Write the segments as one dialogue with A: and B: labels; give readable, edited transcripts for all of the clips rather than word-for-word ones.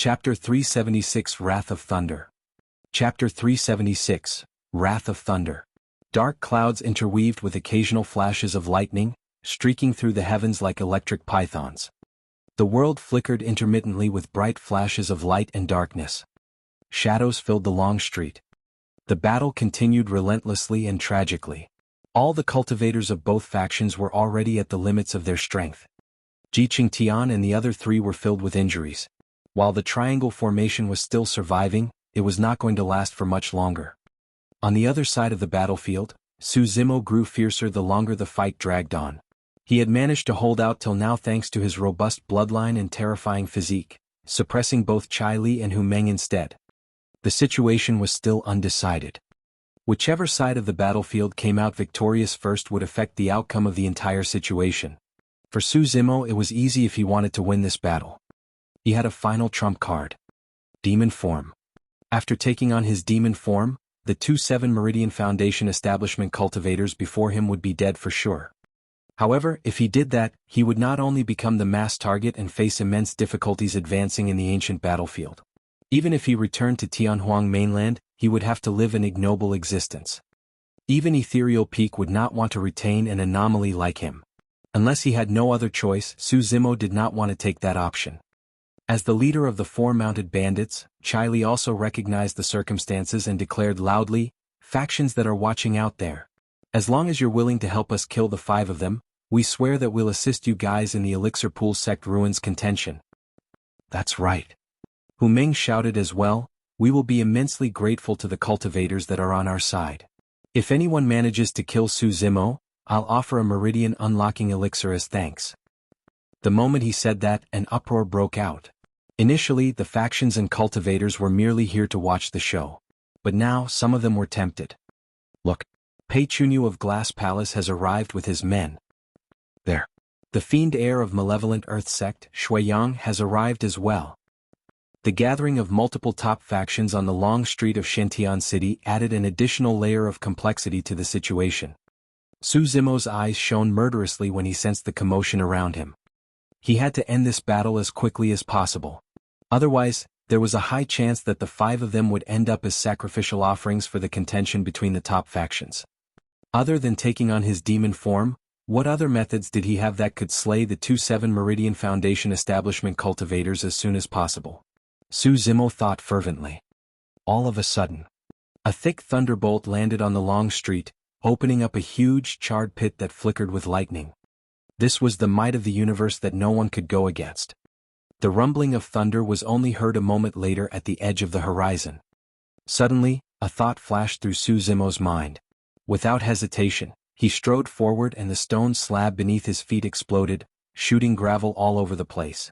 A: Chapter 376 Wrath of Thunder. Chapter 376 Wrath of Thunder. Dark clouds interweaved with occasional flashes of lightning, streaking through the heavens like electric pythons. The world flickered intermittently with bright flashes of light and darkness. Shadows filled the long street. The battle continued relentlessly and tragically. All the cultivators of both factions were already at the limits of their strength. Jianghu and the other three were filled with injuries. While the triangle formation was still surviving, it was not going to last for much longer. On the other side of the battlefield, Su Zimo grew fiercer the longer the fight dragged on. He had managed to hold out till now thanks to his robust bloodline and terrifying physique, suppressing both Chai Li and Hu Meng instead. The situation was still undecided. Whichever side of the battlefield came out victorious first would affect the outcome of the entire situation. For Su Zimo it was easy if he wanted to win this battle. He had a final trump card. Demon form. After taking on his demon form, the 2-7 Meridian Foundation establishment cultivators before him would be dead for sure. However, if he did that, he would not only become the mass target and face immense difficulties advancing in the ancient battlefield. Even if he returned to Tianhuang mainland, he would have to live an ignoble existence. Even Ethereal Peak would not want to retain an anomaly like him. Unless he had no other choice, Su Zimo did not want to take that option. As the leader of the 4 mounted bandits, Chai Li also recognized the circumstances and declared loudly, "Factions that are watching out there. As long as you're willing to help us kill the 5 of them, we swear that we'll assist you guys in the Elixir Pool Sect Ruins contention." That's right. Hu Meng shouted as well, "We will be immensely grateful to the cultivators that are on our side. If anyone manages to kill Su Zimo, I'll offer a Meridian unlocking elixir as thanks." The moment he said that, an uproar broke out. Initially, the factions and cultivators were merely here to watch the show. But now, some of them were tempted. "Look, Pei Chunyu of Glass Palace has arrived with his men. There. The fiend heir of malevolent Earth Sect, Shuiyang, has arrived as well." The gathering of multiple top factions on the long street of Shentian City added an additional layer of complexity to the situation. Su Zimo's eyes shone murderously when he sensed the commotion around him. He had to end this battle as quickly as possible. Otherwise, there was a high chance that the 5 of them would end up as sacrificial offerings for the contention between the top factions. Other than taking on his demon form, what other methods did he have that could slay the 2-7 Meridian Foundation establishment cultivators as soon as possible? Su Zimo thought fervently. All of a sudden, a thick thunderbolt landed on the long street, opening up a huge charred pit that flickered with lightning. This was the might of the universe that no one could go against. The rumbling of thunder was only heard a moment later at the edge of the horizon. Suddenly, a thought flashed through Su Zimo's mind. Without hesitation, he strode forward and the stone slab beneath his feet exploded, shooting gravel all over the place.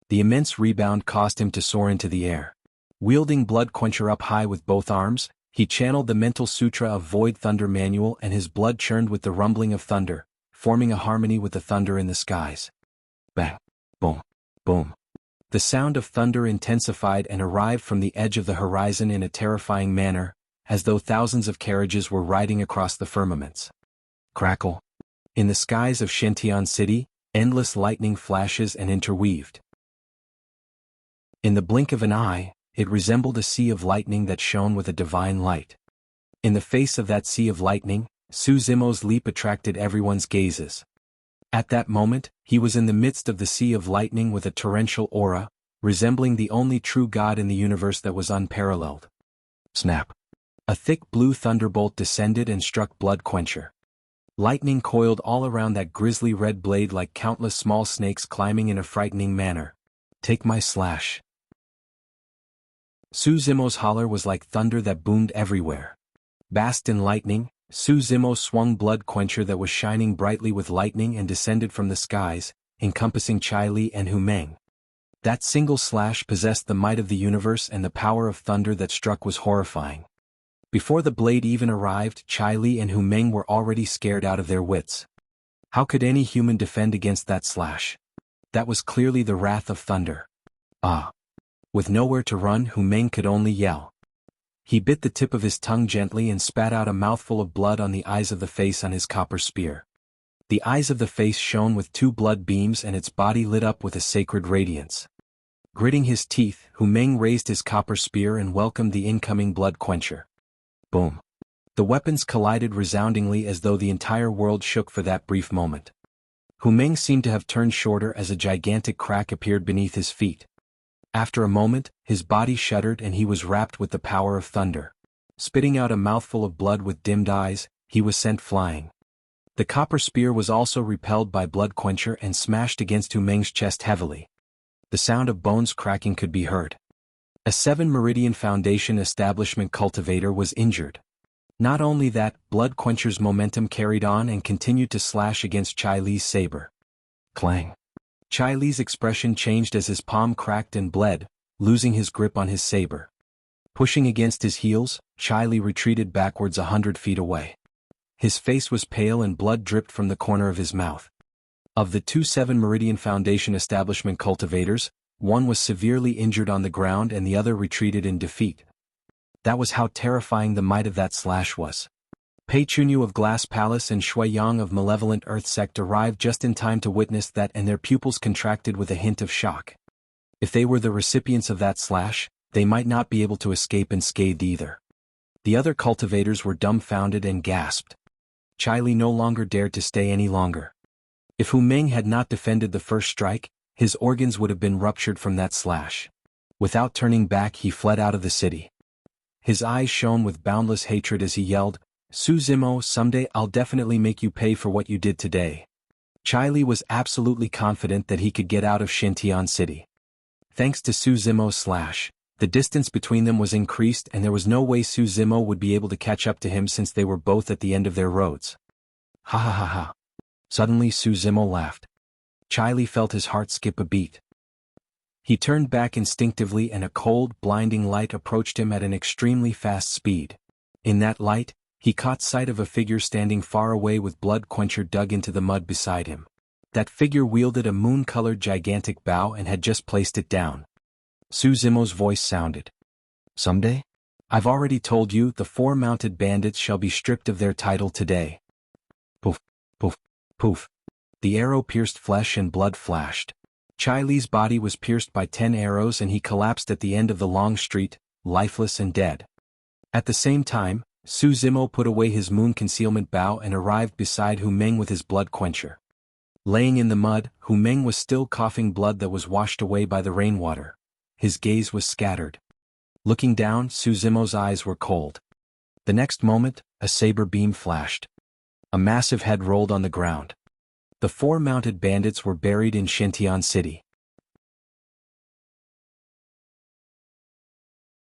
A: The immense rebound caused him to soar into the air. Wielding Blood Quencher up high with both arms, he channeled the mental sutra of Void Thunder Manual and his blood churned with the rumbling of thunder, forming a harmony with the thunder in the skies. Bang! Boom! Boom! The sound of thunder intensified and arrived from the edge of the horizon in a terrifying manner, as though thousands of carriages were riding across the firmaments. Crackle! In the skies of Shentian City, endless lightning flashes and interweaved. In the blink of an eye, it resembled a sea of lightning that shone with a divine light. In the face of that sea of lightning, Su Zimo's leap attracted everyone's gazes. At that moment, he was in the midst of the sea of lightning with a torrential aura, resembling the only true god in the universe that was unparalleled. Snap! A thick blue thunderbolt descended and struck Blood Quencher. Lightning coiled all around that grisly red blade like countless small snakes climbing in a frightening manner. "Take my slash." Su Zimo's holler was like thunder that boomed everywhere. Bathed in lightning, Su Zimo swung Blood Quencher that was shining brightly with lightning and descended from the skies, encompassing Chai Li and Hu Meng. That single slash possessed the might of the universe and the power of thunder that struck was horrifying. Before the blade even arrived, Chai Li and Hu Meng were already scared out of their wits. How could any human defend against that slash? That was clearly the wrath of thunder. Ah! With nowhere to run, Hu Meng could only yell. He bit the tip of his tongue gently and spat out a mouthful of blood on the eyes of the face on his copper spear. The eyes of the face shone with 2 blood beams and its body lit up with a sacred radiance. Gritting his teeth, Hu Meng raised his copper spear and welcomed the incoming blood quencher. Boom. The weapons collided resoundingly as though the entire world shook for that brief moment. Hu Meng seemed to have turned shorter as a gigantic crack appeared beneath his feet. After a moment, his body shuddered and he was wrapped with the power of thunder. Spitting out a mouthful of blood with dimmed eyes, he was sent flying. The copper spear was also repelled by blood quencher and smashed against Hu Meng's chest heavily. The sound of bones cracking could be heard. A 7 Meridian Foundation establishment cultivator was injured. Not only that, blood quencher's momentum carried on and continued to slash against Chai Li's saber. Clang. Chai Li's expression changed as his palm cracked and bled, losing his grip on his saber. Pushing against his heels, Chai Li retreated backwards 100 feet away. His face was pale and blood dripped from the corner of his mouth. Of the 2 7 Meridian Foundation establishment cultivators, one was severely injured on the ground and the other retreated in defeat. That was how terrifying the might of that slash was. Pei Chunyu of Glass Palace and Shui Yang of Malevolent Earth Sect arrived just in time to witness that, and their pupils contracted with a hint of shock. If they were the recipients of that slash, they might not be able to escape unscathed either. The other cultivators were dumbfounded and gasped. Chai Li no longer dared to stay any longer. If Hu Meng had not defended the first strike, his organs would have been ruptured from that slash. Without turning back, he fled out of the city. His eyes shone with boundless hatred as he yelled, "Su Zimo, someday I'll definitely make you pay for what you did today." Chai Li was absolutely confident that he could get out of Xintian City. Thanks to Su Zimo's slash, the distance between them was increased and there was no way Su Zimo would be able to catch up to him since they were both at the end of their roads. Ha ha ha ha. Suddenly Su Zimo laughed. Chai Li felt his heart skip a beat. He turned back instinctively and a cold, blinding light approached him at an extremely fast speed. In that light, he caught sight of a figure standing far away with blood quencher dug into the mud beside him. That figure wielded a moon-colored gigantic bow and had just placed it down. Su Zimo's voice sounded. "Someday? I've already told you the 4 mounted bandits shall be stripped of their title today." Poof, poof, poof. The arrow pierced flesh and blood flashed. Chai Li's body was pierced by 10 arrows and he collapsed at the end of the long street, lifeless and dead. At the same time, Su Zimo put away his moon concealment bow and arrived beside Hu Meng with his blood quencher. Laying in the mud, Hu Meng was still coughing blood that was washed away by the rainwater. His gaze was scattered. Looking down, Su Zimo's eyes were cold. The next moment, a saber beam flashed. A massive head rolled on the ground. The 4 mounted bandits were buried in Xintian City.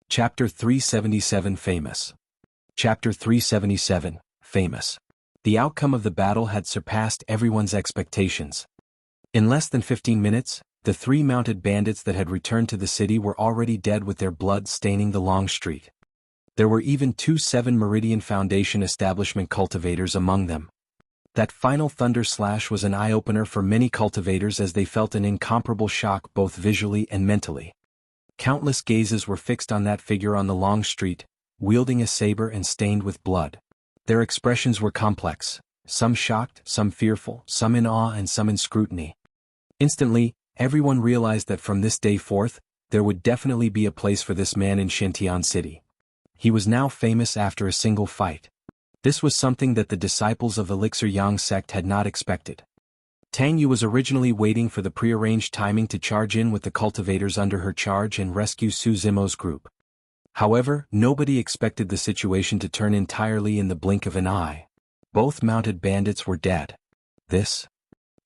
A: Chapter 377 Famous. Chapter 377, Famous. The outcome of the battle had surpassed everyone's expectations. In less than 15 minutes, the 3 mounted bandits that had returned to the city were already dead with their blood staining the long street. There were even 2 7 Meridian Foundation establishment cultivators among them. That final thunder slash was an eye-opener for many cultivators as they felt an incomparable shock both visually and mentally. Countless gazes were fixed on that figure on the long street, wielding a saber and stained with blood. Their expressions were complex, some shocked, some fearful, some in awe and some in scrutiny. Instantly, everyone realized that from this day forth, there would definitely be a place for this man in Xintian City. He was now famous after a single fight. This was something that the disciples of Elixir Yang sect had not expected. Tang Yu was originally waiting for the prearranged timing to charge in with the cultivators under her charge and rescue Su Zimo's group. However, nobody expected the situation to turn entirely in the blink of an eye. Both mounted bandits were dead.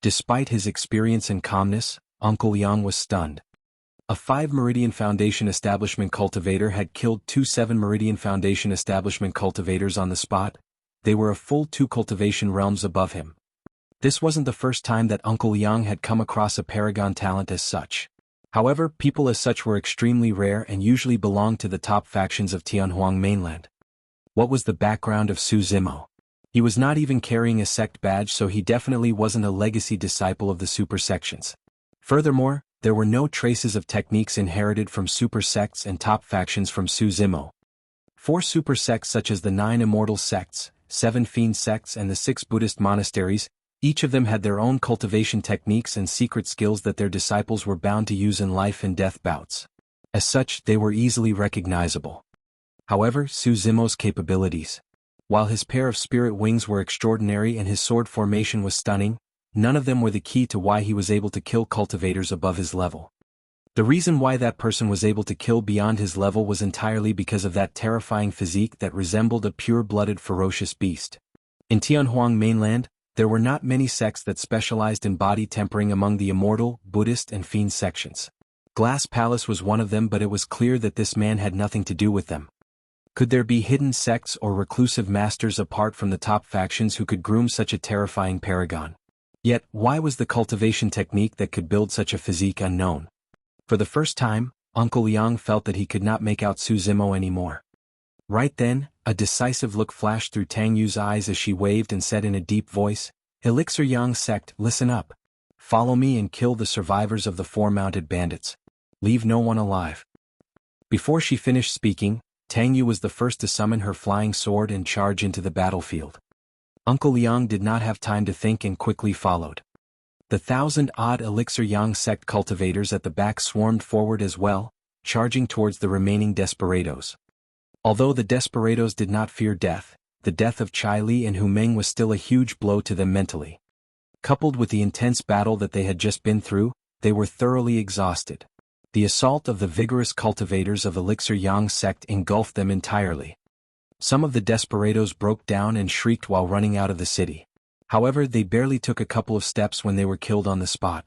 A: Despite his experience and calmness, Uncle Yang was stunned. A 5 Meridian Foundation establishment cultivator had killed 2 7 Meridian Foundation establishment cultivators on the spot. They were a full 2 cultivation realms above him. This wasn't the first time that Uncle Yang had come across a paragon talent as such. However, people as such were extremely rare and usually belonged to the top factions of Tianhuang mainland. What was the background of Su Zimo? He was not even carrying a sect badge, so he definitely wasn't a legacy disciple of the super sections. Furthermore, there were no traces of techniques inherited from super sects and top factions from Su Zimo. 4 super sects such as the 9 immortal sects, 7 fiend sects and the 6 Buddhist monasteries, each of them had their own cultivation techniques and secret skills that their disciples were bound to use in life and death bouts. As such, they were easily recognizable. However, Su Zimo's capabilities. While his pair of spirit wings were extraordinary and his sword formation was stunning, none of them were the key to why he was able to kill cultivators above his level. The reason why that person was able to kill beyond his level was entirely because of that terrifying physique that resembled a pure-blooded ferocious beast. In Tianhuang mainland, there were not many sects that specialized in body tempering among the immortal, Buddhist and fiend sections. Glass Palace was one of them, but it was clear that this man had nothing to do with them. Could there be hidden sects or reclusive masters apart from the top factions who could groom such a terrifying paragon? Yet, why was the cultivation technique that could build such a physique unknown? For the first time, Uncle Liang felt that he could not make out Su Zimo anymore. Right then, a decisive look flashed through Tang Yu's eyes as she waved and said in a deep voice, "Elixir Yang sect, listen up. Follow me and kill the survivors of the 4 mounted bandits. Leave no one alive." Before she finished speaking, Tang Yu was the first to summon her flying sword and charge into the battlefield. Uncle Liang did not have time to think and quickly followed. The 1,000-odd Elixir Yang sect cultivators at the back swarmed forward as well, charging towards the remaining desperados. Although the desperados did not fear death, the death of Chai Li and Hu Meng was still a huge blow to them mentally. Coupled with the intense battle that they had just been through, they were thoroughly exhausted. The assault of the vigorous cultivators of Elixir Yang sect engulfed them entirely. Some of the desperados broke down and shrieked while running out of the city. However, they barely took a couple of steps when they were killed on the spot.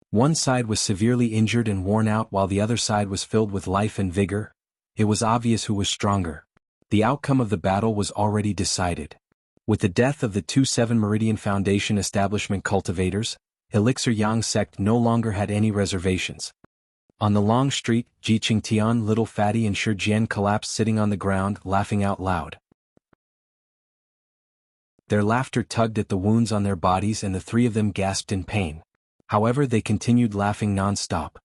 A: One side was severely injured and worn out while the other side was filled with life and vigor. It was obvious who was stronger. The outcome of the battle was already decided. With the death of the 2-7 Meridian Foundation establishment cultivators, Elixir Yang sect no longer had any reservations. On the long street, Ji Qingtian, Little Fatty and Shi Jian collapsed sitting on the ground, laughing out loud. Their laughter tugged at the wounds on their bodies and the 3 of them gasped in pain. However, they continued laughing non-stop.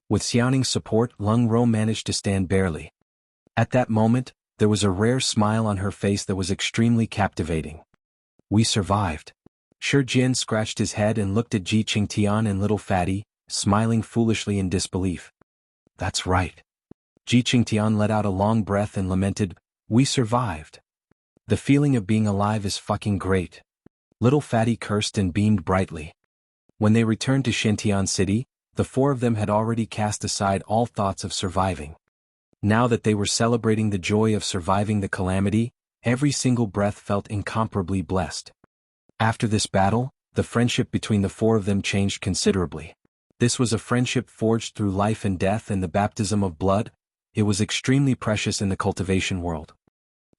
A: With Xiaoning's support, Lung Ro managed to stand barely. At that moment, there was a rare smile on her face that was extremely captivating. "We survived." Shi Jian scratched his head and looked at Ji Qingtian and Little Fatty, smiling foolishly in disbelief. "That's right." Ji Qingtian let out a long breath and lamented, "We survived. The feeling of being alive is fucking great." Little Fatty cursed and beamed brightly. When they returned to Shintian City, the 4 of them had already cast aside all thoughts of surviving. Now that they were celebrating the joy of surviving the calamity, every single breath felt incomparably blessed. After this battle, the friendship between the 4 of them changed considerably. This was a friendship forged through life and death and the baptism of blood. It was extremely precious in the cultivation world.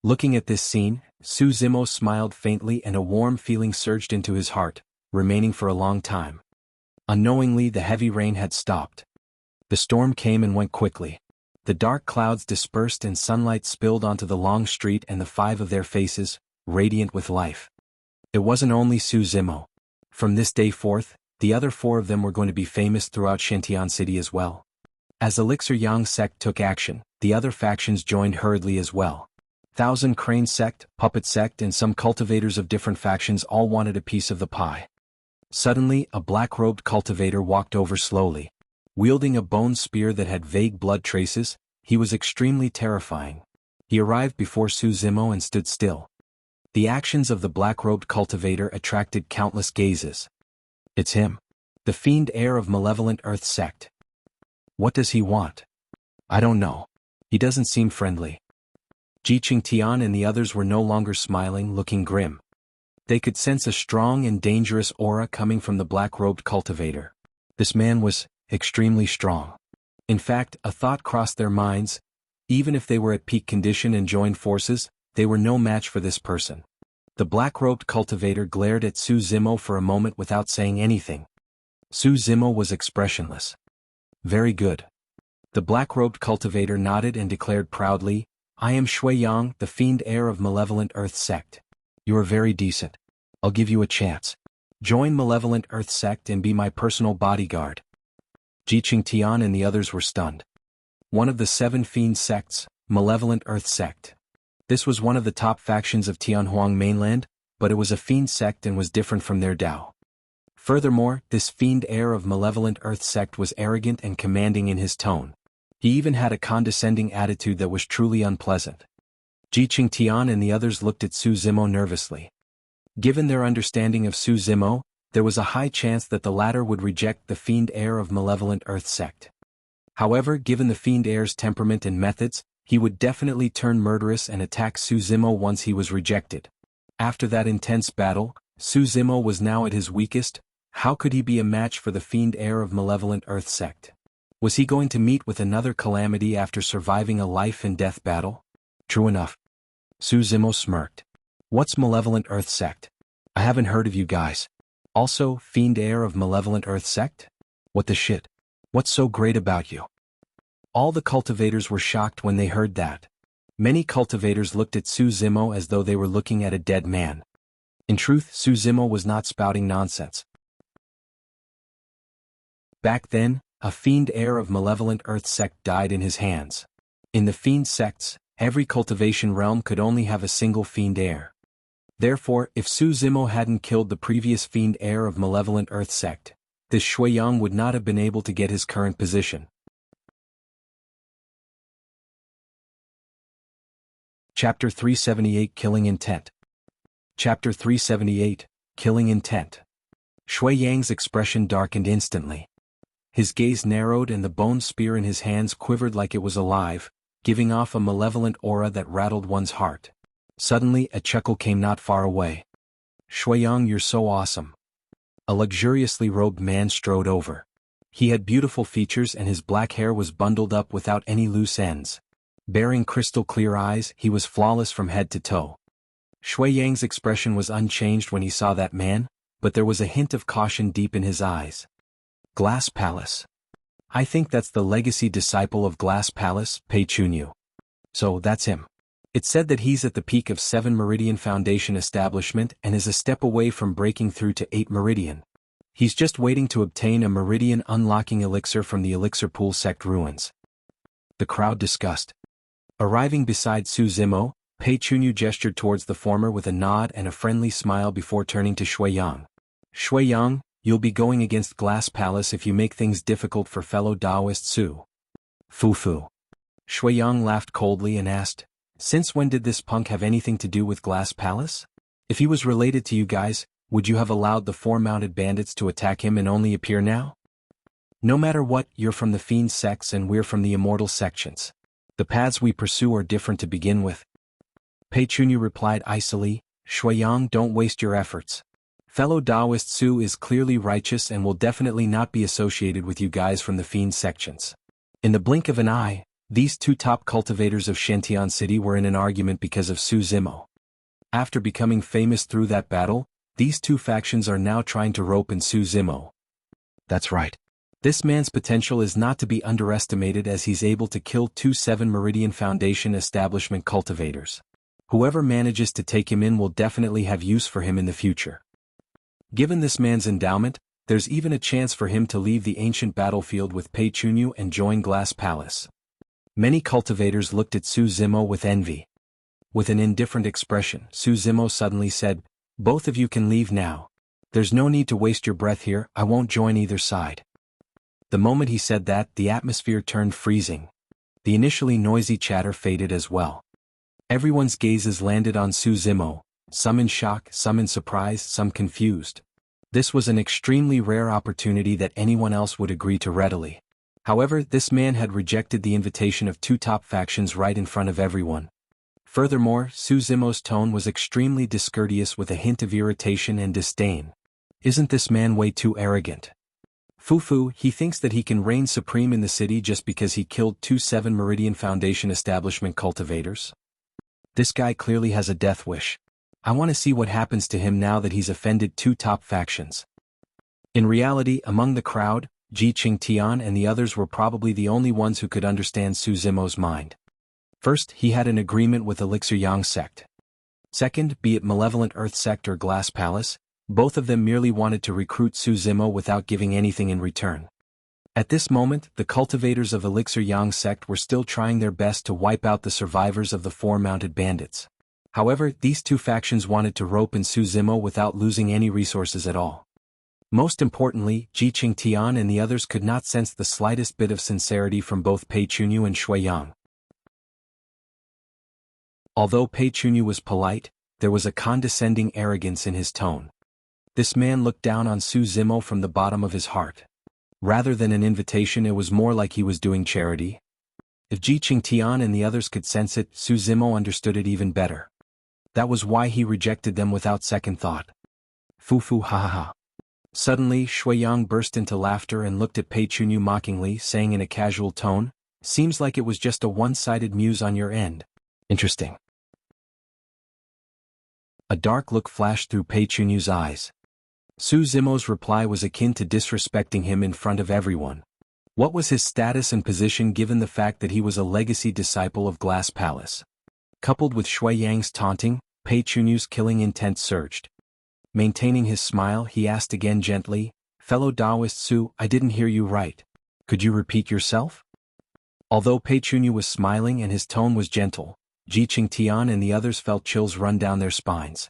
A: Looking at this scene, Su Zimo smiled faintly and a warm feeling surged into his heart, remaining for a long time. Unknowingly, the heavy rain had stopped. The storm came and went quickly. The dark clouds dispersed and sunlight spilled onto the long street and the 5 of their faces, radiant with life. It wasn't only Su Zimo. From this day forth, the other 4 of them were going to be famous throughout Shintian City as well. As Elixir Yang sect took action, the other factions joined hurriedly as well. 1,000 Crane sect, Puppet sect and some cultivators of different factions all wanted a piece of the pie. Suddenly, a black-robed cultivator walked over slowly. Wielding a bone spear that had vague blood traces, he was extremely terrifying. He arrived before Su Zimo and stood still. The actions of the black-robed cultivator attracted countless gazes. "It's him. The fiend heir of malevolent earth sect. What does he want? I don't know. He doesn't seem friendly." Ji Qingtian and the others were no longer smiling, looking grim. They could sense a strong and dangerous aura coming from the black-robed cultivator. This man was extremely strong. In fact, a thought crossed their minds. Even if they were at peak condition and joined forces, they were no match for this person. The black-robed cultivator glared at Su Zimo for a moment without saying anything. Su Zimo was expressionless. "Very good." The black-robed cultivator nodded and declared proudly, "I am Shui Yang, the fiend heir of malevolent earth sect. You are very decent. I'll give you a chance. Join malevolent earth sect and be my personal bodyguard." Ji Qingtian and the others were stunned. One of the 7 fiend sects, malevolent earth sect. This was one of the top factions of Tianhuang mainland, but it was a fiend sect and was different from their Dao. Furthermore, this fiend heir of malevolent earth sect was arrogant and commanding in his tone. He even had a condescending attitude that was truly unpleasant. Ji Qingtian and the others looked at Su Zimo nervously. Given their understanding of Su Zimo, there was a high chance that the latter would reject the fiend heir of malevolent earth sect. However, given the fiend heir's temperament and methods, he would definitely turn murderous and attack Su Zimo once he was rejected. After that intense battle, Su Zimo was now at his weakest. How could he be a match for the fiend heir of malevolent earth sect? Was he going to meet with another calamity after surviving a life-and-death battle? True enough. Su Zimo smirked. What's malevolent earth sect? I haven't heard of you guys. Also, fiend heir of malevolent earth sect? What the shit? What's so great about you? All the cultivators were shocked when they heard that. Many cultivators looked at Su Zimo as though they were looking at a dead man. In truth, Su Zimo was not spouting nonsense. Back then, a fiend heir of malevolent earth sect died in his hands. In the fiend sects, every cultivation realm could only have a single fiend heir. Therefore, if Su Zimo hadn't killed the previous fiend heir of malevolent earth sect, this Shuiyang would not have been able to get his current position. Chapter 378 Killing Intent. Chapter 378 Killing Intent. Shuiyang's expression darkened instantly. His gaze narrowed and the bone spear in his hands quivered like it was alive, giving off a malevolent aura that rattled one's heart. Suddenly, a chuckle came not far away. Shuiyang, you're so awesome. A luxuriously robed man strode over. He had beautiful features and his black hair was bundled up without any loose ends. Bearing crystal-clear eyes, he was flawless from head to toe. Shuiyang's expression was unchanged when he saw that man, but there was a hint of caution deep in his eyes. Glass Palace. I think that's the legacy disciple of Glass Palace, Pei Chunyu. So that's him. It's said that he's at the peak of 7 Meridian Foundation establishment and is a step away from breaking through to 8 Meridian. He's just waiting to obtain a Meridian unlocking elixir from the Elixir Pool sect ruins. The crowd discussed. Arriving beside Su Zimo, Pei Chunyu gestured towards the former with a nod and a friendly smile before turning to Shuiyang. Shuiyang, you'll be going against Glass Palace if you make things difficult for fellow Taoist Su. Fu. Shuiyang laughed coldly and asked, since when did this punk have anything to do with Glass Palace? If he was related to you guys, would you have allowed the 4 mounted bandits to attack him and only appear now? No matter what, you're from the Fiend sects and we're from the Immortal sections. The paths we pursue are different to begin with. Pei Chunyu replied icily, Shuiyang, don't waste your efforts. Fellow Taoist Su is clearly righteous and will definitely not be associated with you guys from the Fiend sections. In the blink of an eye, these 2 top cultivators of Shentian City were in an argument because of Su Zimo. After becoming famous through that battle, these 2 factions are now trying to rope in Su Zimo. That's right. This man's potential is not to be underestimated as he's able to kill 2 7 Meridian Foundation establishment cultivators. Whoever manages to take him in will definitely have use for him in the future. Given this man's endowment, there's even a chance for him to leave the ancient battlefield with Pei Chunyu and join Glass Palace. Many cultivators looked at Su Zimo with envy. With an indifferent expression, Su Zimo suddenly said, both of you can leave now. There's no need to waste your breath here, I won't join either side. The moment he said that, the atmosphere turned freezing. The initially noisy chatter faded as well. Everyone's gazes landed on Su Zimo, some in shock, some in surprise, some confused. This was an extremely rare opportunity that anyone else would agree to readily. However, this man had rejected the invitation of 2 top factions right in front of everyone. Furthermore, Su Zimo's tone was extremely discourteous with a hint of irritation and disdain. Isn't this man way too arrogant? Fu, he thinks that he can reign supreme in the city just because he killed 2 7 Meridian Foundation establishment cultivators? This guy clearly has a death wish. I want to see what happens to him now that he's offended 2 top factions. In reality, among the crowd, Ji Qingtian and the others were probably the only ones who could understand Su Zimo's mind. First, he had an agreement with Elixir Yang sect. Second, be it Malevolent Earth sect or Glass Palace, both of them merely wanted to recruit Su Zimo without giving anything in return. At this moment, the cultivators of Elixir Yang sect were still trying their best to wipe out the survivors of the 4 mounted bandits. However, these 2 factions wanted to rope in Su Zimo without losing any resources at all. Most importantly, Ji Qingtian and the others could not sense the slightest bit of sincerity from both Pei Chunyu and Shui Yang. Although Pei Chunyu was polite, there was a condescending arrogance in his tone. This man looked down on Su Zimo from the bottom of his heart. Rather than an invitation, it was more like he was doing charity. If Ji Qingtian and the others could sense it, Su Zimo understood it even better. That was why he rejected them without second thought. Fu ha ha ha. Suddenly, Shui Yang burst into laughter and looked at Pei Chunyu mockingly, saying in a casual tone, "Seems like it was just a one-sided muse on your end. Interesting." A dark look flashed through Pei Chunyu's eyes. Su Zimo's reply was akin to disrespecting him in front of everyone. What was his status and position given the fact that he was a legacy disciple of Glass Palace? Coupled with Shui Yang's taunting, Pei Chunyu's killing intent surged. Maintaining his smile, he asked again gently, "Fellow Taoist Su, I didn't hear you right. Could you repeat yourself?" Although Pei Chunyu was smiling and his tone was gentle, Ji Qingtian and the others felt chills run down their spines.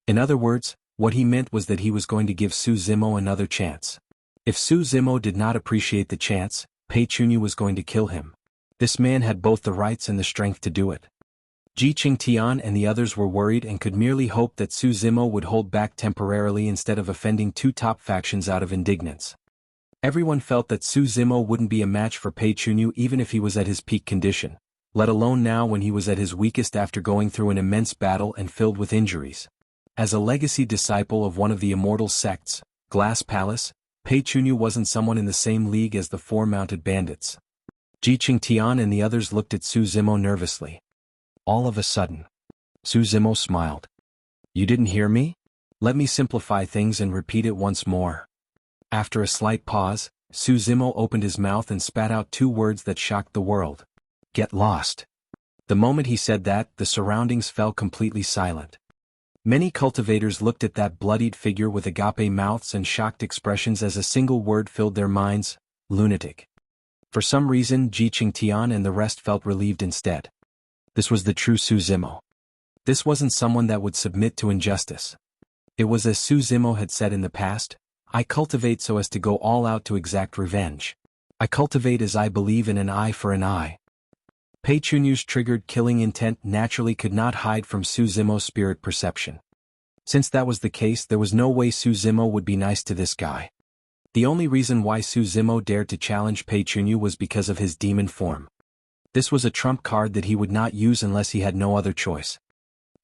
A: In other words, what he meant was that he was going to give Su Zimo another chance. If Su Zimo did not appreciate the chance, Pei Chunyu was going to kill him. This man had both the rights and the strength to do it. Ji Qingtian and the others were worried and could merely hope that Su Zimo would hold back temporarily instead of offending two top factions out of indignance. Everyone felt that Su Zimo wouldn't be a match for Pei Chunyu even if he was at his peak condition, let alone now when he was at his weakest after going through an immense battle and filled with injuries. As a legacy disciple of one of the immortal sects, Glass Palace, Pei Chunyu wasn't someone in the same league as the four mounted bandits. Ji Qingtian and the others looked at Su Zimo nervously. All of a sudden, Su Zimo smiled. "You didn't hear me? Let me simplify things and repeat it once more." After a slight pause, Su Zimo opened his mouth and spat out two words that shocked the world. "Get lost." The moment he said that, the surroundings fell completely silent. Many cultivators looked at that bloodied figure with agape mouths and shocked expressions as a single word filled their minds: lunatic. For some reason, Ji Qingtian and the rest felt relieved instead. This was the true Su Zimo. This wasn't someone that would submit to injustice. It was as Su Zimo had said in the past, "I cultivate so as to go all out to exact revenge. I cultivate as I believe in an eye for an eye." Pei Chunyu's triggered killing intent naturally could not hide from Su Zimo's spirit perception. Since that was the case, there was no way Su Zimo would be nice to this guy. The only reason why Su Zimo dared to challenge Pei Chunyu was because of his demon form. This was a trump card that he would not use unless he had no other choice.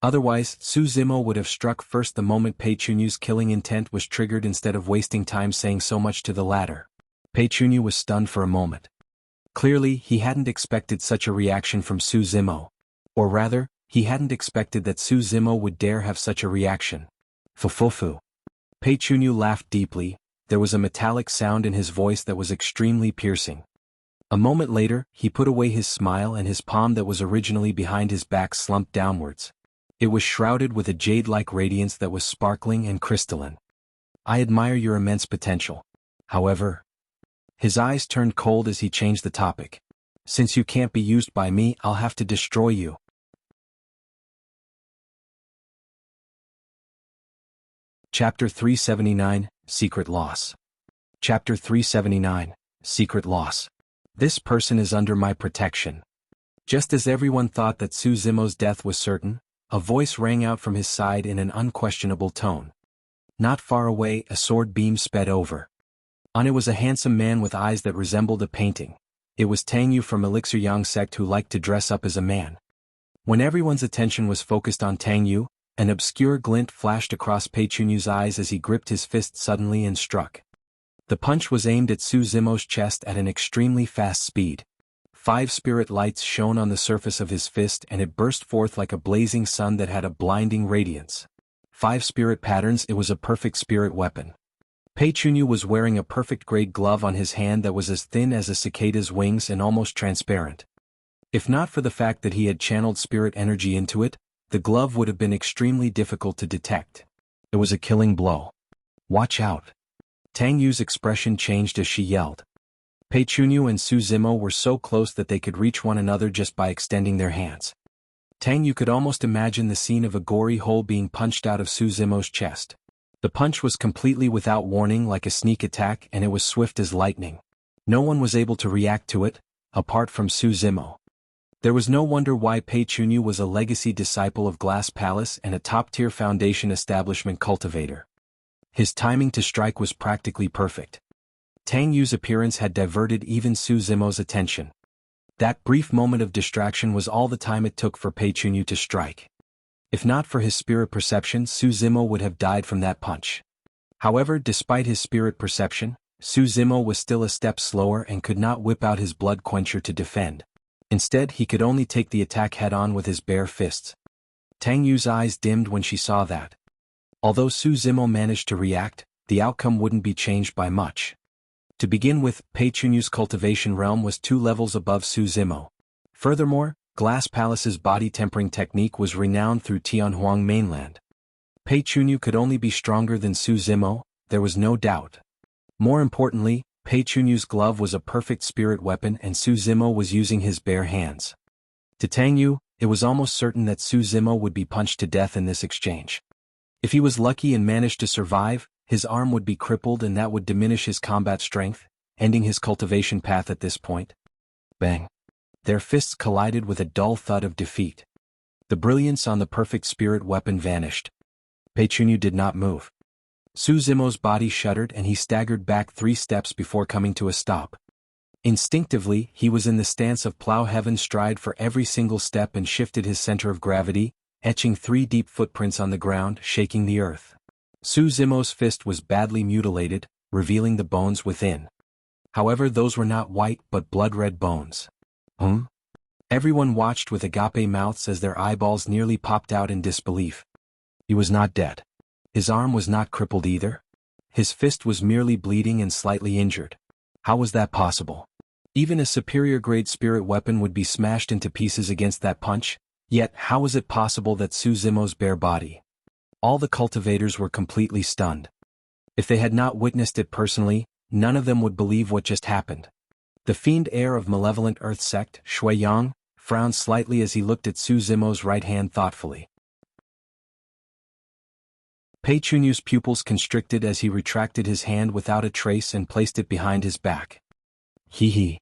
A: Otherwise, Su Zimo would have struck first the moment Pei Chunyu's killing intent was triggered instead of wasting time saying so much to the latter. Pei Chunyu was stunned for a moment. Clearly, he hadn't expected such a reaction from Su Zimo. Or rather, he hadn't expected that Su Zimo would dare have such a reaction. Fufufu. Pei Chunyu laughed deeply. There was a metallic sound in his voice that was extremely piercing. A moment later, he put away his smile and his palm that was originally behind his back slumped downwards. It was shrouded with a jade-like radiance that was sparkling and crystalline. "I admire your immense potential. However..." His eyes turned cold as he changed the topic. "Since you can't be used by me, I'll have to destroy you." Chapter 379, Secret Loss. Chapter 379, Secret Loss. This person is under my protection. Just as everyone thought that Su Zimo's death was certain, a voice rang out from his side in an unquestionable tone. Not far away, a sword beam sped over. On it was a handsome man with eyes that resembled a painting. It was Tang Yu from Elixir Yang sect who liked to dress up as a man. When everyone's attention was focused on Tang Yu, an obscure glint flashed across Pei Chunyu's eyes as he gripped his fist suddenly and struck. The punch was aimed at Su Zimo's chest at an extremely fast speed. 5 spirit lights shone on the surface of his fist and it burst forth like a blazing sun that had a blinding radiance. 5 spirit patterns. It was a perfect spirit weapon. Pei Chunyu was wearing a perfect grade glove on his hand that was as thin as a cicada's wings and almost transparent. If not for the fact that he had channeled spirit energy into it, the glove would have been extremely difficult to detect. It was a killing blow. "Watch out." Tang Yu's expression changed as she yelled. Pei Chunyu and Su Zimo were so close that they could reach one another just by extending their hands. Tang Yu could almost imagine the scene of a gory hole being punched out of Su Zimo's chest. The punch was completely without warning, like a sneak attack, and it was swift as lightning. No one was able to react to it, apart from Su Zimo. There was no wonder why Pei Chunyu was a legacy disciple of Glass Palace and a top-tier foundation establishment cultivator. His timing to strike was practically perfect. Tang Yu's appearance had diverted even Su Zimo's attention. That brief moment of distraction was all the time it took for Pei Chunyu to strike. If not for his spirit perception, Su Zimo would have died from that punch. However, despite his spirit perception, Su Zimo was still a step slower and could not whip out his blood quencher to defend. Instead, he could only take the attack head-on with his bare fists. Tang Yu's eyes dimmed when she saw that. Although Su Zimo managed to react, the outcome wouldn't be changed by much. To begin with, Pei Chunyu's cultivation realm was 2 levels above Su Zimo. Furthermore, Glass Palace's body tempering technique was renowned through Tianhuang mainland. Pei Chunyu could only be stronger than Su Zimo, there was no doubt. More importantly, Pei Chunyu's glove was a perfect spirit weapon and Su Zimo was using his bare hands. To Tang Yu, it was almost certain that Su Zimo would be punched to death in this exchange. If he was lucky and managed to survive, his arm would be crippled and that would diminish his combat strength, ending his cultivation path at this point. Bang! Their fists collided with a dull thud of defeat. The brilliance on the perfect spirit weapon vanished. Pei Chunyu did not move. Su Zimo's body shuddered and he staggered back 3 steps before coming to a stop. Instinctively, he was in the stance of plow heaven stride for every single step and shifted his center of gravity, etching 3 deep footprints on the ground, shaking the earth. Su Zimo's fist was badly mutilated, revealing the bones within. However, those were not white but blood-red bones. Everyone watched with agape mouths as their eyeballs nearly popped out in disbelief. He was not dead. His arm was not crippled either. His fist was merely bleeding and slightly injured. How was that possible? Even a superior-grade spirit weapon would be smashed into pieces against that punch, yet how was it possible that Su Zimo's bare body? All the cultivators were completely stunned. If they had not witnessed it personally, none of them would believe what just happened. The fiend heir of malevolent earth sect, Shui Yang, frowned slightly as he looked at Su Zimo's right hand thoughtfully. Pei Chunyu's pupils constricted as he retracted his hand without a trace and placed it behind his back. Hee.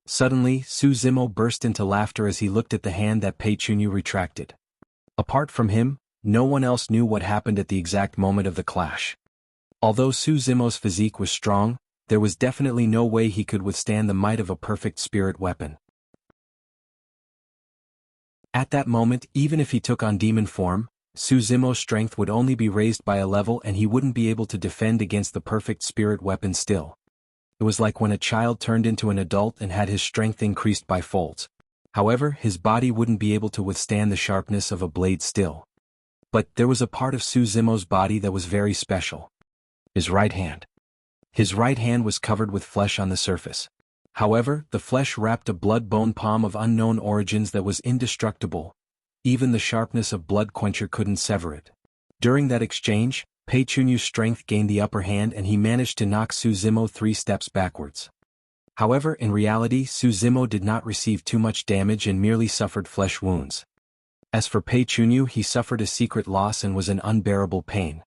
A: Suddenly, Su Zimo burst into laughter as he looked at the hand that Pei Chunyu retracted. Apart from him, no one else knew what happened at the exact moment of the clash. Although Su Zimo's physique was strong, there was definitely no way he could withstand the might of a perfect spirit weapon. At that moment, even if he took on demon form, Su Zimo's strength would only be raised by a level and he wouldn't be able to defend against the perfect spirit weapon still. It was like when a child turned into an adult and had his strength increased by folds. However, his body wouldn't be able to withstand the sharpness of a blade still. But there was a part of Su Zimo's body that was very special. His right hand. His right hand was covered with flesh on the surface. However, the flesh wrapped a blood-bone palm of unknown origins that was indestructible. Even the sharpness of blood quencher couldn't sever it. During that exchange, Pei Chunyu's strength gained the upper hand and he managed to knock Su Zimo 3 steps backwards. However, in reality, Su Zimo did not receive too much damage and merely suffered flesh wounds. As for Pei Chunyu, he suffered a secret loss and was in unbearable pain.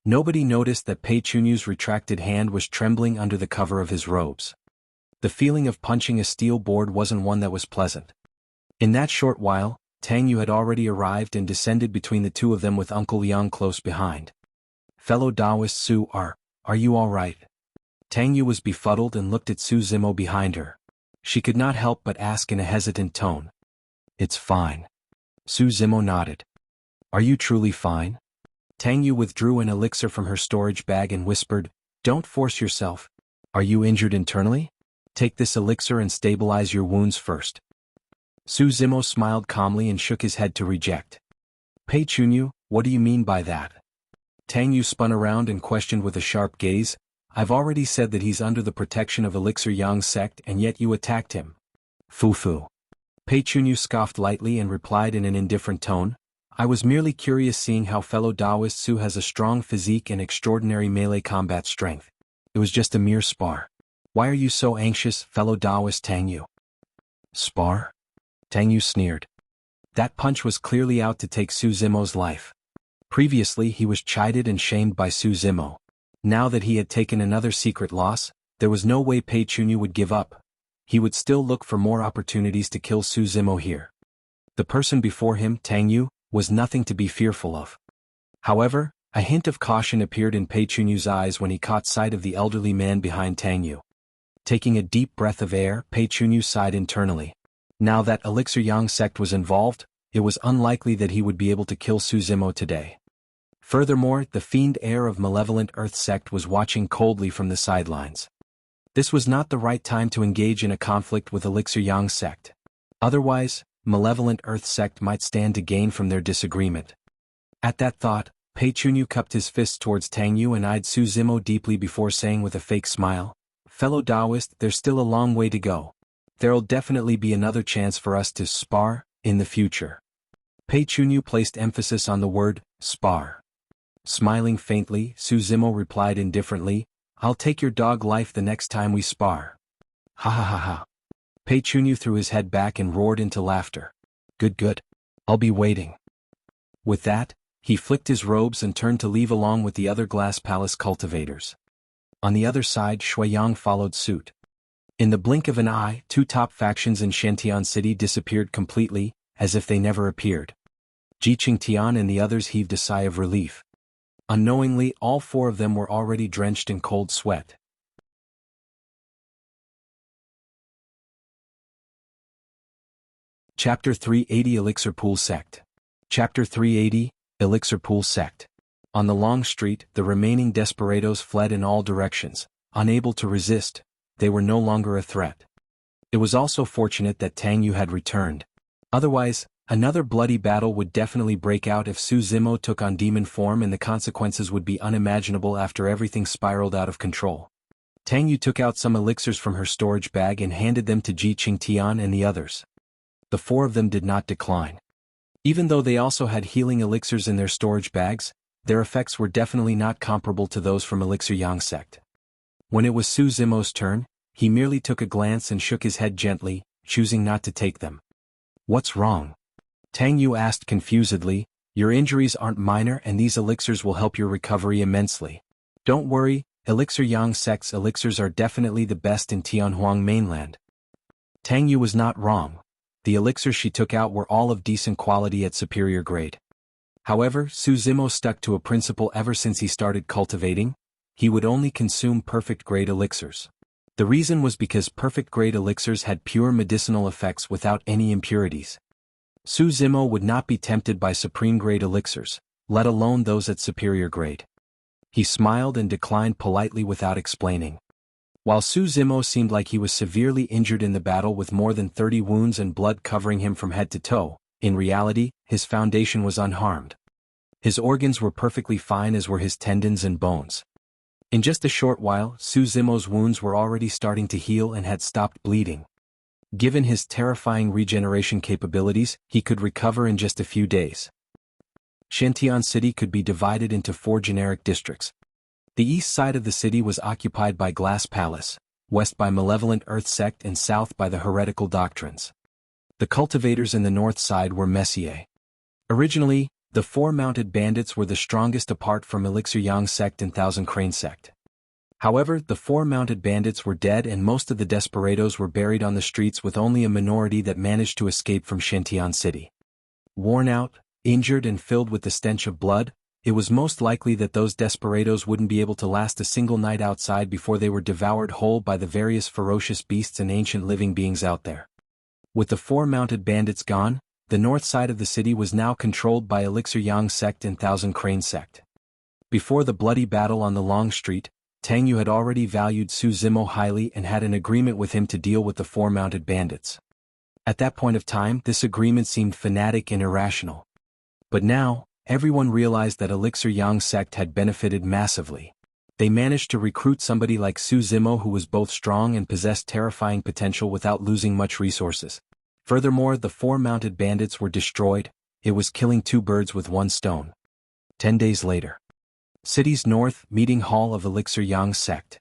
A: Nobody noticed that Pei Chunyu's retracted hand was trembling under the cover of his robes. The feeling of punching a steel board wasn't one that was pleasant. In that short while, Tang Yu had already arrived and descended between the two of them with Uncle Liang close behind. Fellow Taoist Su, are you all right? Tang Yu was befuddled and looked at Su Zimo behind her. She could not help but ask in a hesitant tone. It's fine. Su Zimo nodded. Are you truly fine? Tang Yu withdrew an elixir from her storage bag and whispered, Don't force yourself. Are you injured internally? Take this elixir and stabilize your wounds first. Su Zimo smiled calmly and shook his head to reject. Pei Chunyu, what do you mean by that? Tang Yu spun around and questioned with a sharp gaze, I've already said that he's under the protection of Elixir Yang sect and yet you attacked him. Foo. Pei Chunyu scoffed lightly and replied in an indifferent tone, I was merely curious seeing how fellow Taoist Su has a strong physique and extraordinary melee combat strength. It was just a mere spar. Why are you so anxious, fellow Taoist Tang Yu? Spar? Tang Yu sneered. That punch was clearly out to take Su Zimo's life. Previously he was chided and shamed by Su Zimo. Now that he had taken another secret loss, there was no way Pei Chunyu would give up. He would still look for more opportunities to kill Su Zimo here. The person before him, Tang Yu, was nothing to be fearful of. However, a hint of caution appeared in Pei Chunyu's eyes when he caught sight of the elderly man behind Tang Yu. Taking a deep breath of air, Pei Chunyu sighed internally. Now that Elixir Yang sect was involved, it was unlikely that he would be able to kill Su Zimo today. Furthermore, the fiend heir of Malevolent Earth sect was watching coldly from the sidelines. This was not the right time to engage in a conflict with Elixir Yang sect. Otherwise, Malevolent Earth sect might stand to gain from their disagreement. At that thought, Pei Chunyu cupped his fists towards Tang Yu and eyed Su Zimo deeply before saying with a fake smile, "Fellow Taoist, there's still a long way to go. There'll definitely be another chance for us to spar in the future." Pei Chunyu placed emphasis on the word spar. Smiling faintly, Su Zimo replied indifferently, "I'll take your dog life the next time we spar." Ha ha ha ha. Pei Chunyu threw his head back and roared into laughter. Good good. I'll be waiting." With that, he flicked his robes and turned to leave along with the other Glass Palace cultivators. On the other side, Shuiyang followed suit. In the blink of an eye, two top factions in Shantian City disappeared completely, as if they never appeared. Ji Qingtian and the others heaved a sigh of relief. Unknowingly, all four of them were already drenched in cold sweat. Chapter 380 Elixir Pool Sect. Chapter 380 Elixir Pool Sect. On the long street, the remaining desperados fled in all directions. Unable to resist, they were no longer a threat. It was also fortunate that Tang Yu had returned. Otherwise, another bloody battle would definitely break out if Su Zimo took on demon form, and the consequences would be unimaginable after everything spiraled out of control. Tang Yu took out some elixirs from her storage bag and handed them to Ji Qingtian and the others. The four of them did not decline. Even though they also had healing elixirs in their storage bags, their effects were definitely not comparable to those from Elixir Yang sect. When it was Su Zimo's turn, he merely took a glance and shook his head gently, choosing not to take them. "What's wrong?" Tang Yu asked confusedly. "Your injuries aren't minor and these elixirs will help your recovery immensely. Don't worry, Elixir Yang sect's elixirs are definitely the best in Tianhuang mainland." Tang Yu was not wrong. The elixirs she took out were all of decent quality at superior grade. However, Su Zimo stuck to a principle ever since he started cultivating: he would only consume perfect-grade elixirs. The reason was because perfect-grade elixirs had pure medicinal effects without any impurities. Su Zimo would not be tempted by supreme-grade elixirs, let alone those at superior grade. He smiled and declined politely without explaining. While Su Zimo seemed like he was severely injured in the battle with more than 30 wounds and blood covering him from head to toe, in reality, his foundation was unharmed. His organs were perfectly fine, as were his tendons and bones. In just a short while, Su Zimo's wounds were already starting to heal and had stopped bleeding. Given his terrifying regeneration capabilities, he could recover in just a few days. Shantian City could be divided into 4 generic districts. The east side of the city was occupied by Glass Palace, west by Malevolent Earth sect and south by the heretical doctrines. The cultivators in the north side were Messier. Originally, the 4 mounted bandits were the strongest apart from Elixir Yang sect and Thousand Crane sect. However, the 4 mounted bandits were dead and most of the desperados were buried on the streets, with only a minority that managed to escape from Shantian City. Worn out, injured and filled with the stench of blood, it was most likely that those desperados wouldn't be able to last a single night outside before they were devoured whole by the various ferocious beasts and ancient living beings out there. With the 4 mounted bandits gone, the north side of the city was now controlled by Elixir Yang sect and Thousand Crane sect. Before the bloody battle on the Long Street, Tang Yu had already valued Su Zimo highly and had an agreement with him to deal with the 4 mounted bandits. At that point of time, this agreement seemed fanatic and irrational. But now, everyone realized that Elixir Yang sect had benefited massively. They managed to recruit somebody like Su Zimo who was both strong and possessed terrifying potential without losing much resources. Furthermore, the 4 mounted bandits were destroyed. It was killing 2 birds with 1 stone. 10 days later. City's north, meeting hall of Elixir Yang sect.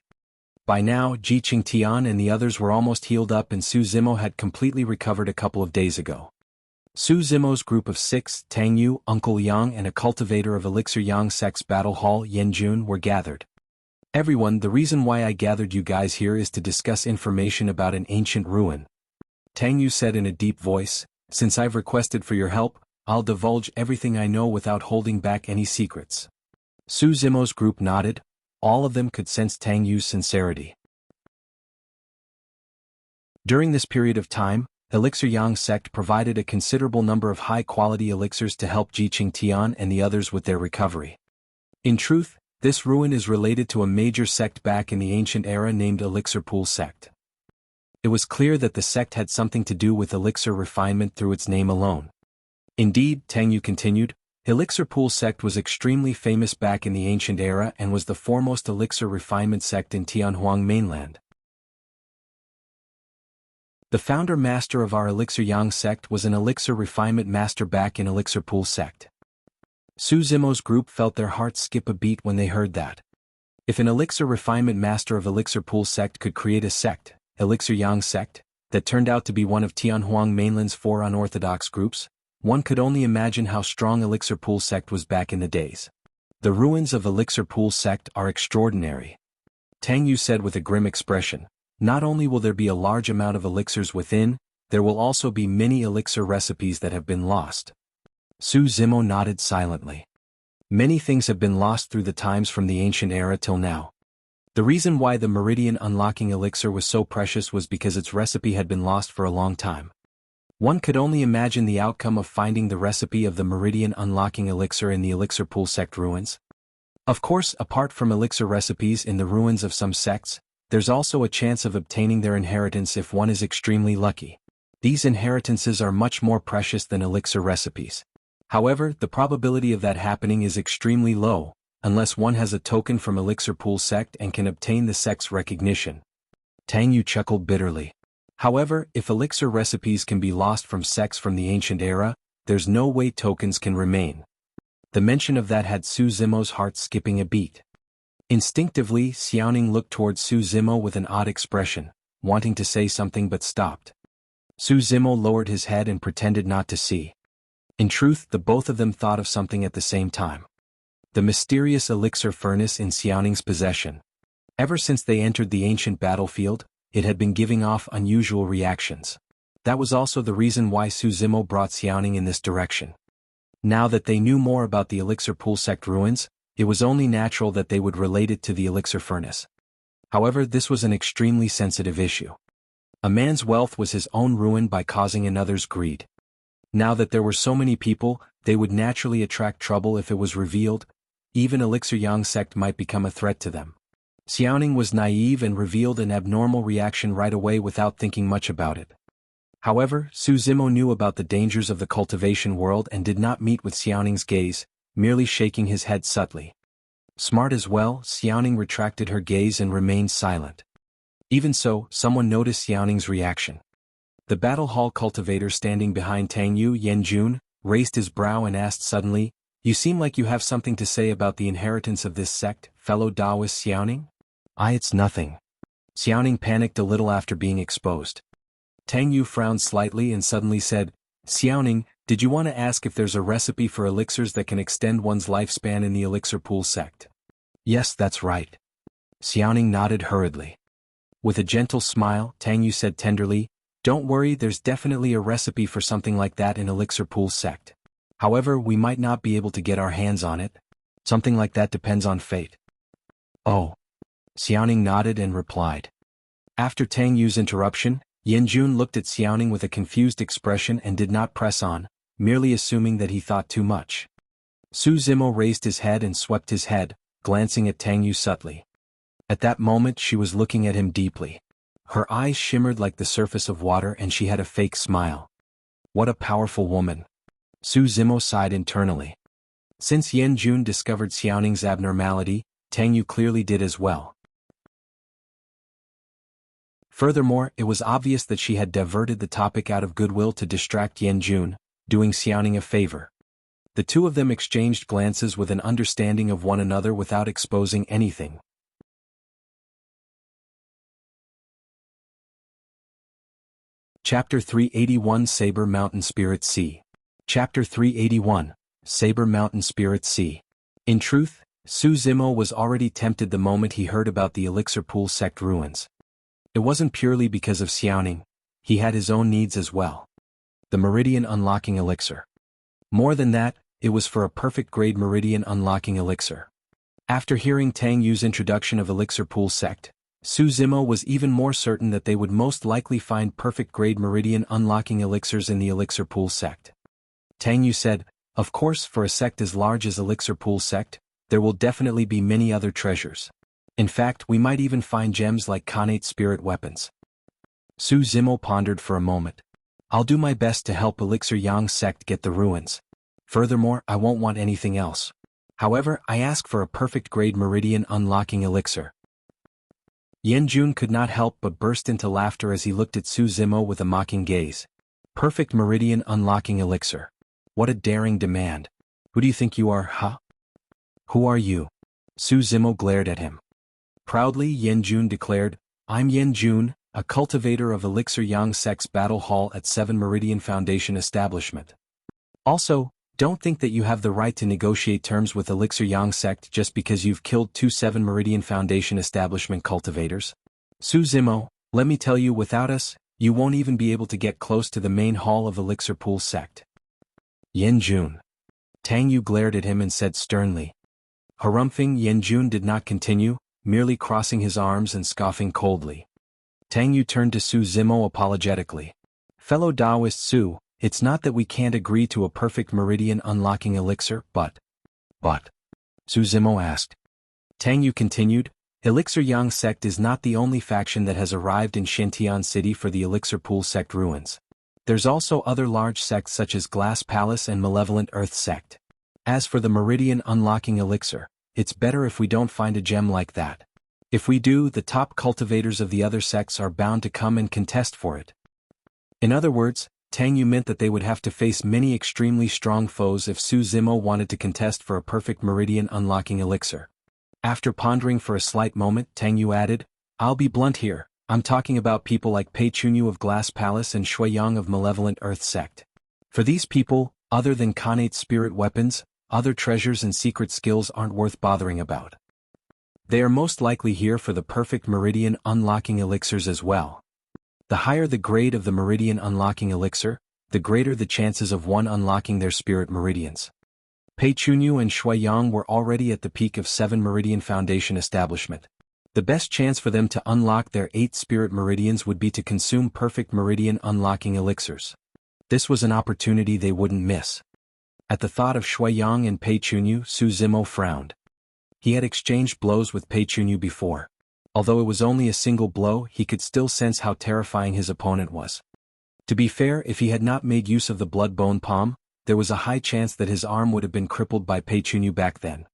A: By now, Ji Qingtian and the others were almost healed up and Su Zimo had completely recovered a couple of days ago. Su Zimo's group of 6, Tang Yu, Uncle Yang and a cultivator of Elixir Yang Sect's battle hall Yanjun were gathered. Everyone, the reason why I gathered you guys here is to discuss information about an ancient ruin. Tang Yu said in a deep voice, since I've requested for your help, I'll divulge everything I know without holding back any secrets. Su Zimo's group nodded. All of them could sense Tang Yu's sincerity. During this period of time, Elixir Yang sect provided a considerable number of high-quality elixirs to help Jiqing Tian and the others with their recovery. In truth, this ruin is related to a major sect back in the ancient era named Elixir Pool Sect. It was clear that the sect had something to do with elixir refinement through its name alone. Indeed, Tang Yu continued, Elixir Pool Sect was extremely famous back in the ancient era and was the foremost elixir refinement sect in Tianhuang mainland. The founder master of our Elixir Yang sect was an elixir refinement master back in Elixir Pool Sect. Su Zimo's group felt their hearts skip a beat when they heard that. If an elixir refinement master of Elixir Pool Sect could create a sect, Elixir Yang sect, that turned out to be one of Tianhuang mainland's 4 unorthodox groups, one could only imagine how strong Elixir Pool Sect was back in the days. The ruins of Elixir Pool Sect are extraordinary. Tang Yu said with a grim expression. Not only will there be a large amount of elixirs within, there will also be many elixir recipes that have been lost. Su Zimo nodded silently. Many things have been lost through the times from the ancient era till now. The reason why the Meridian Unlocking Elixir was so precious was because its recipe had been lost for a long time. One could only imagine the outcome of finding the recipe of the Meridian Unlocking Elixir in the Elixir Pool Sect ruins. Of course, apart from elixir recipes in the ruins of some sects, there's also a chance of obtaining their inheritance if one is extremely lucky. These inheritances are much more precious than elixir recipes. However, the probability of that happening is extremely low, unless one has a token from Elixir Pool Sect and can obtain the sect's recognition. Tang Yu chuckled bitterly. However, if elixir recipes can be lost from sects from the ancient era, there's no way tokens can remain. The mention of that had Su Zimo's heart skipping a beat. Instinctively, Xiaoning looked towards Su Zimo with an odd expression, wanting to say something but stopped. Su Zimo lowered his head and pretended not to see. In truth, the both of them thought of something at the same time. The mysterious elixir furnace in Xiaoning's possession. Ever since they entered the ancient battlefield, it had been giving off unusual reactions. That was also the reason why Su Zimo brought Xiaoning in this direction. Now that they knew more about the Elixir Pool Sect ruins, it was only natural that they would relate it to the elixir furnace. However, this was an extremely sensitive issue. A man's wealth was his own ruin by causing another's greed. Now that there were so many people, they would naturally attract trouble if it was revealed. Even Elixir Yang sect might become a threat to them. Xiaoning was naive and revealed an abnormal reaction right away without thinking much about it. However, Su Zimo knew about the dangers of the cultivation world and did not meet with Xiaoning's gaze, merely shaking his head subtly. Smart as well, Xiaoning retracted her gaze and remained silent. Even so, someone noticed Xiaoning's reaction. The battle hall cultivator standing behind Tang Yu Yanjun raised his brow and asked suddenly, "You seem like you have something to say about the inheritance of this sect, fellow Taoist Xiaoning?" It's nothing." Xiaoning panicked a little after being exposed. Tang Yu frowned slightly and suddenly said, "Xiaoning, did you want to ask if there's a recipe for elixirs that can extend one's lifespan in the Elixir Pool Sect?" "Yes, that's right." Xiaoning nodded hurriedly. With a gentle smile, Tang Yu said tenderly, "Don't worry, there's definitely a recipe for something like that in Elixir Pool Sect. However, we might not be able to get our hands on it. Something like that depends on fate." "Oh." Xiaoning nodded and replied. After Tang Yu's interruption, Yanjun looked at Xiaoning with a confused expression and did not press on, merely assuming that he thought too much. Su Zimo raised his head and swept his head, glancing at Tang Yu subtly. At that moment she was looking at him deeply. Her eyes shimmered like the surface of water and she had a fake smile. What a powerful woman. Su Zimo sighed internally. Since Yanjun discovered Xiaoning's abnormality, Tang Yu clearly did as well. Furthermore, it was obvious that she had diverted the topic out of goodwill to distract Yanjun, doing Xiaoning a favor. The two of them exchanged glances with an understanding of one another without exposing anything. Chapter 381 Saber Mountain Spirit Sea. Chapter 381, Saber Mountain Spirit Sea. In truth, Su Zimo was already tempted the moment he heard about the Elixir Pool sect ruins. It wasn't purely because of Xiaoning, he had his own needs as well. The Meridian Unlocking Elixir. More than that, it was for a perfect grade Meridian Unlocking Elixir. After hearing Tang Yu's introduction of Elixir Pool sect, Su Zimo was even more certain that they would most likely find perfect grade Meridian Unlocking Elixirs in the Elixir Pool sect. Tang Yu said, "Of course, for a sect as large as Elixir Pool sect, there will definitely be many other treasures. In fact, we might even find gems like Khanate spirit weapons." Su Zimo pondered for a moment. "I'll do my best to help Elixir Yang sect get the ruins. Furthermore, I won't want anything else. However, I ask for a perfect grade Meridian Unlocking Elixir." Yan Jun could not help but burst into laughter as he looked at Su Zimo with a mocking gaze. Perfect Meridian Unlocking Elixir. What a daring demand. Who do you think you are, huh? Who are you? Su Zimo glared at him. Proudly, Yan Jun declared, "I'm Yan Jun, a cultivator of Elixir Yang sect's battle hall at 7 Meridian Foundation establishment. Also, don't think that you have the right to negotiate terms with Elixir Yang sect just because you've killed 2 7 Meridian Foundation establishment cultivators. Su Zimo, let me tell you, without us, you won't even be able to get close to the main hall of Elixir Pool sect." Yan Jun. Tang Yu glared at him and said sternly. Harumphing, Yan Jun did not continue, merely crossing his arms and scoffing coldly. Tang Yu turned to Su Zimo apologetically. "Fellow Taoist Su, it's not that we can't agree to a perfect Meridian Unlocking Elixir, but... Su Zimo asked. Tang Yu continued, "Elixir Yang sect is not the only faction that has arrived in Shintian City for the Elixir Pool sect ruins. There's also other large sects such as Glass Palace and Malevolent Earth sect. As for the Meridian Unlocking Elixir, it's better if we don't find a gem like that. If we do, the top cultivators of the other sects are bound to come and contest for it." In other words, Tang Yu meant that they would have to face many extremely strong foes if Su Zimo wanted to contest for a perfect Meridian Unlocking Elixir. After pondering for a slight moment, Tang Yu added, "I'll be blunt here, I'm talking about people like Pei Chunyu of Glass Palace and Shui Yang of Malevolent Earth sect. For these people, other than Khanate spirit weapons, other treasures and secret skills aren't worth bothering about. They are most likely here for the perfect Meridian Unlocking Elixirs as well. The higher the grade of the Meridian Unlocking Elixir, the greater the chances of one unlocking their spirit meridians. Pei Chunyu and Shui Yang were already at the peak of 7 Meridian Foundation establishment. The best chance for them to unlock their 8 spirit meridians would be to consume perfect Meridian Unlocking Elixirs. This was an opportunity they wouldn't miss." At the thought of Shui Yang and Pei Chunyu, Su Zimo frowned. He had exchanged blows with Pei Chunyu before. Although it was only a single blow, he could still sense how terrifying his opponent was. To be fair, if he had not made use of the blood-bone palm, there was a high chance that his arm would have been crippled by Pei Chunyu back then.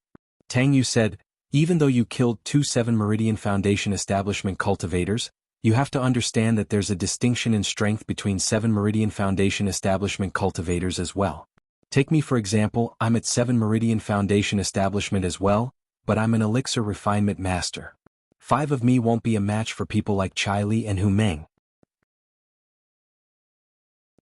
A: Tang Yu said, "Even though you killed 2 7 Meridian Foundation establishment cultivators, you have to understand that there's a distinction in strength between 7 Meridian Foundation establishment cultivators as well. Take me for example, I'm at 7 Meridian Foundation establishment as well, but I'm an elixir refinement master. 5 of me won't be a match for people like Chai Li and Hu Meng.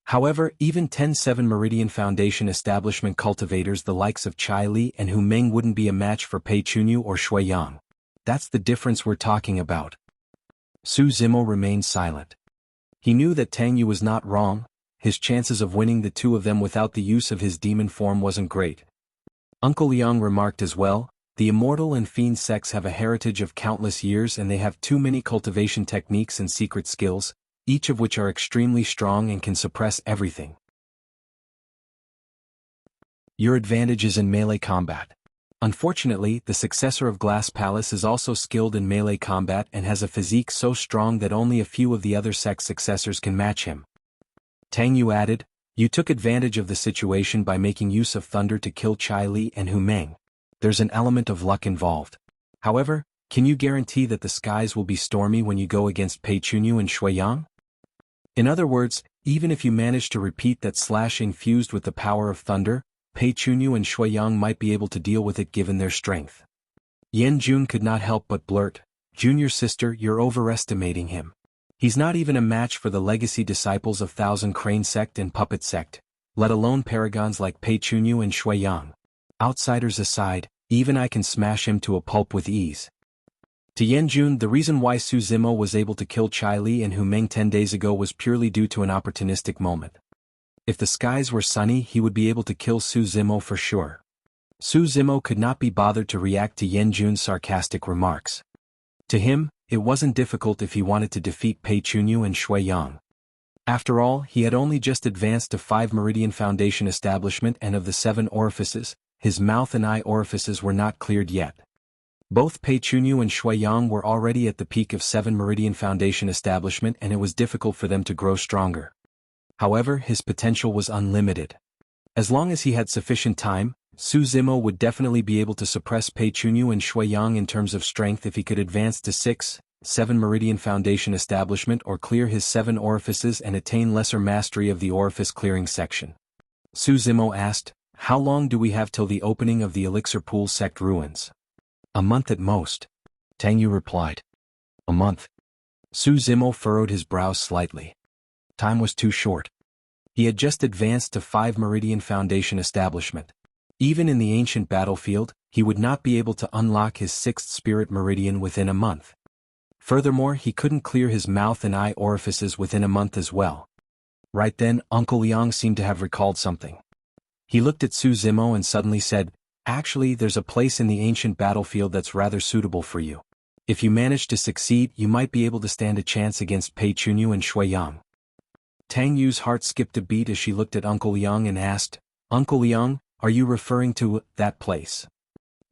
A: However, even 10 7 Meridian Foundation establishment cultivators the likes of Chai Li and Hu Meng wouldn't be a match for Pei Chunyu or Shui Yang. That's the difference we're talking about." Su Zimo remained silent. He knew that Tang Yu was not wrong. His chances of winning the two of them without the use of his demon form wasn't great. Uncle Liang remarked as well, "The Immortal and Fiend sects have a heritage of countless years and they have too many cultivation techniques and secret skills, each of which are extremely strong and can suppress everything. Your advantage is in melee combat. Unfortunately, the successor of Glass Palace is also skilled in melee combat and has a physique so strong that only a few of the other sect's successors can match him." Tang Yu added, "You took advantage of the situation by making use of thunder to kill Chai Li and Hu Meng. There's an element of luck involved. However, can you guarantee that the skies will be stormy when you go against Pei Chunyu and Shui Yang? In other words, even if you manage to repeat that slash infused with the power of thunder, Pei Chunyu and Shui Yang might be able to deal with it given their strength." Yan Jun could not help but blurt, "Junior sister, you're overestimating him. He's not even a match for the legacy disciples of Thousand Crane sect and Puppet sect. let alone paragons like Pei Chunyu and Shui Yang. Outsiders aside, even I can smash him to a pulp with ease. To Yan Jun, the reason why Su Zimo was able to kill Chai Li and Hu Meng 10 days ago was purely due to an opportunistic moment. If the skies were sunny, he would be able to kill Su Zimo for sure. Su Zimo could not be bothered to react to Yan Jun's sarcastic remarks. To him, it wasn't difficult if he wanted to defeat Pei Chunyu and Shui Yang. After all, he had only just advanced to 5 Meridian Foundation establishment, and of the 7 orifices, his mouth and eye orifices were not cleared yet. Both Pei Chunyu and Shui Yang were already at the peak of 7 Meridian Foundation establishment, and it was difficult for them to grow stronger. However, his potential was unlimited. As long as he had sufficient time, Su Zimo would definitely be able to suppress Pei Chunyu and Shui Yang in terms of strength if he could advance to 6, 7 Meridian Foundation establishment or clear his 7 orifices and attain lesser mastery of the orifice clearing section. Su Zimo asked, "How long do we have till the opening of the Elixir Pool sect ruins?" "A month at most," Tang Yu replied. "A month?" Su Zimo furrowed his brows slightly. Time was too short. He had just advanced to 5 Meridian Foundation establishment. Even in the ancient battlefield, he would not be able to unlock his 6th Spirit Meridian within a month. Furthermore, he couldn't clear his mouth and eye orifices within a month as well. Right then, Uncle Liang seemed to have recalled something. He looked at Su Zimo and suddenly said, "Actually, there's a place in the ancient battlefield that's rather suitable for you. If you manage to succeed, you might be able to stand a chance against Pei Chunyu and Shui Yang." Tang Yu's heart skipped a beat as she looked at Uncle Liang and asked, "Uncle Liang, are you referring to that place?"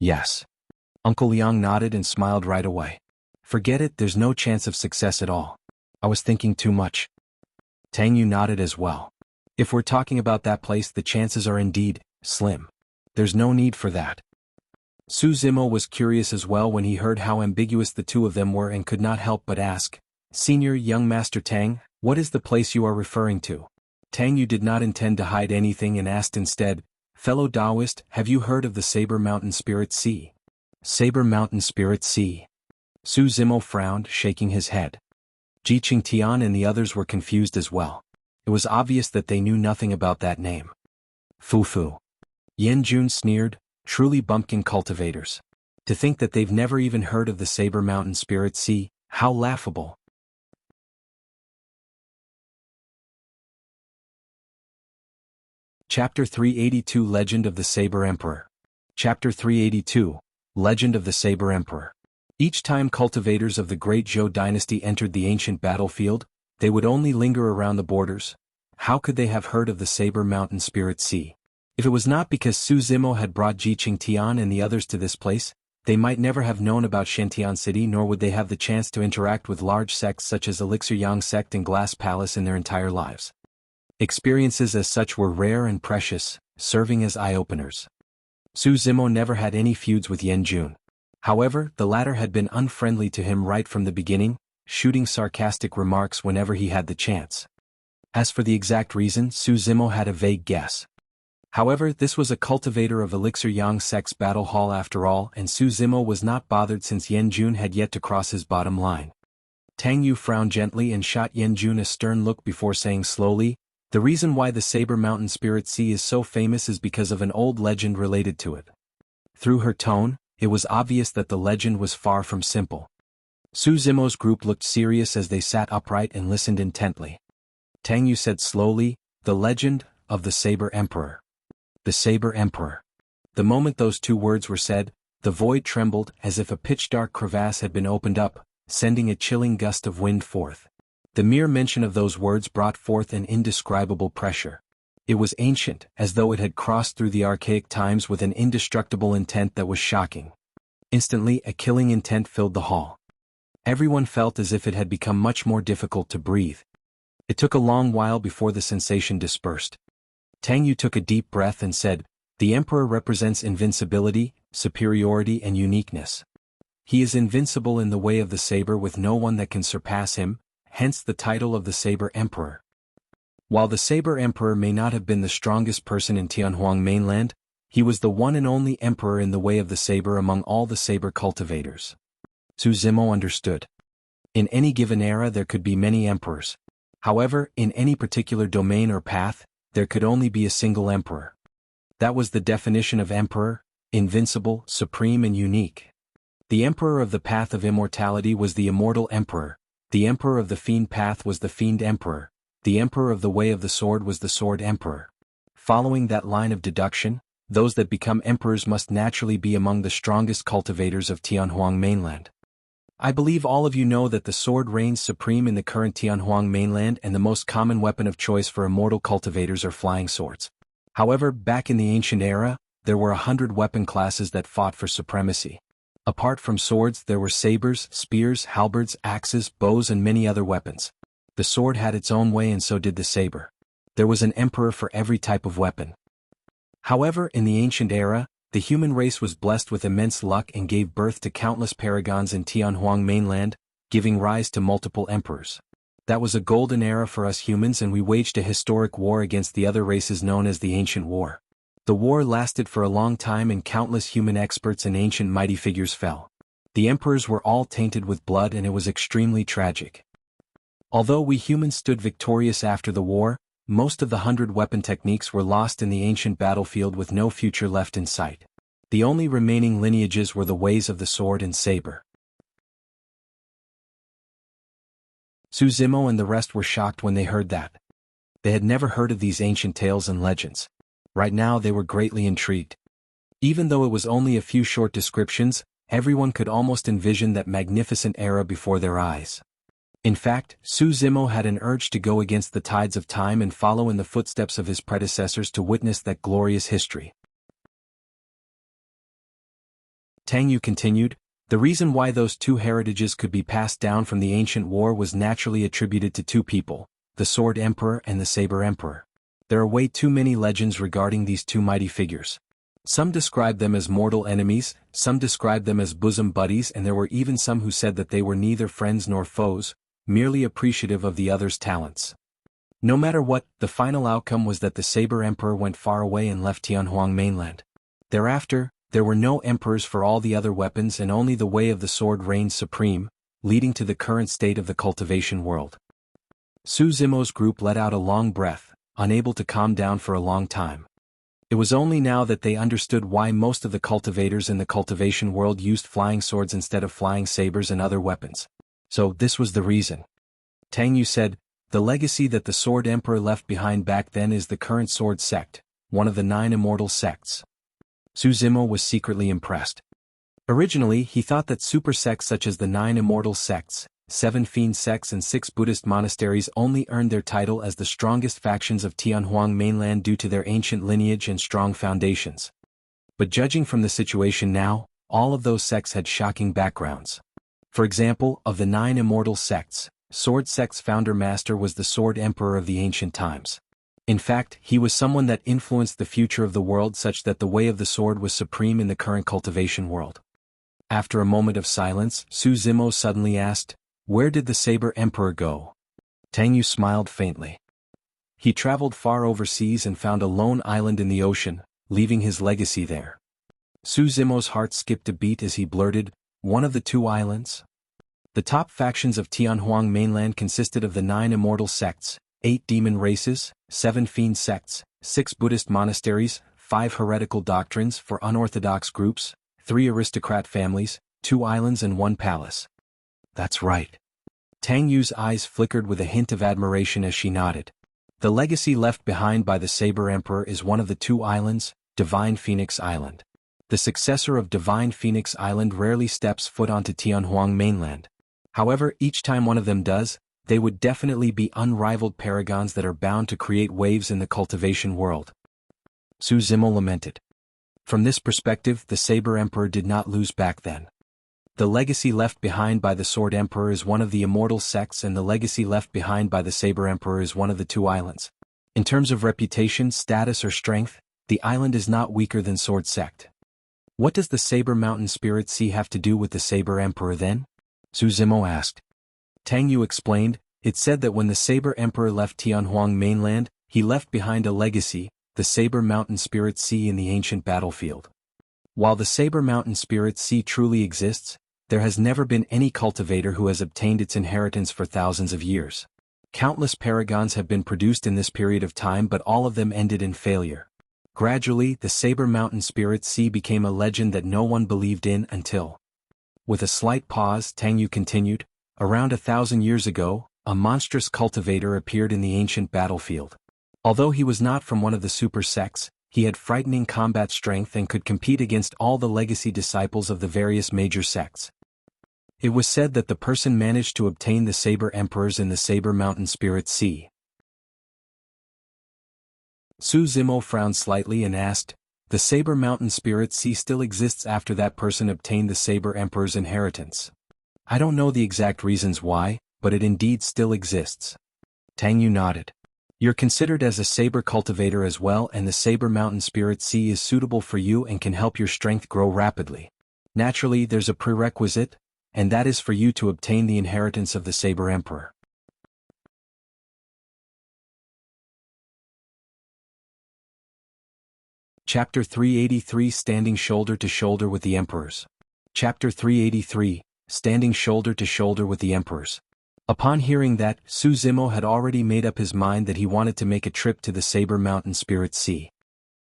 A: "Yes." Uncle Liang nodded and smiled right away. "Forget it, there's no chance of success at all. I was thinking too much." Tang Yu nodded as well. "If we're talking about that place, the chances are indeed slim. There's no need for that." Su Zimo was curious as well when he heard how ambiguous the two of them were and could not help but ask, "Senior Young Master Tang, what is the place you are referring to?" Tang Yu did not intend to hide anything and asked instead, "Fellow Taoist, have you heard of the Saber Mountain Spirit Sea?" "Saber Mountain Spirit Sea?" Su Zimo frowned, shaking his head. Ji Qingtian and the others were confused as well. It was obvious that they knew nothing about that name. "Fufu." Yan Jun sneered, "Truly bumpkin cultivators. To think that they've never even heard of the Saber Mountain Spirit Sea, how laughable." Chapter 382 Legend of the Saber Emperor. Chapter 382, Legend of the Saber Emperor. Each time cultivators of the Great Zhou dynasty entered the ancient battlefield, they would only linger around the borders. How could they have heard of the Saber Mountain Spirit Sea? If it was not because Su Zimo had brought Ji Qingtian and the others to this place, they might never have known about Shantian City, nor would they have the chance to interact with large sects such as Elixir Yang sect and Glass Palace in their entire lives. Experiences as such were rare and precious, serving as eye-openers. Su Zimo never had any feuds with Yan Jun. However, the latter had been unfriendly to him right from the beginning, shooting sarcastic remarks whenever he had the chance. As for the exact reason, Su Zimo had a vague guess. However, this was a cultivator of Elixir Yang sect's battle hall after all, and Su Zimo was not bothered since Yan Jun had yet to cross his bottom line. Tang Yu frowned gently and shot Yan Jun a stern look before saying slowly, "The reason why the Saber Mountain Spirit Sea is so famous is because of an old legend related to it." Through her tone, it was obvious that the legend was far from simple. Su Zimo's group looked serious as they sat upright and listened intently. Tang Yu said slowly, "The legend of the Saber Emperor." The Saber Emperor. The moment those two words were said, the void trembled as if a pitch-dark crevasse had been opened up, sending a chilling gust of wind forth. The mere mention of those words brought forth an indescribable pressure. It was ancient, as though it had crossed through the archaic times with an indestructible intent that was shocking. Instantly, a killing intent filled the hall. Everyone felt as if it had become much more difficult to breathe. It took a long while before the sensation dispersed. Tang Yu took a deep breath and said, "The Emperor represents invincibility, superiority and uniqueness. He is invincible in the way of the saber with no one that can surpass him, hence the title of the Saber Emperor. While the Saber Emperor may not have been the strongest person in Tianhuang mainland, he was the one and only emperor in the way of the saber among all the saber cultivators." Su Zimo understood. In any given era there could be many emperors. However, in any particular domain or path, there could only be a single emperor. That was the definition of emperor: invincible, supreme and unique. The emperor of the path of immortality was the immortal emperor, the emperor of the fiend path was the fiend emperor, the emperor of the way of the sword was the sword emperor. Following that line of deduction, those that become emperors must naturally be among the strongest cultivators of Tianhuang mainland. I believe all of you know that the sword reigns supreme in the current Tianhuang mainland, and the most common weapon of choice for immortal cultivators are flying swords. However, back in the ancient era, there were 100 weapon classes that fought for supremacy. Apart from swords, there were sabers, spears, halberds, axes, bows and many other weapons. The sword had its own way and so did the saber. There was an emperor for every type of weapon. However, in the ancient era, the human race was blessed with immense luck and gave birth to countless paragons in Tianhuang mainland, giving rise to multiple emperors. That was a golden era for us humans, and we waged a historic war against the other races known as the Ancient War. The war lasted for a long time and countless human experts and ancient mighty figures fell. The emperors were all tainted with blood and it was extremely tragic. Although we humans stood victorious after the war, most of the 100 weapon techniques were lost in the ancient battlefield with no future left in sight. The only remaining lineages were the ways of the sword and saber. Su Zimo and the rest were shocked when they heard that. They had never heard of these ancient tales and legends. Right now they were greatly intrigued. Even though it was only a few short descriptions, everyone could almost envision that magnificent era before their eyes. In fact, Su Zimo had an urge to go against the tides of time and follow in the footsteps of his predecessors to witness that glorious history. Tang Yu continued, the reason why those two heritages could be passed down from the ancient war was naturally attributed to two people, the Sword Emperor and the Saber Emperor. There are way too many legends regarding these two mighty figures. Some describe them as mortal enemies, some describe them as bosom buddies, and there were even some who said that they were neither friends nor foes, merely appreciative of the other's talents. No matter what, the final outcome was that the Saber Emperor went far away and left Tianhuang mainland. Thereafter, there were no emperors for all the other weapons and only the way of the sword reigned supreme, leading to the current state of the cultivation world. Su Zimo's group let out a long breath, unable to calm down for a long time. It was only now that they understood why most of the cultivators in the cultivation world used flying swords instead of flying sabers and other weapons. So this was the reason. Tang Yu said, the legacy that the Sword Emperor left behind back then is the current sword sect, one of the 9 immortal sects. Su Zimo was secretly impressed. Originally, he thought that super sects such as the 9 immortal sects, 7 fiend sects and 6 Buddhist monasteries only earned their title as the strongest factions of Tianhuang mainland due to their ancient lineage and strong foundations. But judging from the situation now, all of those sects had shocking backgrounds. For example, of the 9 immortal sects, Sword Sect's founder master was the Sword Emperor of the ancient times. In fact, he was someone that influenced the future of the world such that the way of the sword was supreme in the current cultivation world. After a moment of silence, Su Zimo suddenly asked, where did the Saber Emperor go? Tang Yu smiled faintly. He traveled far overseas and found a lone island in the ocean, leaving his legacy there. Su Zimo's heart skipped a beat as he blurted, one of the 2 islands? The top factions of Tianhuang mainland consisted of the 9 immortal sects, 8 demon races, 7 fiend sects, 6 Buddhist monasteries, 5 heretical doctrines for unorthodox groups, 3 aristocrat families, 2 islands and 1 palace. That's right. Tang Yu's eyes flickered with a hint of admiration as she nodded. The legacy left behind by the Saber Emperor is one of the 2 islands, Divine Phoenix Island. The successor of Divine Phoenix Island rarely steps foot onto Tianhuang mainland. However, each time one of them does, they would definitely be unrivaled paragons that are bound to create waves in the cultivation world. Su Zimo lamented. From this perspective, the Saber Emperor did not lose back then. The legacy left behind by the Sword Emperor is one of the immortal sects, and the legacy left behind by the Saber Emperor is one of the 2 islands. In terms of reputation, status or strength, the island is not weaker than Sword Sect. What does the Saber Mountain Spirit Sea have to do with the Saber Emperor then? Su Zimo asked. Tang Yu explained, it said that when the Saber Emperor left Tianhuang mainland, he left behind a legacy, the Saber Mountain Spirit Sea in the ancient battlefield. While the Saber Mountain Spirit Sea truly exists, there has never been any cultivator who has obtained its inheritance for thousands of years. Countless paragons have been produced in this period of time, but all of them ended in failure. Gradually, the Saber Mountain Spirit Sea became a legend that no one believed in until... With a slight pause, Tang Yu continued, around 1,000 years ago, a monstrous cultivator appeared in the ancient battlefield. Although he was not from one of the super sects, he had frightening combat strength and could compete against all the legacy disciples of the various major sects. It was said that the person managed to obtain the Saber Emperors in the Saber Mountain Spirit Sea. Su Zimo frowned slightly and asked, "The Saber Mountain Spirit Sea still exists after that person obtained the Saber Emperor's inheritance?" "I don't know the exact reasons why, but it indeed still exists." Tang Yu nodded. "You're considered as a saber cultivator as well, and the Saber Mountain Spirit Sea is suitable for you and can help your strength grow rapidly. Naturally, there's a prerequisite, and that is for you to obtain the inheritance of the Saber Emperor." Chapter 383 Standing Shoulder to Shoulder with the Emperors. Chapter 383 Standing Shoulder to Shoulder with the Emperors. Upon hearing that, Su Zimo had already made up his mind that he wanted to make a trip to the Saber Mountain Spirit Sea.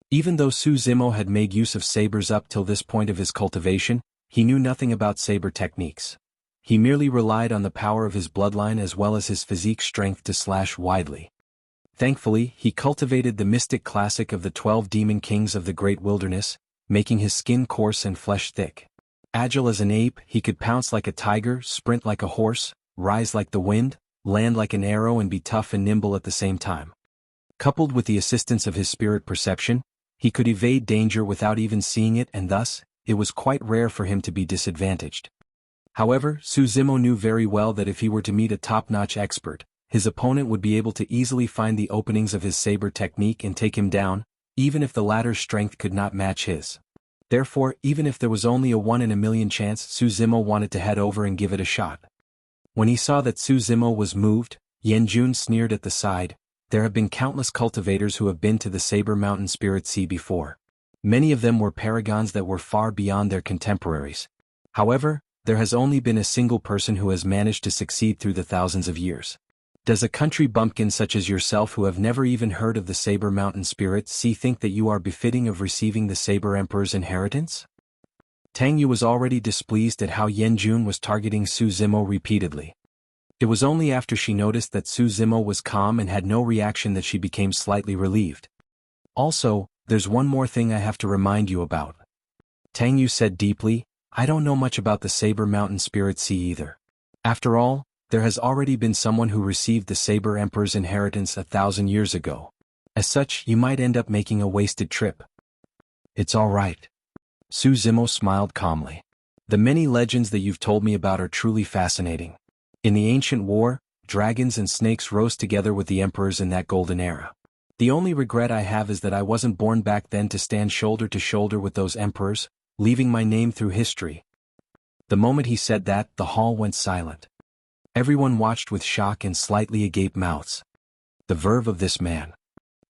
A: Even though Su Zimo had made use of sabers up till this point of his cultivation, he knew nothing about saber techniques. He merely relied on the power of his bloodline as well as his physique strength to slash widely. Thankfully, he cultivated the mystic classic of the 12 demon kings of the great wilderness, making his skin coarse and flesh thick. Agile as an ape, he could pounce like a tiger, sprint like a horse, rise like the wind, land like an arrow, and be tough and nimble at the same time. Coupled with the assistance of his spirit perception, he could evade danger without even seeing it, and thus, it was quite rare for him to be disadvantaged. However, Su Zimo knew very well that if he were to meet a top-notch expert, his opponent would be able to easily find the openings of his saber technique and take him down, even if the latter's strength could not match his. Therefore, even if there was only a 1 in a million chance, Su Zimo wanted to head over and give it a shot. When he saw that Su Zimo was moved, Yan Jun sneered at the side. "There have been countless cultivators who have been to the Saber Mountain Spirit Sea before. Many of them were paragons that were far beyond their contemporaries. However, there has only been a single person who has managed to succeed through the thousands of years. Does a country bumpkin such as yourself, who have never even heard of the Saber Mountain Spirit Sea, think that you are befitting of receiving the Saber Emperor's inheritance?" Tang Yu was already displeased at how Yan Jun was targeting Su Zimo repeatedly. It was only after she noticed that Su Zimo was calm and had no reaction that she became slightly relieved. "Also, there's one more thing I have to remind you about," Tang Yu said deeply. "I don't know much about the Saber Mountain Spirit Sea either. After all, there has already been someone who received the Saber Emperor's inheritance 1,000 years ago. As such, you might end up making a wasted trip." "It's all right." Su Zimo smiled calmly. "The many legends that you've told me about are truly fascinating. In the ancient war, dragons and snakes rose together with the emperors in that golden era. The only regret I have is that I wasn't born back then to stand shoulder to shoulder with those emperors, leaving my name through history." The moment he said that, the hall went silent. Everyone watched with shock and slightly agape mouths. The verve of this man.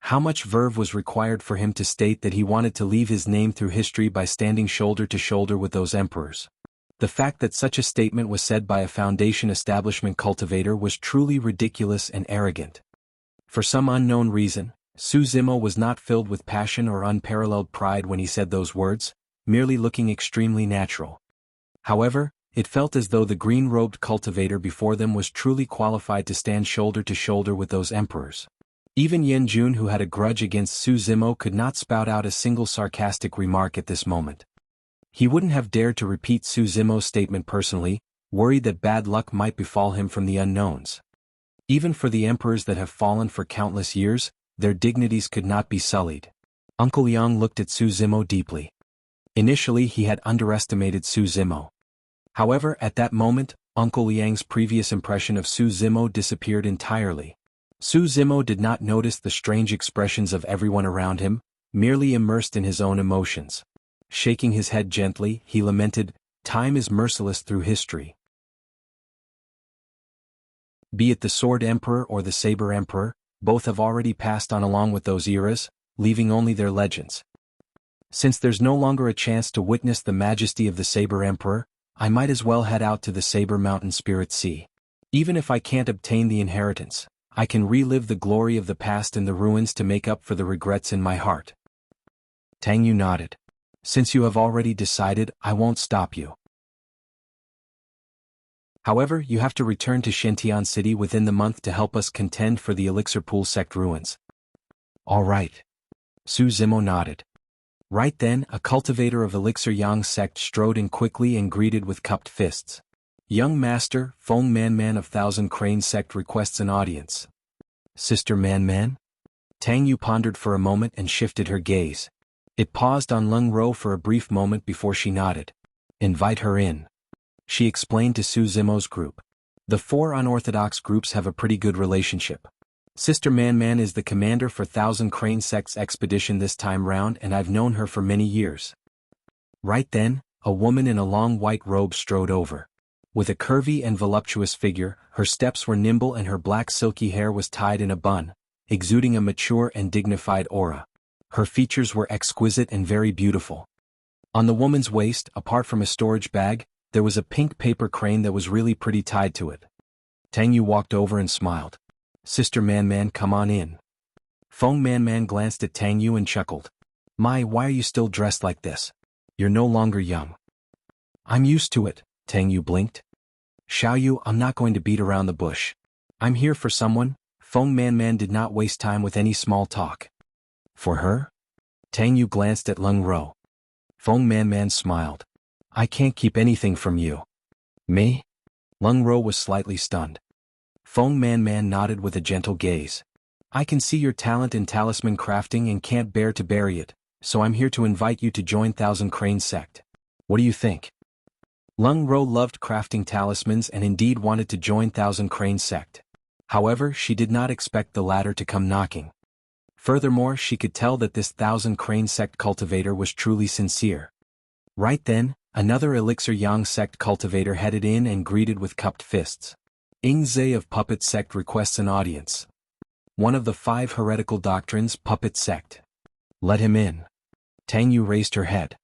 A: How much verve was required for him to state that he wanted to leave his name through history by standing shoulder to shoulder with those emperors? The fact that such a statement was said by a Foundation establishment cultivator was truly ridiculous and arrogant. For some unknown reason, Su Zimo was not filled with passion or unparalleled pride when he said those words, merely looking extremely natural. However, it felt as though the green-robed cultivator before them was truly qualified to stand shoulder to shoulder with those emperors. Even Yan Jun, who had a grudge against Su Zimo, could not spout out a single sarcastic remark at this moment. He wouldn't have dared to repeat Su Zimo's statement personally, worried that bad luck might befall him from the unknowns. Even for the emperors that have fallen for countless years, their dignities could not be sullied. Uncle Yang looked at Su Zimo deeply. Initially he had underestimated Su Zimo. However, at that moment, Uncle Yang's previous impression of Su Zimo disappeared entirely. Su Zimo did not notice the strange expressions of everyone around him, merely immersed in his own emotions. Shaking his head gently, he lamented, "Time is merciless through history. Be it the Sword Emperor or the Saber Emperor, both have already passed on along with those eras, leaving only their legends. Since there's no longer a chance to witness the majesty of the Saber Emperor, I might as well head out to the Saber Mountain Spirit Sea. Even if I can't obtain the inheritance, I can relive the glory of the past in the ruins to make up for the regrets in my heart. Tang Yu nodded. Since you have already decided, I won't stop you. However, you have to return to Shintian City within the month to help us contend for the Elixir Pool sect ruins. All right. Su Zimo nodded. Right then, a cultivator of Elixir Yang sect strode in quickly and greeted with cupped fists. Young Master, Feng Man of Thousand Crane sect requests an audience. Sister Man? Tang Yu pondered for a moment and shifted her gaze. It paused on Lung Ro for a brief moment before she nodded. Invite her in. She explained to Su Zimo's group. The 4 unorthodox groups have a pretty good relationship. Sister Man is the commander for Thousand Crane Sect's expedition this time round, and I've known her for many years. Right then, a woman in a long white robe strode over. With a curvy and voluptuous figure, her steps were nimble and her black silky hair was tied in a bun, exuding a mature and dignified aura. Her features were exquisite and very beautiful. On the woman's waist, apart from a storage bag, there was a pink paper crane that was really pretty tied to it. Tang Yu walked over and smiled. Sister Man, come on in. Feng Man glanced at Tang Yu and chuckled. Why are you still dressed like this? You're no longer young. I'm used to it, Tang Yu blinked. Xiao Yu, I'm not going to beat around the bush. I'm here for someone. Feng Man did not waste time with any small talk. For her? Tang Yu glanced at Lung Ro. Feng Man smiled. I can't keep anything from you. Me? Lung Ro was slightly stunned. Feng Man nodded with a gentle gaze. I can see your talent in talisman crafting and can't bear to bury it, so I'm here to invite you to join Thousand Crane sect. What do you think? Lung Ro loved crafting talismans and indeed wanted to join Thousand Crane sect. However, she did not expect the latter to come knocking. Furthermore, she could tell that this Thousand Crane sect cultivator was truly sincere. Right then, another Elixir Yang sect cultivator headed in and greeted with cupped fists. Ingze of Puppet sect requests an audience. One of the 5 heretical doctrines, Puppet sect. Let him in. Tang Yu raised her head.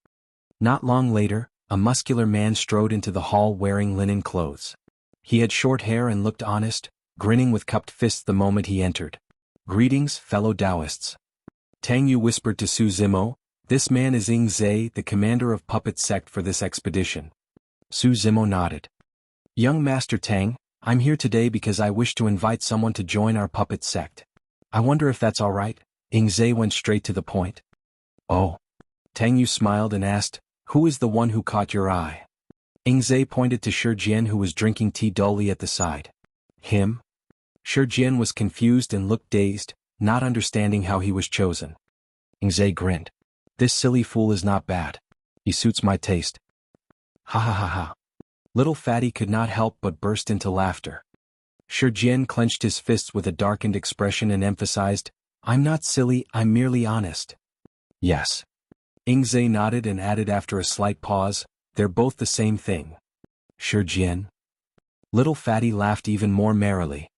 A: Not long later, a muscular man strode into the hall wearing linen clothes. He had short hair and looked honest, grinning with cupped fists the moment he entered. Greetings, fellow Taoists. Tang Yu whispered to Su Zimo, this man is Ingze, the commander of Puppet sect for this expedition. Su Zimo nodded. Young Master Tang, I'm here today because I wish to invite someone to join our Puppet sect. I wonder if that's all right? Ingze went straight to the point. Oh. Tang Yu smiled and asked, who is the one who caught your eye? Ingze pointed to Shijian who was drinking tea dully at the side. Him? Shijian was confused and looked dazed, not understanding how he was chosen. Ingze grinned. This silly fool is not bad. He suits my taste. Ha ha ha ha. Little Fatty could not help but burst into laughter. Shijian clenched his fists with a darkened expression and emphasized, I'm not silly, I'm merely honest. Yes. Ingze nodded and added after a slight pause, they're both the same thing. Shijian. Little Fatty laughed even more merrily.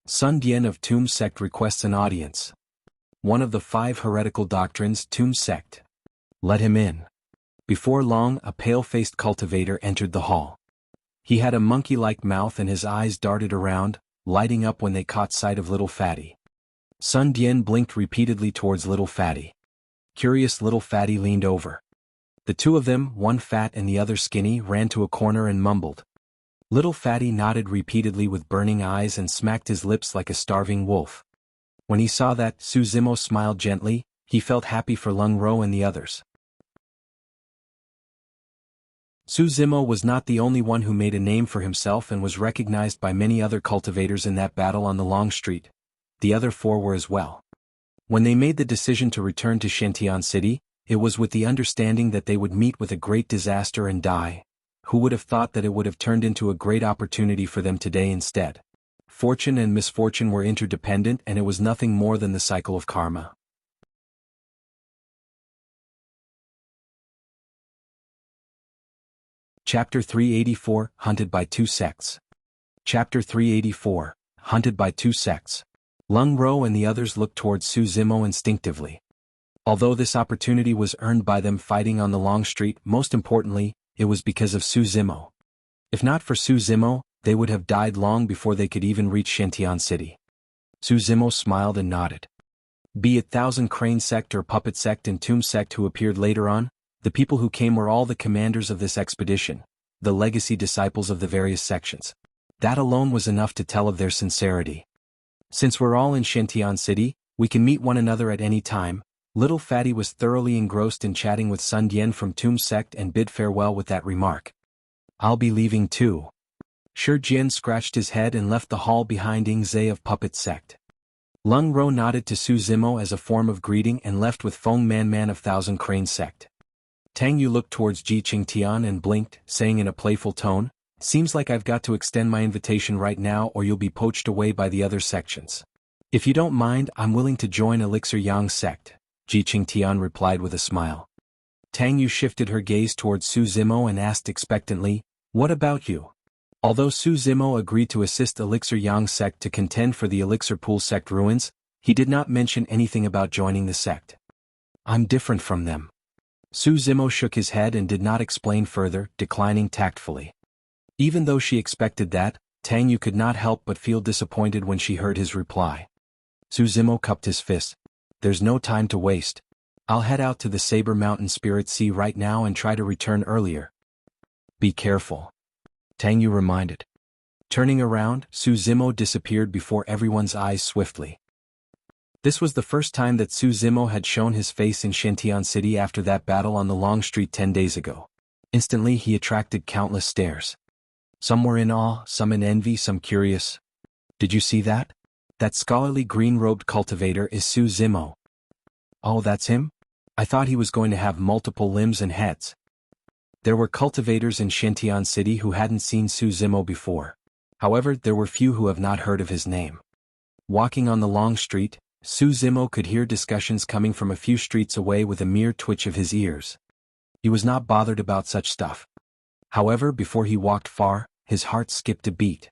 A: Sun Dian of Tomb sect requests an audience. One of the 5 heretical doctrines, Tomb sect. Let him in. Before long, a pale-faced cultivator entered the hall. He had a monkey-like mouth and his eyes darted around, lighting up when they caught sight of Little Fatty. Sun Dian blinked repeatedly towards Little Fatty. Curious Little Fatty leaned over. The two of them, one fat and the other skinny, ran to a corner and mumbled. Little Fatty nodded repeatedly with burning eyes and smacked his lips like a starving wolf. When he saw that, Su Zimo smiled gently, he felt happy for Lung Ro and the others. Su Zimo was not the only one who made a name for himself and was recognized by many other cultivators in that battle on the long street. The other 4 were as well. When they made the decision to return to Shintian City, it was with the understanding that they would meet with a great disaster and die. Who would have thought that it would have turned into a great opportunity for them today instead? Fortune and misfortune were interdependent and it was nothing more than the cycle of karma. Chapter 384, Hunted by 2 Sects. Chapter 384, Hunted by 2 Sects. Lung Ro and the others looked towards Su Zimo instinctively. Although this opportunity was earned by them fighting on the long street, most importantly, it was because of Su Zimo. If not for Su Zimo, they would have died long before they could even reach Shintian City. Su Zimo smiled and nodded. Be it Thousand Crane Sect or Puppet Sect and Tomb Sect who appeared later on, the people who came were all the commanders of this expedition, the legacy disciples of the various sections. That alone was enough to tell of their sincerity. Since we're all in Shintian City, we can meet one another at any time. Little Fatty was thoroughly engrossed in chatting with Sun Dian from Tomb Sect and bid farewell with that remark. I'll be leaving too. Shi Jian scratched his head and left the hall behind Ing Zhe of Puppet Sect. Lung Ro nodded to Su Zimo as a form of greeting and left with Feng Man of Thousand Crane Sect. Tang Yu looked towards Ji Qingtian and blinked, saying in a playful tone, "Seems like I've got to extend my invitation right now or you'll be poached away by the other sections. If you don't mind, I'm willing to join Elixir Yang Sect," Ji Qingtian replied with a smile. Tang Yu shifted her gaze towards Su Zimo and asked expectantly, "What about you?" Although Su Zimo agreed to assist Elixir Yang Sect to contend for the Elixir Pool Sect ruins, he did not mention anything about joining the sect. "I'm different from them." Su Zimo shook his head and did not explain further, declining tactfully. Even though she expected that, Tang Yu could not help but feel disappointed when she heard his reply. Su Zimo cupped his fist. "There's no time to waste. I'll head out to the Saber Mountain Spirit Sea right now and try to return earlier." "Be careful," Tang Yu reminded. Turning around, Su Zimo disappeared before everyone's eyes swiftly. This was the first time that Su Zimo had shown his face in Shintian City after that battle on the Long Street 10 days ago. Instantly he attracted countless stares. Some were in awe, some in envy, some curious. "Did you see that? That scholarly green-robed cultivator is Su Zimo." "Oh, that's him? I thought he was going to have multiple limbs and heads." There were cultivators in Shintian City who hadn't seen Su Zimo before. However, there were few who have not heard of his name. Walking on the long street, Su Zimo could hear discussions coming from a few streets away with a mere twitch of his ears. He was not bothered about such stuff. However, before he walked far, his heart skipped a beat.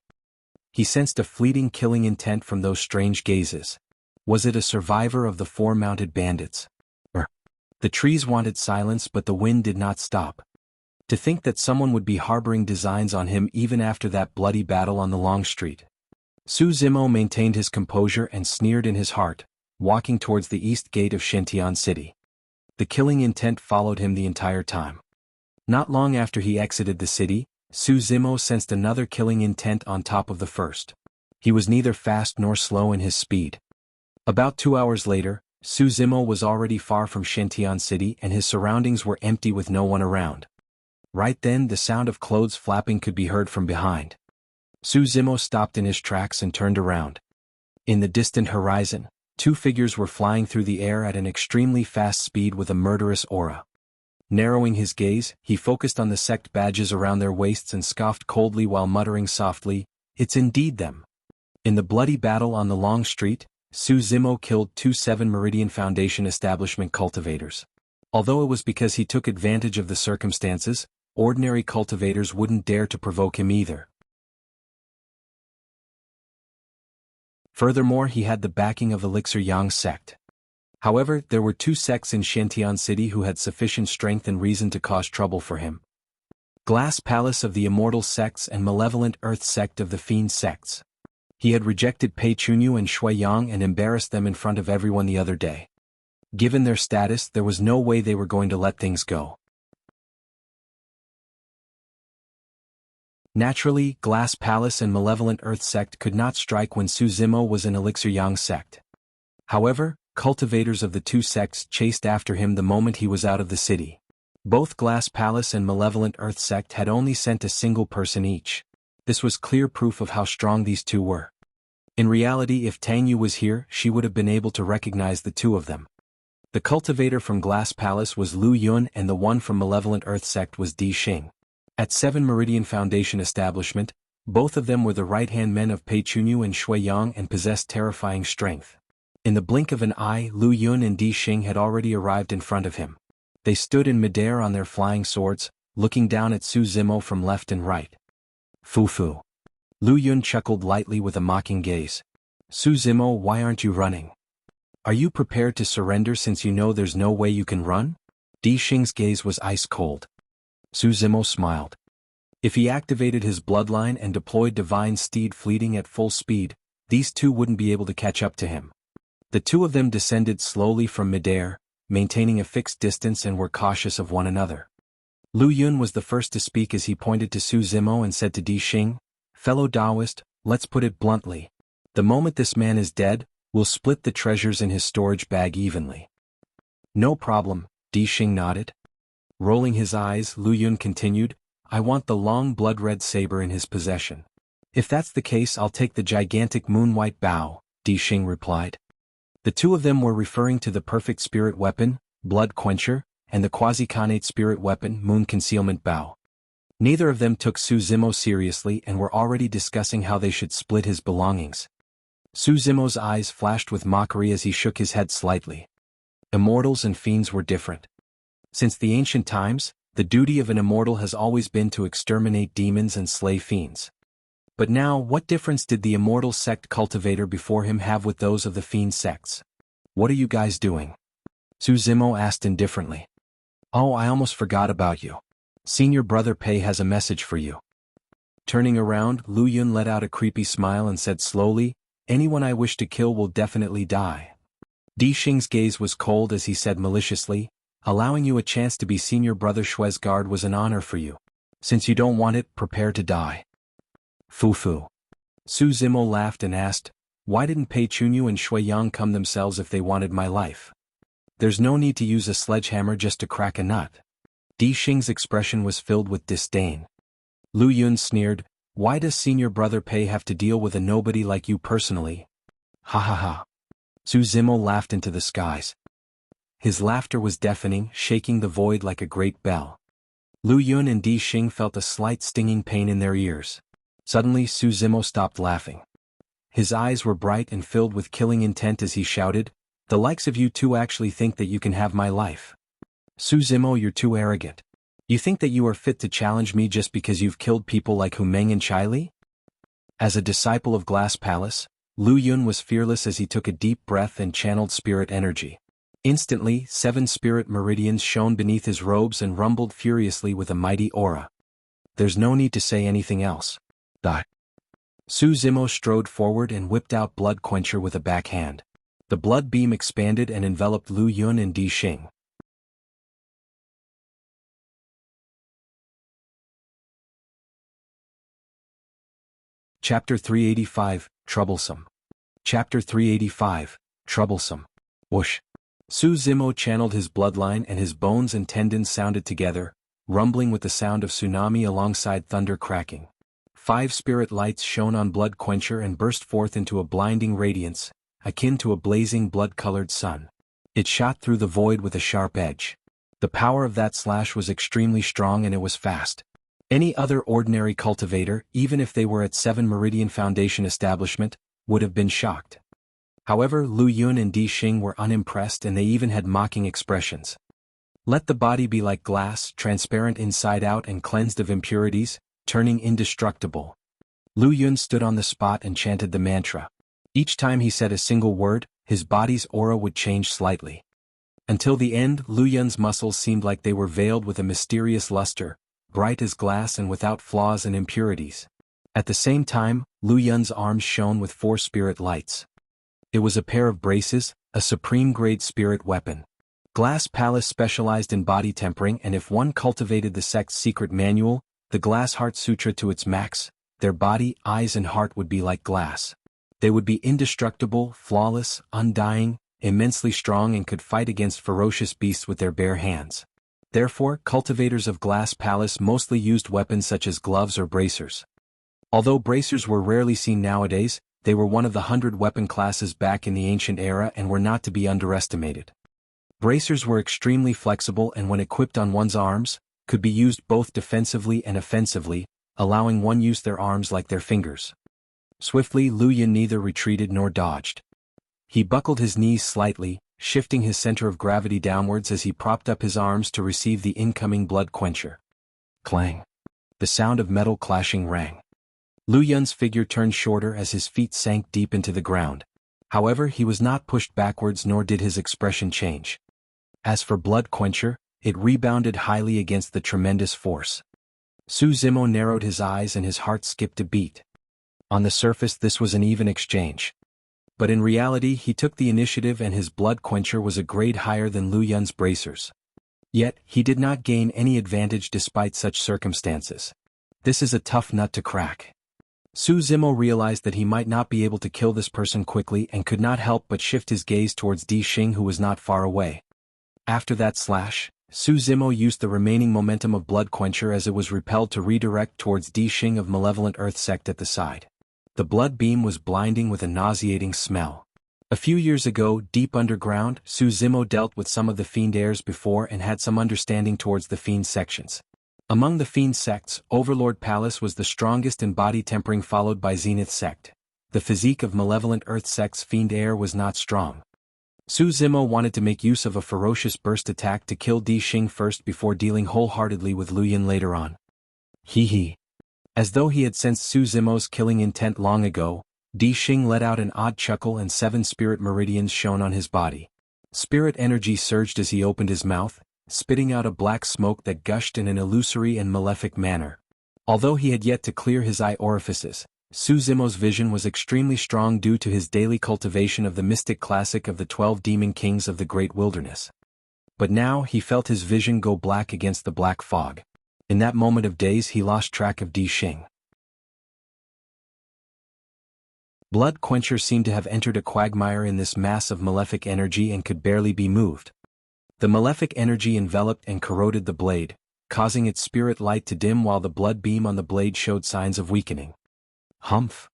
A: He sensed a fleeting killing intent from those strange gazes. Was it a survivor of the 4 mounted bandits? The trees wanted silence but the wind did not stop. To think that someone would be harboring designs on him even after that bloody battle on the long street. Su Zimo maintained his composure and sneered in his heart, walking towards the east gate of Shintian City. The killing intent followed him the entire time. Not long after he exited the city, Su Zimo sensed another killing intent on top of the first. He was neither fast nor slow in his speed. About 2 hours later, Su Zimo was already far from Shintian City and his surroundings were empty with no one around. Right then the sound of clothes flapping could be heard from behind. Su Zimo stopped in his tracks and turned around. In the distant horizon, 2 figures were flying through the air at an extremely fast speed with a murderous aura. Narrowing his gaze, he focused on the sect badges around their waists and scoffed coldly while muttering softly, "It's indeed them." In the bloody battle on the long street, Su Zimo killed 2 7 Meridian Foundation establishment cultivators. Although it was because he took advantage of the circumstances, ordinary cultivators wouldn't dare to provoke him either. Furthermore, he had the backing of Elixir Yang Sect. However, there were 2 sects in Shintian City who had sufficient strength and reason to cause trouble for him. Glass Palace of the Immortal Sects and Malevolent Earth Sect of the Fiend Sects. He had rejected Pei Chunyu and Shui Yang and embarrassed them in front of everyone the other day. Given their status, there was no way they were going to let things go. Naturally, Glass Palace and Malevolent Earth Sect could not strike when Su Zimo was in Elixir Yang Sect. However, cultivators of the 2 sects chased after him the moment he was out of the city. Both Glass Palace and Malevolent Earth Sect had only sent a single person each. This was clear proof of how strong these 2 were. In reality, if Tang Yu was here, she would have been able to recognize the 2 of them. The cultivator from Glass Palace was Lu Yun and the one from Malevolent Earth Sect was Di Xing. At 7 Meridian Foundation establishment, both of them were the right-hand men of Pei Chunyu and Shui Yang and possessed terrifying strength. In the blink of an eye, Lu Yun and Di Xing had already arrived in front of him. They stood in midair on their flying swords, looking down at Su Zimo from left and right. "Fu-fu." Lu Yun chuckled lightly with a mocking gaze. "Su Zimo, why aren't you running? Are you prepared to surrender since you know there's no way you can run?" Di Xing's gaze was ice cold. Su Zimo smiled. If he activated his bloodline and deployed Divine Steed Fleeting at full speed, these two wouldn't be able to catch up to him. The two of them descended slowly from midair, maintaining a fixed distance and were cautious of one another. Lu Yun was the first to speak as he pointed to Su Zimo and said to Di Xing, "Fellow Taoist, let's put it bluntly. The moment this man is dead, we'll split the treasures in his storage bag evenly." "No problem," Di Xing nodded. Rolling his eyes, Lu Yun continued, "I want the long blood-red saber in his possession." "If that's the case, I'll take the gigantic moon-white bow," Di Xing replied. The two of them were referring to the perfect spirit weapon, Blood Quencher, and the quasi-khanate spirit weapon, Moon Concealment Bow. Neither of them took Su Zimo seriously and were already discussing how they should split his belongings. Su Zimo's eyes flashed with mockery as he shook his head slightly. Immortals and fiends were different. Since the ancient times, the duty of an immortal has always been to exterminate demons and slay fiends. But now, what difference did the immortal sect cultivator before him have with those of the fiend sects? "What are you guys doing?" Su Zimo asked indifferently. "Oh, I almost forgot about you. Senior Brother Pei has a message for you." Turning around, Lu Yun let out a creepy smile and said slowly, "Anyone I wish to kill will definitely die." Di Xing's gaze was cold as he said maliciously, "Allowing you a chance to be Senior Brother Shui's guard was an honor for you. Since you don't want it, prepare to die." "Fu-fu." Su Zimo laughed and asked, "Why didn't Pei Chunyu and Shui Yang come themselves if they wanted my life? There's no need to use a sledgehammer just to crack a nut." Di Xing's expression was filled with disdain. Lu Yun sneered, "Why does Senior Brother Pei have to deal with a nobody like you personally?" "Ha ha ha." Su Zimo laughed into the skies. His laughter was deafening, shaking the void like a great bell. Lu Yun and Di Xing felt a slight stinging pain in their ears. Suddenly Su Zimo stopped laughing. His eyes were bright and filled with killing intent as he shouted, "The likes of you two actually think that you can have my life. Su Zimo, you're too arrogant. You think that you are fit to challenge me just because you've killed people like Hu Meng and Chai Li?" As a disciple of Glass Palace, Lu Yun was fearless as he took a deep breath and channeled spirit energy. Instantly, 7 spirit meridians shone beneath his robes and rumbled furiously with a mighty aura. "There's no need to say anything else." Su Zimo strode forward and whipped out Blood Quencher with a backhand. The blood beam expanded and enveloped Lu Yun and Di Xing. Chapter 385, Troublesome. Chapter 385, Troublesome. Whoosh. Su Zimo channeled his bloodline and his bones and tendons sounded together, rumbling with the sound of tsunami alongside thunder cracking. 5 spirit lights shone on Blood Quencher and burst forth into a blinding radiance, akin to a blazing blood-colored sun. It shot through the void with a sharp edge. The power of that slash was extremely strong and it was fast. Any other ordinary cultivator, even if they were at 7 Meridian Foundation establishment, would have been shocked. However, Lu Yun and Di Xing were unimpressed and they even had mocking expressions. "Let the body be like glass, transparent inside out and cleansed of impurities, turning indestructible." Lu Yun stood on the spot and chanted the mantra. Each time he said a single word, his body's aura would change slightly. Until the end, Lu Yun's muscles seemed like they were veiled with a mysterious luster, bright as glass and without flaws and impurities. At the same time, Lu Yun's arms shone with 4 spirit lights. It was a pair of braces, a supreme-grade spirit weapon. Glass Palace specialized in body tempering, and if one cultivated the sect's secret manual, the Glass Heart Sutra to its max, their body, eyes and heart would be like glass. They would be indestructible, flawless, undying, immensely strong and could fight against ferocious beasts with their bare hands. Therefore, cultivators of Glass Palace mostly used weapons such as gloves or bracers. Although bracers were rarely seen nowadays, they were one of the 100 weapon classes back in the ancient era and were not to be underestimated. Bracers were extremely flexible and when equipped on one's arms, could be used both defensively and offensively, allowing one use their arms like their fingers. Swiftly, Lu Yun neither retreated nor dodged. He buckled his knees slightly, shifting his center of gravity downwards as he propped up his arms to receive the incoming Blood Quencher. Clang. The sound of metal clashing rang. Lu Yun's figure turned shorter as his feet sank deep into the ground. However, he was not pushed backwards nor did his expression change. As for Blood Quencher, it rebounded highly against the tremendous force. Su Zimo narrowed his eyes and his heart skipped a beat. On the surface this was an even exchange. But in reality he took the initiative and his blood quencher was a grade higher than Lu Yun's bracers. Yet, he did not gain any advantage despite such circumstances. This is a tough nut to crack. Su Zimo realized that he might not be able to kill this person quickly and could not help but shift his gaze towards Di Xing who was not far away. After that slash, Su Zimo used the remaining momentum of Blood Quencher as it was repelled to redirect towards Di Xing of Malevolent Earth Sect at the side. The blood beam was blinding with a nauseating smell. A few years ago, deep underground, Su Zimo dealt with some of the Fiend heirs before and had some understanding towards the Fiend sections. Among the Fiend sects, Overlord Palace was the strongest in body tempering followed by Zenith sect. The physique of Malevolent Earth sect's Fiend heir was not strong. Su Zimo wanted to make use of a ferocious burst attack to kill Di Xing first before dealing wholeheartedly with Lu Yun later on. Hee. As though he had sensed Su Zimo's killing intent long ago, Di Xing let out an odd chuckle and 7 spirit meridians shone on his body. Spirit energy surged as he opened his mouth, spitting out a black smoke that gushed in an illusory and malefic manner. Although he had yet to clear his eye orifices, Su Zimo's vision was extremely strong due to his daily cultivation of the mystic classic of the 12 demon kings of the great wilderness. But now he felt his vision go black against the black fog. In that moment of daze he lost track of Di Xing. Blood Quencher seemed to have entered a quagmire in this mass of malefic energy and could barely be moved. The malefic energy enveloped and corroded the blade, causing its spirit light to dim while the blood beam on the blade showed signs of weakening. Humph!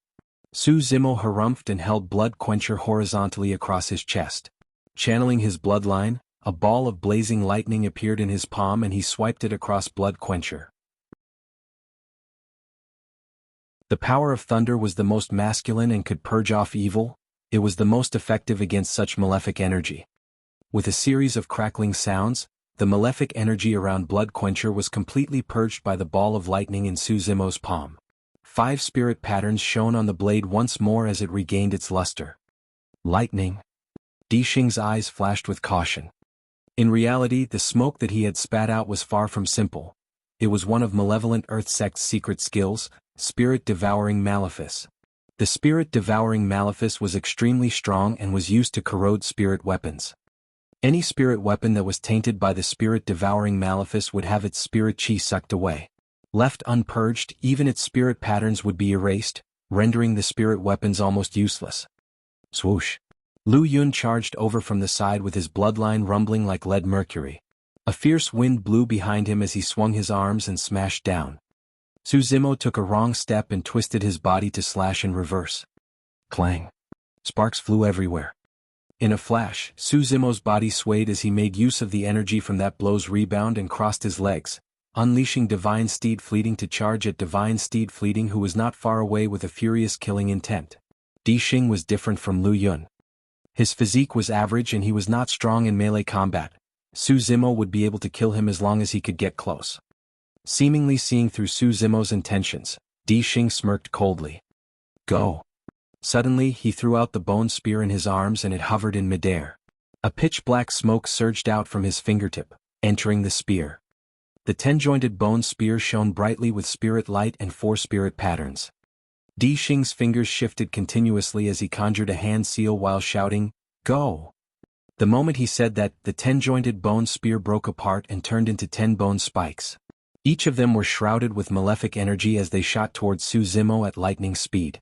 A: Su Zimo harumphed and held Blood Quencher horizontally across his chest. Channeling his bloodline, a ball of blazing lightning appeared in his palm and he swiped it across Blood Quencher. The power of thunder was the most masculine and could purge off evil. It was the most effective against such malefic energy. With a series of crackling sounds, the malefic energy around Blood Quencher was completely purged by the ball of lightning in Su Zimo's palm. 5 spirit patterns shone on the blade once more as it regained its luster. Lightning. Di Xing's eyes flashed with caution. In reality, the smoke that he had spat out was far from simple. It was one of Malevolent Earth Sect's secret skills, Spirit Devouring Malefice. The Spirit Devouring Malefice was extremely strong and was used to corrode spirit weapons. Any spirit weapon that was tainted by the Spirit Devouring Malefice would have its spirit chi sucked away. Left unpurged, even its spirit patterns would be erased, rendering the spirit weapons almost useless. Swoosh! Lu Yun charged over from the side with his bloodline rumbling like lead mercury. A fierce wind blew behind him as he swung his arms and smashed down. Su Zimo took a wrong step and twisted his body to slash in reverse. Clang! Sparks flew everywhere. In a flash, Su Zimo's body swayed as he made use of the energy from that blow's rebound and crossed his legs, unleashing Divine Steed Fleeting to charge at Divine Steed Fleeting who was not far away with a furious killing intent. Di Xing was different from Lu Yun. His physique was average and he was not strong in melee combat. Su Zimo would be able to kill him as long as he could get close. Seemingly seeing through Su Zimo's intentions, Di Xing smirked coldly. Go! Suddenly he threw out the bone spear in his arms and it hovered in midair. A pitch-black smoke surged out from his fingertip, entering the spear. The 10-jointed bone spear shone brightly with spirit light and 4 spirit patterns. Di Xing's fingers shifted continuously as he conjured a hand seal while shouting, Go! The moment he said that, the 10-jointed bone spear broke apart and turned into 10 bone spikes. Each of them were shrouded with malefic energy as they shot towards Su Zimo at lightning speed.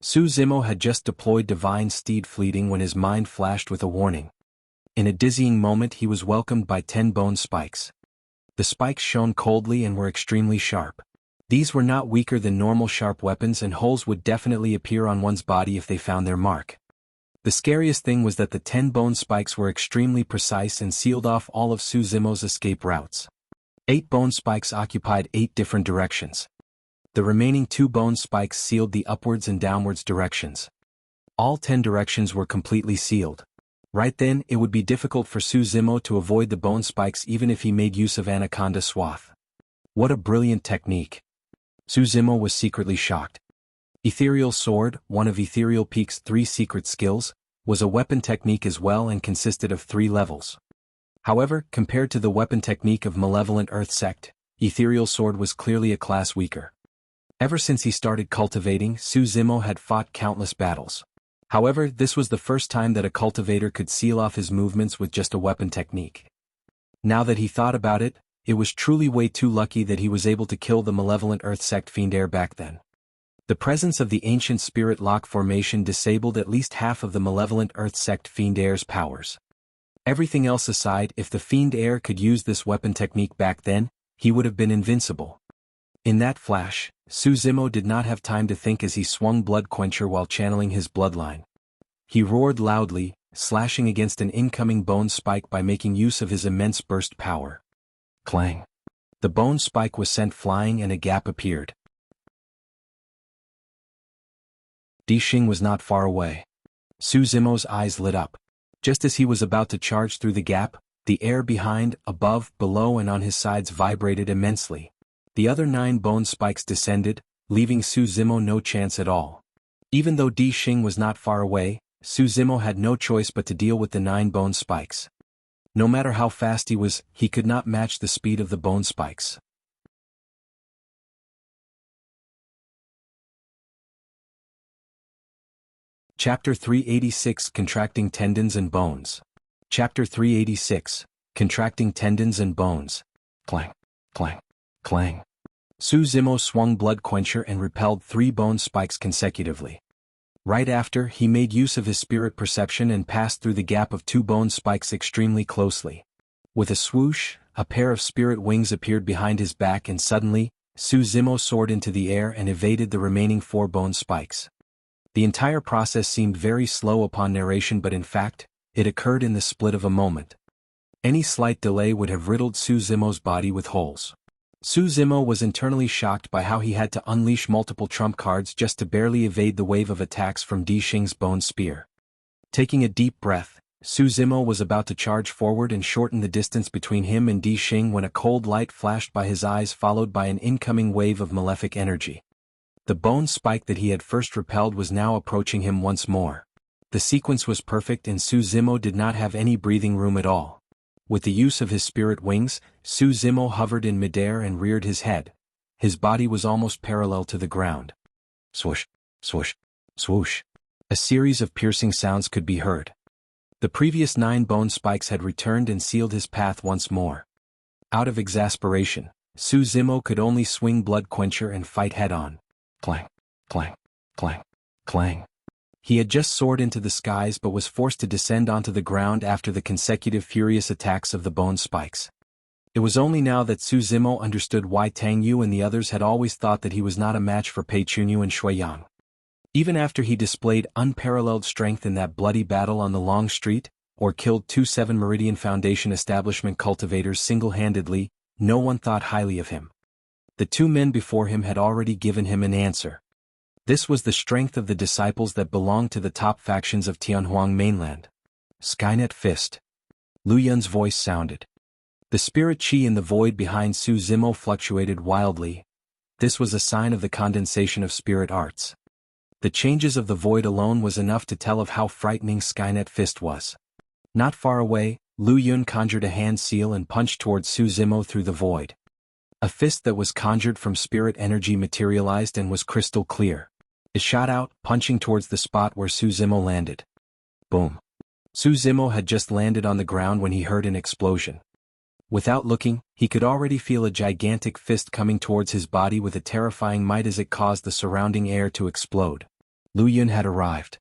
A: Su Zimo had just deployed Divine Steed Fleeting when his mind flashed with a warning. In a dizzying moment he was welcomed by 10 bone spikes. The spikes shone coldly and were extremely sharp. These were not weaker than normal sharp weapons and holes would definitely appear on one's body if they found their mark. The scariest thing was that the 10 bone spikes were extremely precise and sealed off all of Su Zimo's escape routes. 8 bone spikes occupied 8 different directions. The remaining 2 bone spikes sealed the upwards and downwards directions. All 10 directions were completely sealed. Right then, it would be difficult for Su Zimo to avoid the bone spikes even if he made use of Anaconda Swath. What a brilliant technique! Su Zimo was secretly shocked. Ethereal Sword, one of Ethereal Peak's 3 secret skills, was a weapon technique as well and consisted of 3 levels. However, compared to the weapon technique of Malevolent Earth Sect, Ethereal Sword was clearly a class weaker. Ever since he started cultivating, Su Zimo had fought countless battles. However, this was the first time that a cultivator could seal off his movements with just a weapon technique. Now that he thought about it, it was truly way too lucky that he was able to kill the malevolent Earth Sect Fiend Heir back then. The presence of the ancient Spirit Lock formation disabled at least half of the malevolent Earth Sect Fiend Heir's powers. Everything else aside, if the Fiend Heir could use this weapon technique back then, he would have been invincible. In that flash, Su Zimo did not have time to think as he swung Blood Quencher while channeling his bloodline. He roared loudly, slashing against an incoming bone spike by making use of his immense burst power. Clang! The bone spike was sent flying and a gap appeared. Di Xing was not far away. Su Zimo's eyes lit up. Just as he was about to charge through the gap, the air behind, above, below and on his sides vibrated immensely. The other 9 bone spikes descended, leaving Su Zimo no chance at all. Even though Di Xing was not far away, Su Zimo had no choice but to deal with the 9 bone spikes. No matter how fast he was, he could not match the speed of the bone spikes. Chapter 386 Contracting Tendons and Bones. Chapter 386 Contracting Tendons and Bones. Clang, clang, clang. Su Zimo swung Blood Quencher and repelled 3 bone spikes consecutively. Right after, he made use of his spirit perception and passed through the gap of 2 bone spikes extremely closely. With a swoosh, a pair of spirit wings appeared behind his back and suddenly, Su Zimo soared into the air and evaded the remaining 4 bone spikes. The entire process seemed very slow upon narration, but in fact, it occurred in the split of a moment. Any slight delay would have riddled Su Zimo's body with holes. Su Zimo was internally shocked by how he had to unleash multiple trump cards just to barely evade the wave of attacks from Di Xing's bone spear. Taking a deep breath, Su Zimo was about to charge forward and shorten the distance between him and Di Xing when a cold light flashed by his eyes, followed by an incoming wave of malefic energy. The bone spike that he had first repelled was now approaching him once more. The sequence was perfect and Su Zimo did not have any breathing room at all. With the use of his spirit wings, Su Zimo hovered in midair and reared his head. His body was almost parallel to the ground. Swoosh, swoosh, swoosh. A series of piercing sounds could be heard. The previous 9 bone spikes had returned and sealed his path once more. Out of exasperation, Su Zimo could only swing Blood Quencher and fight head-on. Clang, clang, clang, clang. He had just soared into the skies but was forced to descend onto the ground after the consecutive furious attacks of the bone spikes. It was only now that Su Zimo understood why Tang Yu and the others had always thought that he was not a match for Pei Chunyu and Shui Yang. Even after he displayed unparalleled strength in that bloody battle on the Long Street, or killed 2 7 Meridian Foundation establishment cultivators single-handedly, no one thought highly of him. The 2 men before him had already given him an answer. This was the strength of the disciples that belonged to the top factions of Tianhuang mainland. Skynet Fist. Lu Yun's voice sounded. The spirit chi in the void behind Su Zimo fluctuated wildly. This was a sign of the condensation of spirit arts. The changes of the void alone was enough to tell of how frightening Skynet Fist was. Not far away, Lu Yun conjured a hand seal and punched towards Su Zimo through the void. A fist that was conjured from spirit energy materialized and was crystal clear. It shot out, punching towards the spot where Su Zimo landed. Boom. Su Zimo had just landed on the ground when he heard an explosion. Without looking, he could already feel a gigantic fist coming towards his body with a terrifying might as it caused the surrounding air to explode. Lu Yun had arrived.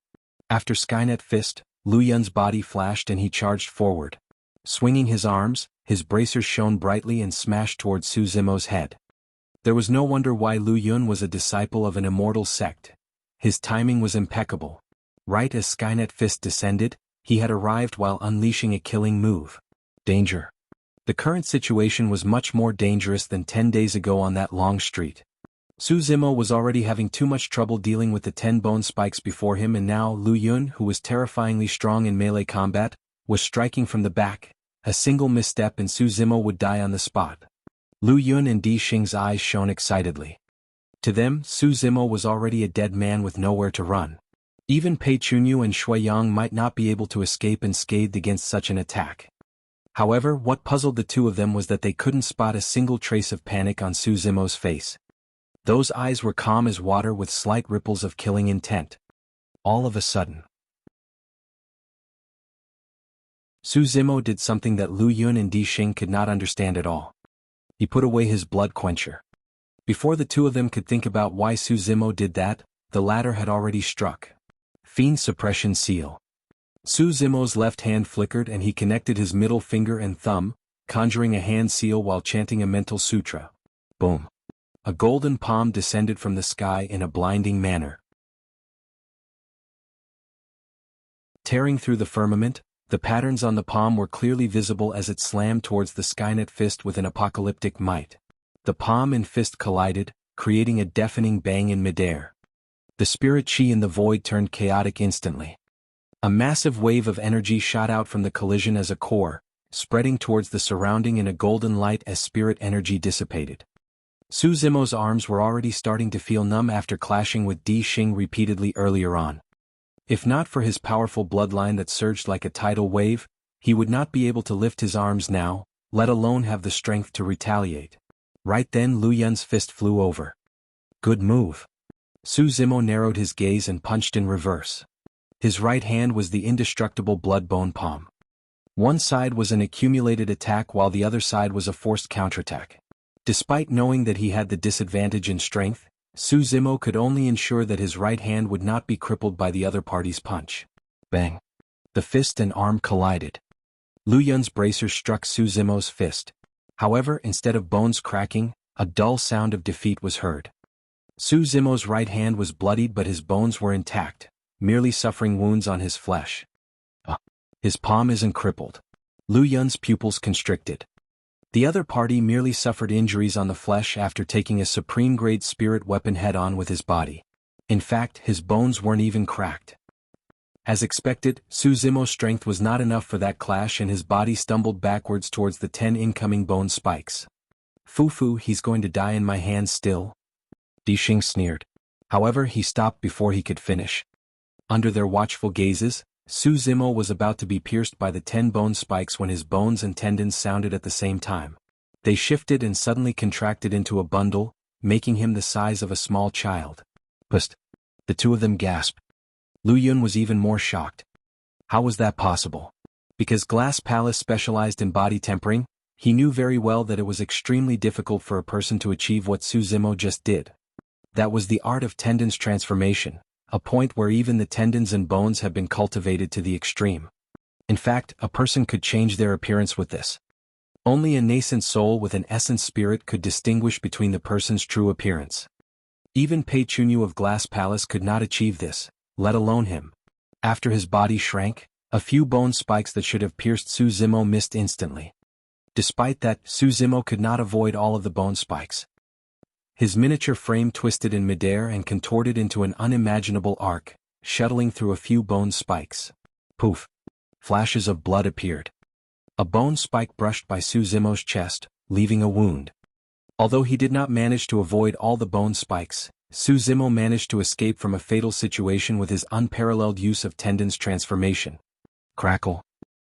A: After Skynet Fist, Lu Yun's body flashed and he charged forward. Swinging his arms, his bracers shone brightly and smashed towards Su Zimo's head. There was no wonder why Lu Yun was a disciple of an immortal sect. His timing was impeccable. Right as Skynet Fist descended, he had arrived while unleashing a killing move. Danger. The current situation was much more dangerous than 10 days ago on that Long Street. Su Zimo was already having too much trouble dealing with the 10 bone spikes before him, and now Lu Yun, who was terrifyingly strong in melee combat, was striking from the back. A single misstep and Su Zimo would die on the spot. Lu Yun and Di Xing's eyes shone excitedly. To them, Su Zimo was already a dead man with nowhere to run. Even Pei Chunyu and Shui Yang might not be able to escape unscathed against such an attack. However, what puzzled the 2 of them was that they couldn't spot a single trace of panic on Su Zimo's face. Those eyes were calm as water with slight ripples of killing intent. All of a sudden, Su Zimo did something that Lu Yun and Di Xing could not understand at all. He put away his blood quencher. Before the two of them could think about why Su Zimo did that, the latter had already struck. Fiend Suppression Seal. Su Zimo's left hand flickered and he connected his middle finger and thumb, conjuring a hand seal while chanting a mental sutra. Boom. A golden palm descended from the sky in a blinding manner. Tearing through the firmament, the patterns on the palm were clearly visible as it slammed towards the Skynet fist with an apocalyptic might. The palm and fist collided, creating a deafening bang in midair. The spirit chi in the void turned chaotic instantly. A massive wave of energy shot out from the collision as a core, spreading towards the surrounding in a golden light as spirit energy dissipated. Su Zimo's arms were already starting to feel numb after clashing with Di Xing repeatedly earlier on. If not for his powerful bloodline that surged like a tidal wave, he would not be able to lift his arms now, let alone have the strength to retaliate. Right then Lu Yun's fist flew over. Good move. Su Zimo narrowed his gaze and punched in reverse. His right hand was the indestructible blood-bone palm. One side was an accumulated attack while the other side was a forced counterattack. Despite knowing that he had the disadvantage in strength, Su Zimo could only ensure that his right hand would not be crippled by the other party's punch. Bang. The fist and arm collided. Lu Yun's bracer struck Su Zimo's fist. However, instead of bones cracking, a dull sound of defeat was heard. Su Zimo's right hand was bloodied but his bones were intact, merely suffering wounds on his flesh. His palm isn't crippled. Lu Yun's pupils constricted. The other party merely suffered injuries on the flesh after taking a supreme-grade spirit weapon head-on with his body. In fact, his bones weren't even cracked. As expected, Su Zimo's strength was not enough for that clash and his body stumbled backwards towards the 10 incoming bone spikes. Fufu, he's going to die in my hands still? Di Xing sneered. However, he stopped before he could finish. Under their watchful gazes, Su Zimo was about to be pierced by the 10 bone spikes when his bones and tendons sounded at the same time. They shifted and suddenly contracted into a bundle, making him the size of a small child. Pust! The two of them gasped. Lu Yun was even more shocked. How was that possible? Because Glass Palace specialized in body tempering, he knew very well that it was extremely difficult for a person to achieve what Su Zimo just did. That was the art of tendons transformation, a point where even the tendons and bones have been cultivated to the extreme. In fact, a person could change their appearance with this. Only a nascent soul with an essence spirit could distinguish between the person's true appearance. Even Pei Chunyu of Glass Palace could not achieve this, let alone him. After his body shrank, a few bone spikes that should have pierced Su Zimo missed instantly. Despite that, Su Zimo could not avoid all of the bone spikes. His miniature frame twisted in midair and contorted into an unimaginable arc, shuttling through a few bone spikes. Poof! Flashes of blood appeared. A bone spike brushed by Su Zimo's chest, leaving a wound. Although he did not manage to avoid all the bone spikes, Su Zimo managed to escape from a fatal situation with his unparalleled use of tendons transformation. Crackle!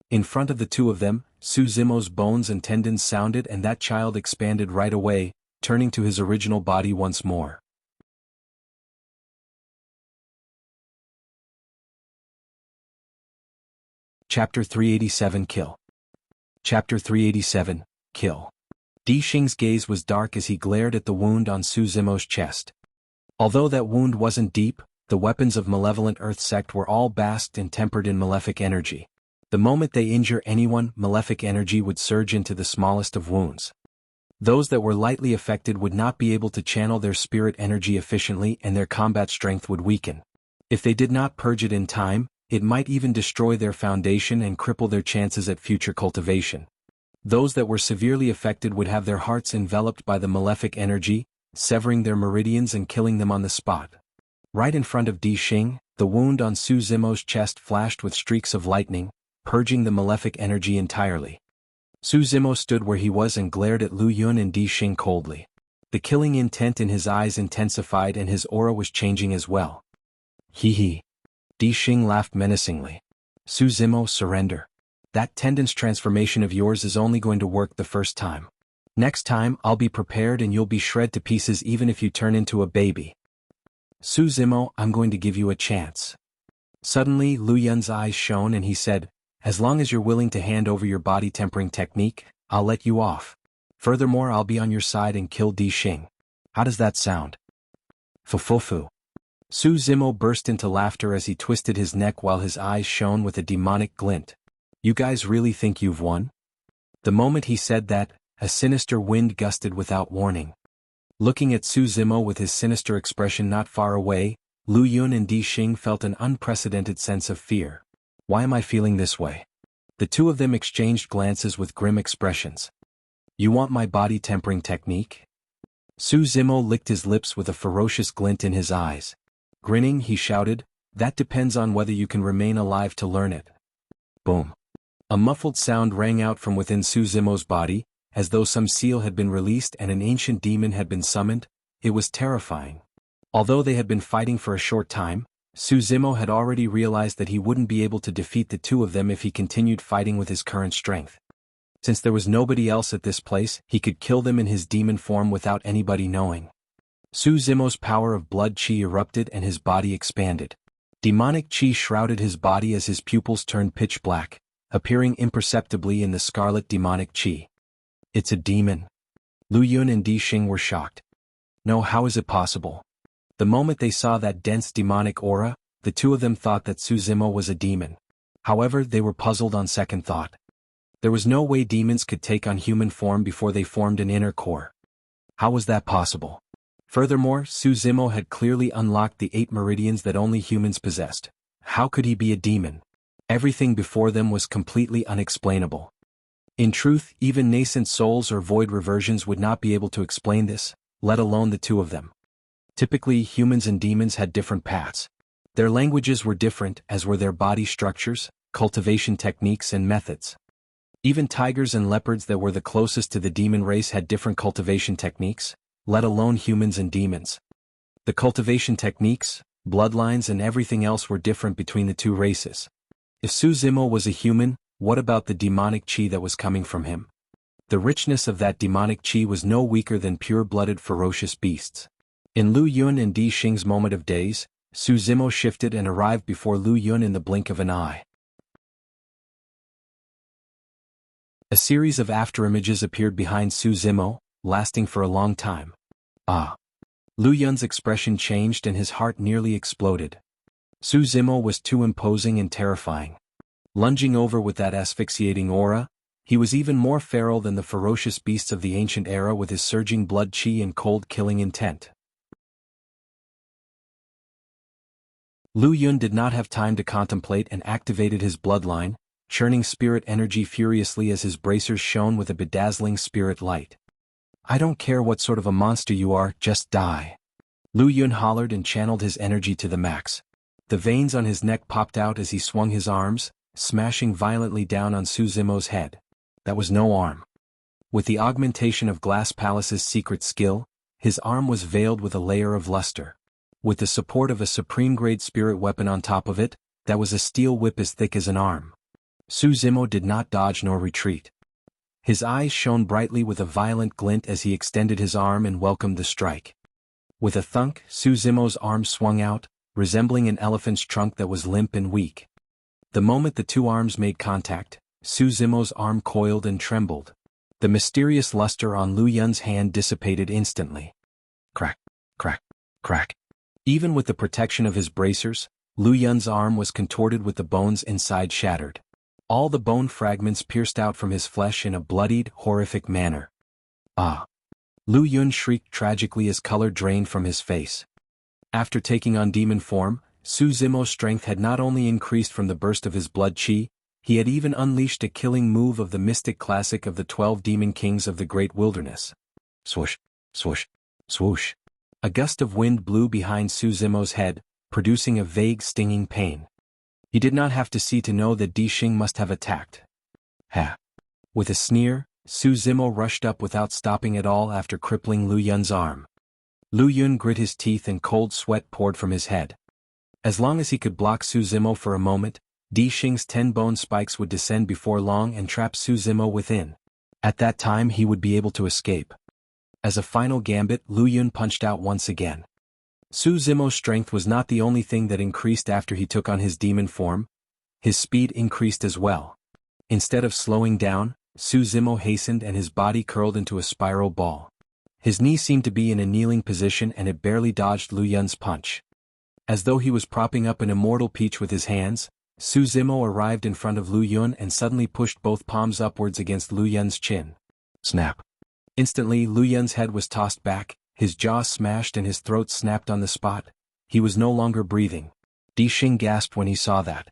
A: In front of the two of them, Su Zimo's bones and tendons sounded and that child expanded right away, turning to his original body once more. Chapter 387 Kill. Chapter 387 Kill. Di Xing's gaze was dark as he glared at the wound on Su Zimo's chest. Although that wound wasn't deep, the weapons of malevolent Earth sect were all basked and tempered in malefic energy. The moment they injure anyone, malefic energy would surge into the smallest of wounds. Those that were lightly affected would not be able to channel their spirit energy efficiently and their combat strength would weaken. If they did not purge it in time, it might even destroy their foundation and cripple their chances at future cultivation. Those that were severely affected would have their hearts enveloped by the malefic energy, severing their meridians and killing them on the spot. Right in front of Di Xing, the wound on Su Zimo's chest flashed with streaks of lightning, purging the malefic energy entirely. Su Zimo stood where he was and glared at Lu Yun and Di Xing coldly. The killing intent in his eyes intensified and his aura was changing as well. Hee hee. Di Xing laughed menacingly. Su Zimo, surrender. That tendons transformation of yours is only going to work the first time. Next time I'll be prepared and you'll be shred to pieces even if you turn into a baby. Su Zimo, I'm going to give you a chance. Suddenly Lu Yun's eyes shone and he said, as long as you're willing to hand over your body tempering technique, I'll let you off. Furthermore, I'll be on your side and kill Di Xing. How does that sound? Fufufu. Su Zimo burst into laughter as he twisted his neck while his eyes shone with a demonic glint. You guys really think you've won? The moment he said that, a sinister wind gusted without warning. Looking at Su Zimo with his sinister expression not far away, Lu Yun and Di Xing felt an unprecedented sense of fear. Why am I feeling this way? The two of them exchanged glances with grim expressions. You want my body tempering technique? Su Zimo licked his lips with a ferocious glint in his eyes. Grinning, he shouted, that depends on whether you can remain alive to learn it. Boom. A muffled sound rang out from within Su Zimo's body, as though some seal had been released and an ancient demon had been summoned. It was terrifying. Although they had been fighting for a short time, Su Zimo had already realized that he wouldn't be able to defeat the two of them if he continued fighting with his current strength. Since there was nobody else at this place, he could kill them in his demon form without anybody knowing. Su Zimo's power of blood qi erupted and his body expanded. Demonic qi shrouded his body as his pupils turned pitch black, appearing imperceptibly in the scarlet demonic qi. It's a demon. Lu Yun and Di Xing were shocked. No, how is it possible? The moment they saw that dense demonic aura, the two of them thought that Su Zimo was a demon. However, they were puzzled on second thought. There was no way demons could take on human form before they formed an inner core. How was that possible? Furthermore, Su Zimo had clearly unlocked the 8 meridians that only humans possessed. How could he be a demon? Everything before them was completely unexplainable. In truth, even nascent souls or void reversions would not be able to explain this, let alone the two of them. Typically, humans and demons had different paths. Their languages were different, as were their body structures, cultivation techniques and methods. Even tigers and leopards that were the closest to the demon race had different cultivation techniques, let alone humans and demons. The cultivation techniques, bloodlines and everything else were different between the two races. If Su Zimo was a human, what about the demonic qi that was coming from him? The richness of that demonic qi was no weaker than pure-blooded ferocious beasts. In Lu Yun and Di Xing's moment of daze, Su Zimo shifted and arrived before Lu Yun in the blink of an eye. A series of afterimages appeared behind Su Zimo, lasting for a long time. Ah! Lu Yun's expression changed and his heart nearly exploded. Su Zimo was too imposing and terrifying. Lunging over with that asphyxiating aura, he was even more feral than the ferocious beasts of the ancient era with his surging blood qi and cold-killing intent. Lu Yun did not have time to contemplate and activated his bloodline, churning spirit energy furiously as his bracers shone with a bedazzling spirit light. I don't care what sort of a monster you are, just die. Lu Yun hollered and channeled his energy to the max. The veins on his neck popped out as he swung his arms, smashing violently down on Su Zimo's head. That was no arm. With the augmentation of Glass Palace's secret skill, his arm was veiled with a layer of luster. With the support of a supreme-grade spirit weapon on top of it, that was a steel whip as thick as an arm. Su Zimo did not dodge nor retreat. His eyes shone brightly with a violent glint as he extended his arm and welcomed the strike. With a thunk, Su Zimo's arm swung out, resembling an elephant's trunk that was limp and weak. The moment the two arms made contact, Su Zimo's arm coiled and trembled. The mysterious luster on Lu Yun's hand dissipated instantly. Crack, crack, crack. Even with the protection of his bracers, Lu Yun's arm was contorted with the bones inside shattered. All the bone fragments pierced out from his flesh in a bloodied, horrific manner. Ah! Lu Yun shrieked tragically as color drained from his face. After taking on demon form, Su Zimo's strength had not only increased from the burst of his blood qi, he had even unleashed a killing move of the mystic classic of the 12 demon kings of the great wilderness. Swoosh, swoosh, swoosh. A gust of wind blew behind Su Zimo's head, producing a vague stinging pain. He did not have to see to know that Di Xing must have attacked. Ha! With a sneer, Su Zimo rushed up without stopping at all after crippling Lu Yun's arm. Lu Yun grit his teeth and cold sweat poured from his head. As long as he could block Su Zimo for a moment, Di Xing's 10 bone spikes would descend before long and trap Su Zimo within. At that time he would be able to escape. As a final gambit, Lu Yun punched out once again. Su Zimo's strength was not the only thing that increased after he took on his demon form. His speed increased as well. Instead of slowing down, Su Zimo hastened and his body curled into a spiral ball. His knee seemed to be in a kneeling position and it barely dodged Lu Yun's punch. As though he was propping up an immortal peach with his hands, Su Zimo arrived in front of Lu Yun and suddenly pushed both palms upwards against Lu Yun's chin. Snap. Instantly Lu Yun's head was tossed back, his jaws smashed and his throat snapped on the spot. He was no longer breathing. Di Xing gasped when he saw that.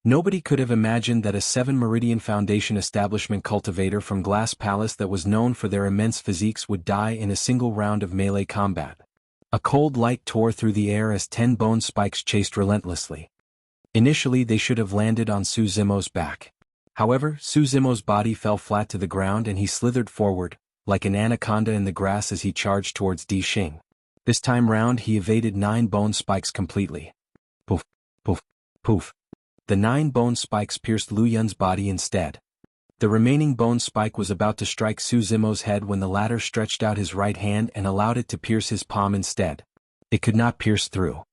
A: Nobody could have imagined that a 7 Meridian Foundation establishment cultivator from Glass Palace that was known for their immense physiques would die in a single round of melee combat. A cold light tore through the air as 10 bone spikes chased relentlessly. Initially they should have landed on Su Zimo's back. However, Su Zimo's body fell flat to the ground and he slithered forward, like an anaconda in the grass as he charged towards Di Xing. This time round he evaded 9 bone spikes completely. Poof, poof, poof. The 9 bone spikes pierced Lu Yun's body instead. The remaining bone spike was about to strike Su Zimo's head when the latter stretched out his right hand and allowed it to pierce his palm instead. It could not pierce through.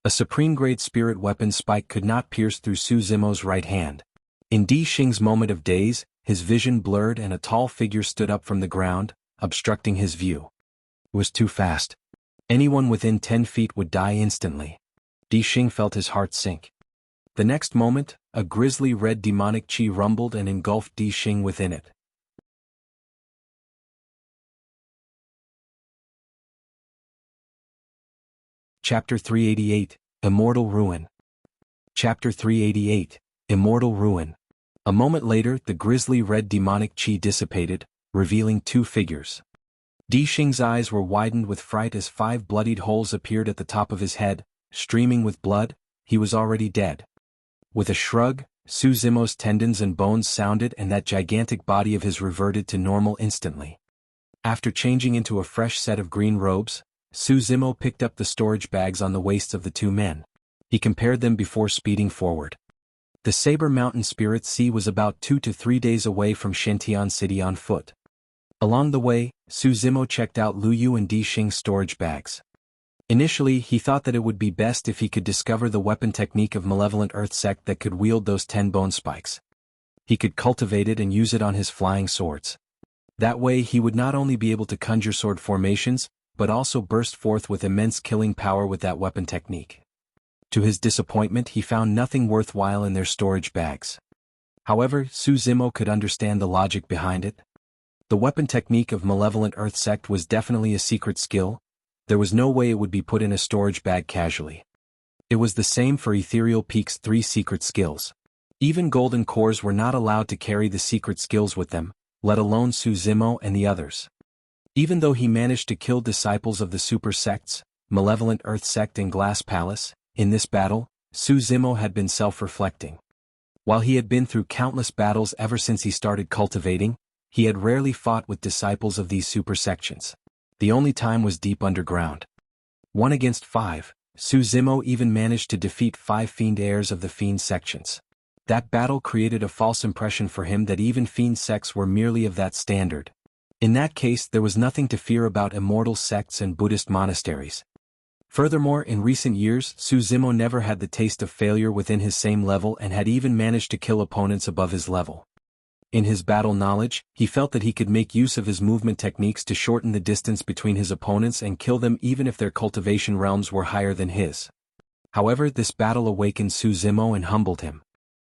A: A supreme-grade spirit weapon spike could not pierce through Su Zimo's right hand. In Di Xing's moment of daze, his vision blurred and a tall figure stood up from the ground, obstructing his view. It was too fast. Anyone within 10 feet would die instantly. Di Xing felt his heart sink. The next moment, a grisly red demonic chi rumbled and engulfed Di Xing within it. Chapter 388, Immortal Ruin. Chapter 388, Immortal Ruin. A moment later, the grisly red demonic chi dissipated, revealing 2 figures. Di Xing's eyes were widened with fright as 5 bloodied holes appeared at the top of his head, streaming with blood. He was already dead. With a shrug, Su Zimo's tendons and bones sounded and that gigantic body of his reverted to normal instantly. After changing into a fresh set of green robes, Su Zimo picked up the storage bags on the waists of the 2 men. He compared them before speeding forward. The Saber Mountain Spirit Sea was about 2 to 3 days away from Shentian City on foot. Along the way, Su Zimo checked out Lu Yu and Di Xing's storage bags. Initially, he thought that it would be best if he could discover the weapon technique of Malevolent Earth Sect that could wield those 10 bone spikes. He could cultivate it and use it on his flying swords. That way he would not only be able to conjure sword formations, but also burst forth with immense killing power with that weapon technique. To his disappointment, he found nothing worthwhile in their storage bags. However, Su Zimo could understand the logic behind it. The weapon technique of Malevolent Earth Sect was definitely a secret skill. There was no way it would be put in a storage bag casually. It was the same for Ethereal Peak's 3 secret skills. Even Golden Cores were not allowed to carry the secret skills with them, let alone Su Zimo and the others. Even though he managed to kill disciples of the super sects, Malevolent Earth Sect and Glass Palace, in this battle, Su Zimo had been self-reflecting. While he had been through countless battles ever since he started cultivating, he had rarely fought with disciples of these super sections. The only time was deep underground. 1 against 5, Su Zimo even managed to defeat 5 fiend heirs of the fiend sections. That battle created a false impression for him that even fiend sects were merely of that standard. In that case, there was nothing to fear about immortal sects and Buddhist monasteries. Furthermore, in recent years, Su Zimo never had the taste of failure within his same level and had even managed to kill opponents above his level. In his battle knowledge, he felt that he could make use of his movement techniques to shorten the distance between his opponents and kill them even if their cultivation realms were higher than his. However, this battle awakened Su Zimo and humbled him.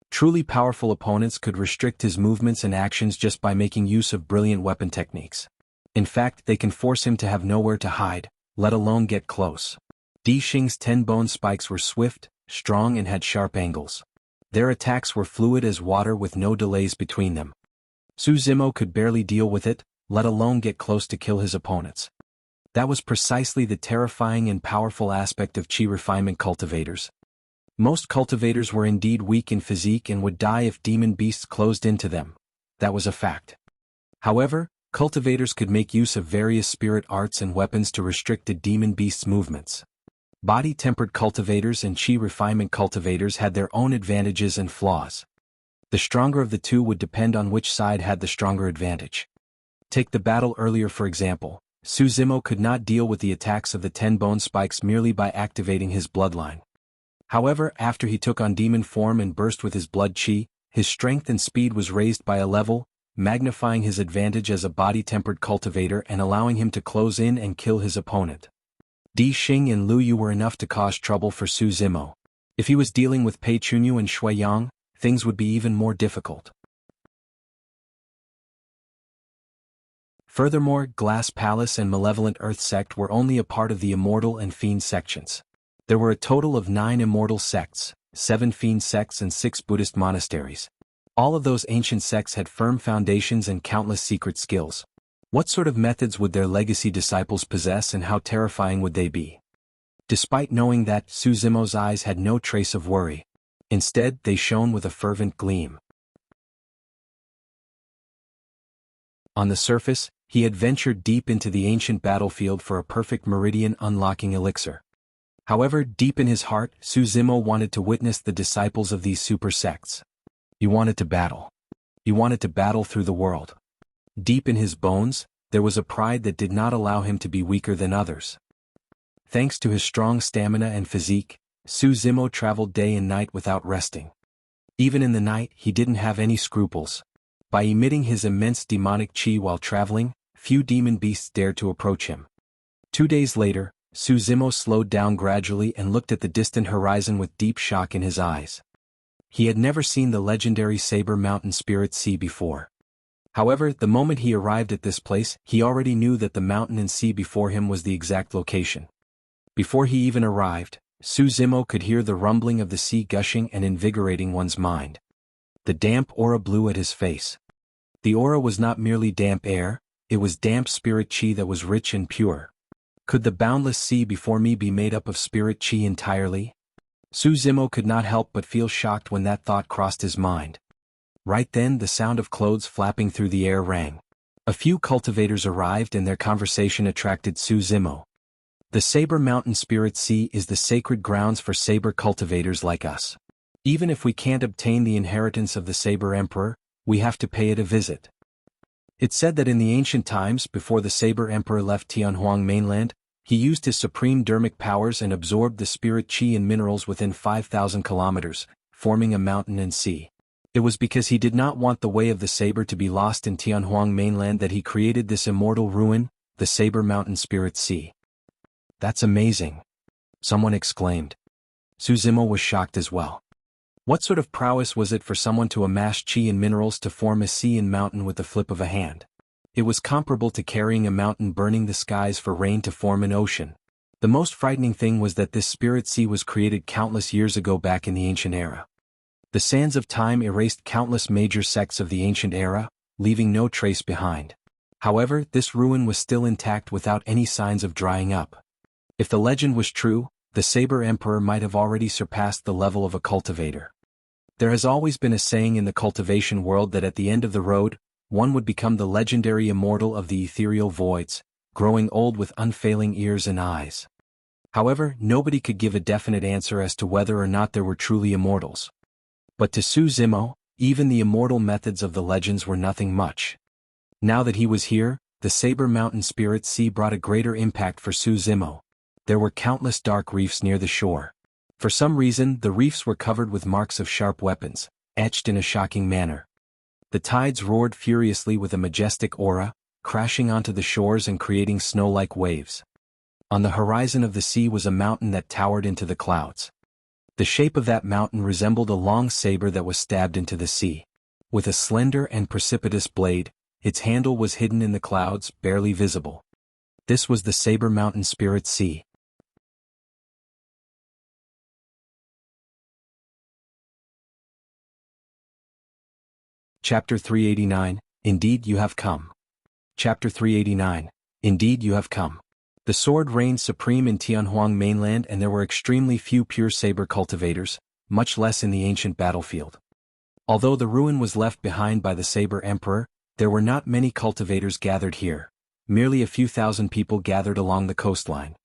A: Truly powerful opponents could restrict his movements and actions just by making use of brilliant weapon techniques. In fact, they can force him to have nowhere to hide, let alone get close. Di Xing's 10 bone spikes were swift, strong and had sharp angles. Their attacks were fluid as water with no delays between them. Su Zimo could barely deal with it, let alone get close to kill his opponents. That was precisely the terrifying and powerful aspect of chi refinement cultivators. Most cultivators were indeed weak in physique and would die if demon beasts closed into them. That was a fact. However, cultivators could make use of various spirit arts and weapons to restrict the demon beast's movements. Body-tempered cultivators and chi refinement cultivators had their own advantages and flaws. The stronger of the two would depend on which side had the stronger advantage. Take the battle earlier for example. Su Zimo could not deal with the attacks of the 10 bone spikes merely by activating his bloodline. However, after he took on demon form and burst with his blood chi, his strength and speed was raised by a level, magnifying his advantage as a body-tempered cultivator and allowing him to close in and kill his opponent. Di Xing and Lu Yu were enough to cause trouble for Su Zimo. If he was dealing with Pei Chunyu and Shui Yang, things would be even more difficult. Furthermore, Glass Palace and Malevolent Earth Sect were only a part of the Immortal and Fiend sections. There were a total of 9 Immortal sects, 7 Fiend sects and 6 Buddhist monasteries. All of those ancient sects had firm foundations and countless secret skills. What sort of methods would their legacy disciples possess and how terrifying would they be? Despite knowing that, Su Zimo's eyes had no trace of worry. Instead, they shone with a fervent gleam. On the surface, he had ventured deep into the ancient battlefield for a perfect meridian unlocking elixir. However, deep in his heart, Su Zimo wanted to witness the disciples of these super sects. He wanted to battle. He wanted to battle through the world. Deep in his bones, there was a pride that did not allow him to be weaker than others. Thanks to his strong stamina and physique, Su Zimo traveled day and night without resting. Even in the night, he didn't have any scruples. By emitting his immense demonic chi while traveling, few demon beasts dared to approach him. 2 days later, Su Zimo slowed down gradually and looked at the distant horizon with deep shock in his eyes. He had never seen the legendary Saber Mountain Spirit Sea before. However, the moment he arrived at this place, he already knew that the mountain and sea before him was the exact location. Before he even arrived, Su Zimo could hear the rumbling of the sea gushing and invigorating one's mind. The damp aura blew at his face. The aura was not merely damp air, it was damp spirit chi that was rich and pure. Could the boundless sea before me be made up of spirit chi entirely? Su Zimo could not help but feel shocked when that thought crossed his mind. Right then the sound of clothes flapping through the air rang. A few cultivators arrived and their conversation attracted Su Zimo. The Saber Mountain Spirit Sea is the sacred grounds for saber cultivators like us. Even if we can't obtain the inheritance of the Saber Emperor, we have to pay it a visit. It's said that in the ancient times before the Saber Emperor left Tianhuang mainland, he used his supreme dermic powers and absorbed the spirit chi and minerals within 5,000 kilometers, forming a mountain and sea. It was because he did not want the way of the saber to be lost in Tianhuang mainland that he created this immortal ruin, the Saber Mountain Spirit Sea. That's amazing, someone exclaimed. Su Zimo was shocked as well. What sort of prowess was it for someone to amass chi and minerals to form a sea and mountain with the flip of a hand? It was comparable to carrying a mountain burning the skies for rain to form an ocean. The most frightening thing was that this spirit sea was created countless years ago back in the ancient era. The sands of time erased countless major sects of the ancient era, leaving no trace behind. However, this ruin was still intact without any signs of drying up. If the legend was true, the Saber Emperor might have already surpassed the level of a cultivator. There has always been a saying in the cultivation world that at the end of the road, one would become the legendary immortal of the ethereal voids, growing old with unfailing ears and eyes. However, nobody could give a definite answer as to whether or not there were truly immortals. But to Su Zimo, even the immortal methods of the legends were nothing much. Now that he was here, the Saber Mountain Spirit Sea brought a greater impact for Su Zimo. There were countless dark reefs near the shore. For some reason, the reefs were covered with marks of sharp weapons, etched in a shocking manner. The tides roared furiously with a majestic aura, crashing onto the shores and creating snow-like waves. On the horizon of the sea was a mountain that towered into the clouds. The shape of that mountain resembled a long saber that was stabbed into the sea. With a slender and precipitous blade, its handle was hidden in the clouds, barely visible. This was the Saber Mountain Spirit Sea. Chapter 389, Indeed You Have Come. Chapter 389, Indeed You Have Come. The sword reigned supreme in Tianhuang mainland and there were extremely few pure saber cultivators, much less in the ancient battlefield. Although the ruin was left behind by the Saber Emperor, there were not many cultivators gathered here. Merely a few thousand people gathered along the coastline.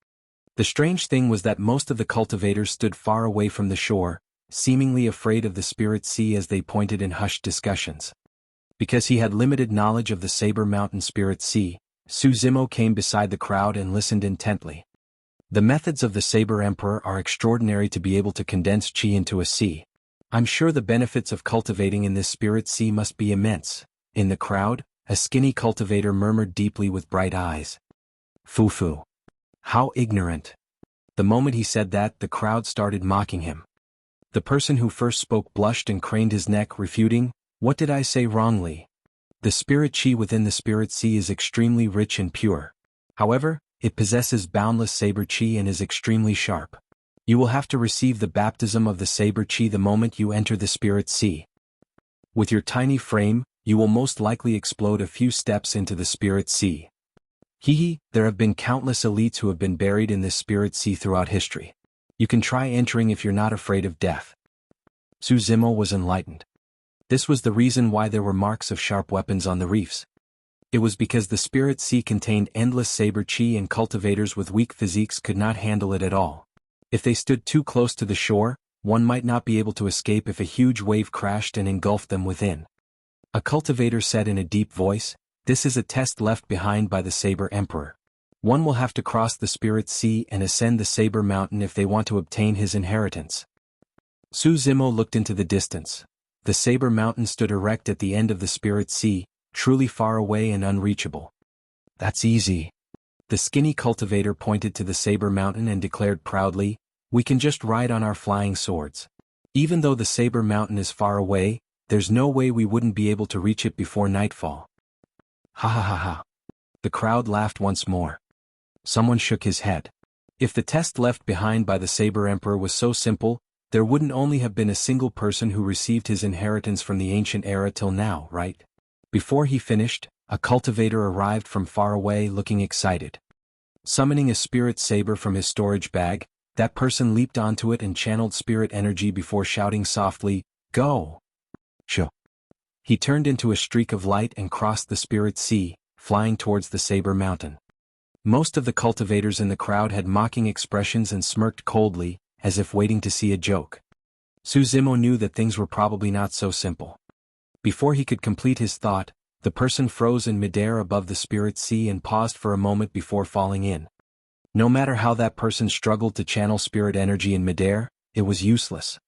A: The strange thing was that most of the cultivators stood far away from the shore, seemingly afraid of the Spirit Sea as they pointed in hushed discussions. Because he had limited knowledge of the Saber Mountain Spirit Sea, Su Zimo came beside the crowd and listened intently. The methods of the Saber Emperor are extraordinary to be able to condense chi into a sea. I'm sure the benefits of cultivating in this Spirit Sea must be immense. In the crowd, a skinny cultivator murmured deeply with bright eyes. Fufu. How ignorant. The moment he said that, the crowd started mocking him. The person who first spoke blushed and craned his neck, refuting, "What did I say wrongly? The spirit chi within the Spirit Sea is extremely rich and pure. However, it possesses boundless saber chi and is extremely sharp. You will have to receive the baptism of the saber chi the moment you enter the Spirit Sea. With your tiny frame, you will most likely explode a few steps into the Spirit Sea. There have been countless elites who have been buried in this Spirit Sea throughout history. You can try entering if you're not afraid of death." Su Zimo was enlightened. This was the reason why there were marks of sharp weapons on the reefs. It was because the Spirit Sea contained endless saber chi and cultivators with weak physiques could not handle it at all. If they stood too close to the shore, one might not be able to escape if a huge wave crashed and engulfed them within. A cultivator said in a deep voice, "This is a test left behind by the Saber Emperor. One will have to cross the Spirit Sea and ascend the Saber Mountain if they want to obtain his inheritance." Su Zimo looked into the distance. The Saber Mountain stood erect at the end of the Spirit Sea, truly far away and unreachable. "That's easy." The skinny cultivator pointed to the Saber Mountain and declared proudly, "We can just ride on our flying swords. Even though the Saber Mountain is far away, there's no way we wouldn't be able to reach it before nightfall." Ha ha ha ha. The crowd laughed once more. Someone shook his head. If the test left behind by the Saber Emperor was so simple, there wouldn't only have been a single person who received his inheritance from the ancient era till now, right? Before he finished, a cultivator arrived from far away looking excited. Summoning a spirit saber from his storage bag, that person leaped onto it and channeled spirit energy before shouting softly, "Go!" Shoo. He turned into a streak of light and crossed the Spirit Sea, flying towards the Saber Mountain. Most of the cultivators in the crowd had mocking expressions and smirked coldly, as if waiting to see a joke. Su Zimo knew that things were probably not so simple. Before he could complete his thought, the person froze in midair above the Spirit Sea and paused for a moment before falling in. No matter how that person struggled to channel spirit energy in midair, it was useless.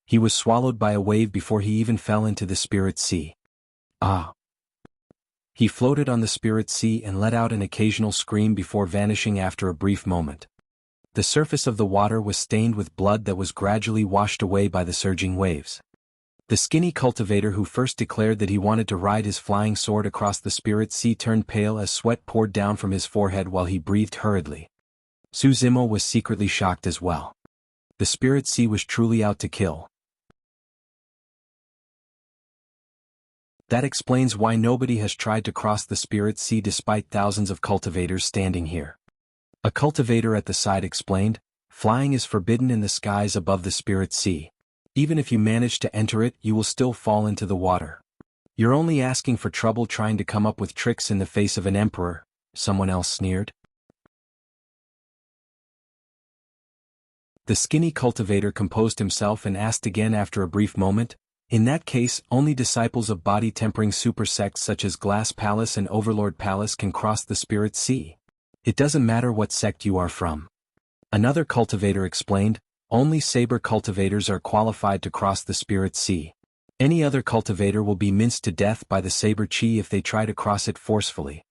A: He was swallowed by a wave before he even fell into the Spirit Sea. Ah! He floated on the Spirit Sea and let out an occasional scream before vanishing after a brief moment. The surface of the water was stained with blood that was gradually washed away by the surging waves. The skinny cultivator who first declared that he wanted to ride his flying sword across the Spirit Sea turned pale as sweat poured down from his forehead while he breathed hurriedly. Su Zimo was secretly shocked as well. The Spirit Sea was truly out to kill. That explains why nobody has tried to cross the Spirit Sea despite thousands of cultivators standing here. A cultivator at the side explained, "Flying is forbidden in the skies above the Spirit Sea. Even if you manage to enter it, you will still fall into the water. You're only asking for trouble trying to come up with tricks in the face of an emperor," someone else sneered. The skinny cultivator composed himself and asked again after a brief moment, "In that case, only disciples of body-tempering super sects such as Glass Palace and Overlord Palace can cross the Spirit Sea. It doesn't matter what sect you are from." Another cultivator explained, "Only saber cultivators are qualified to cross the Spirit Sea. Any other cultivator will be minced to death by the saber chi if they try to cross it forcefully."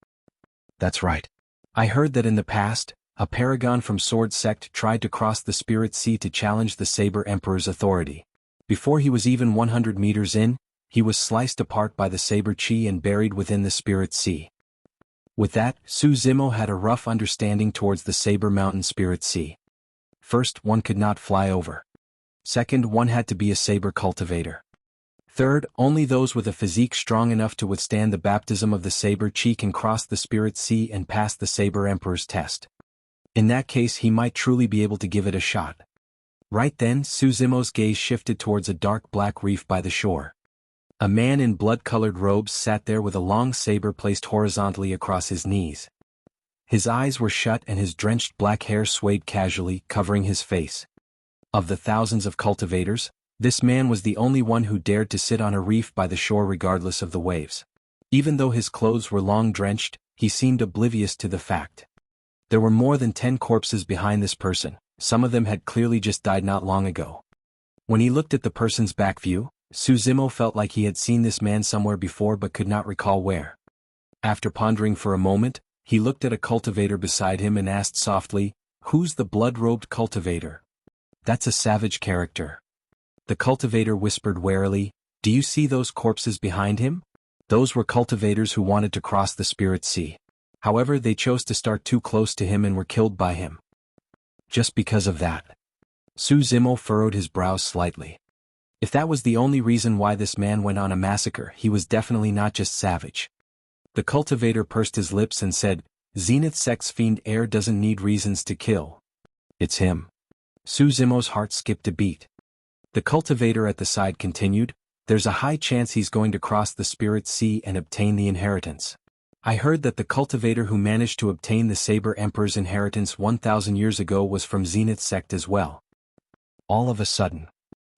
A: That's right. I heard that in the past, a paragon from Sword Sect tried to cross the Spirit Sea to challenge the Saber Emperor's authority. Before he was even 100 meters in, he was sliced apart by the saber chi and buried within the Spirit Sea. With that, Su Zimo had a rough understanding towards the Saber Mountain Spirit Sea. First, one could not fly over. Second, one had to be a saber cultivator. Third, only those with a physique strong enough to withstand the baptism of the saber chi can cross the Spirit Sea and pass the Saber Emperor's test. In that case, he might truly be able to give it a shot. Right then, Su Zimo's gaze shifted towards a dark black reef by the shore. A man in blood-colored robes sat there with a long saber placed horizontally across his knees. His eyes were shut and his drenched black hair swayed casually, covering his face. Of the thousands of cultivators, this man was the only one who dared to sit on a reef by the shore regardless of the waves. Even though his clothes were long drenched, he seemed oblivious to the fact. There were more than 10 corpses behind this person, some of them had clearly just died not long ago. When he looked at the person's back view, Suzimo felt like he had seen this man somewhere before but could not recall where. After pondering for a moment, he looked at a cultivator beside him and asked softly, "Who's the blood-robed cultivator?" "That's a savage character." The cultivator whispered warily, "Do you see those corpses behind him? Those were cultivators who wanted to cross the spirit sea. However, they chose to start too close to him and were killed by him." "Just because of that?" Suzimo furrowed his brows slightly. If that was the only reason why this man went on a massacre, he was definitely not just savage. The cultivator pursed his lips and said, "Zenith Sect's fiend heir doesn't need reasons to kill. It's him." Suzimo's heart skipped a beat. The cultivator at the side continued, "There's a high chance he's going to cross the spirit sea and obtain the inheritance. I heard that the cultivator who managed to obtain the Saber Emperor's inheritance 1,000 years ago was from Zenith Sect as well." All of a sudden,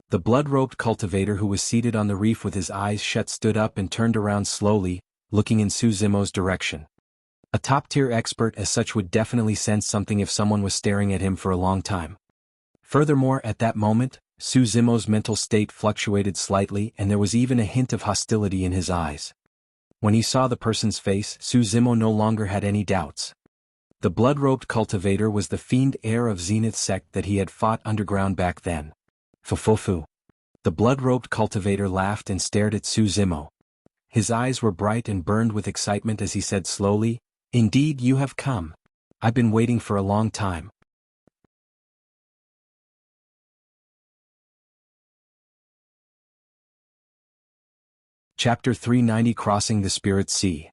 A: the blood-robed cultivator who was seated on the reef with his eyes shut stood up and turned around slowly, looking in Suzimo's direction. A top-tier expert as such would definitely sense something if someone was staring at him for a long time. Furthermore, at that moment, Suzimo's mental state fluctuated slightly and there was even a hint of hostility in his eyes. When he saw the person's face, Suzimo no longer had any doubts. The blood-robed cultivator was the fiend heir of Zenith Sect that he had fought underground back then. Fufufu. The blood-robed cultivator laughed and stared at Suzimo. His eyes were bright and burned with excitement as he said slowly, "Indeed you have come. I've been waiting for a long time." Chapter 390 Crossing the Spirit Sea.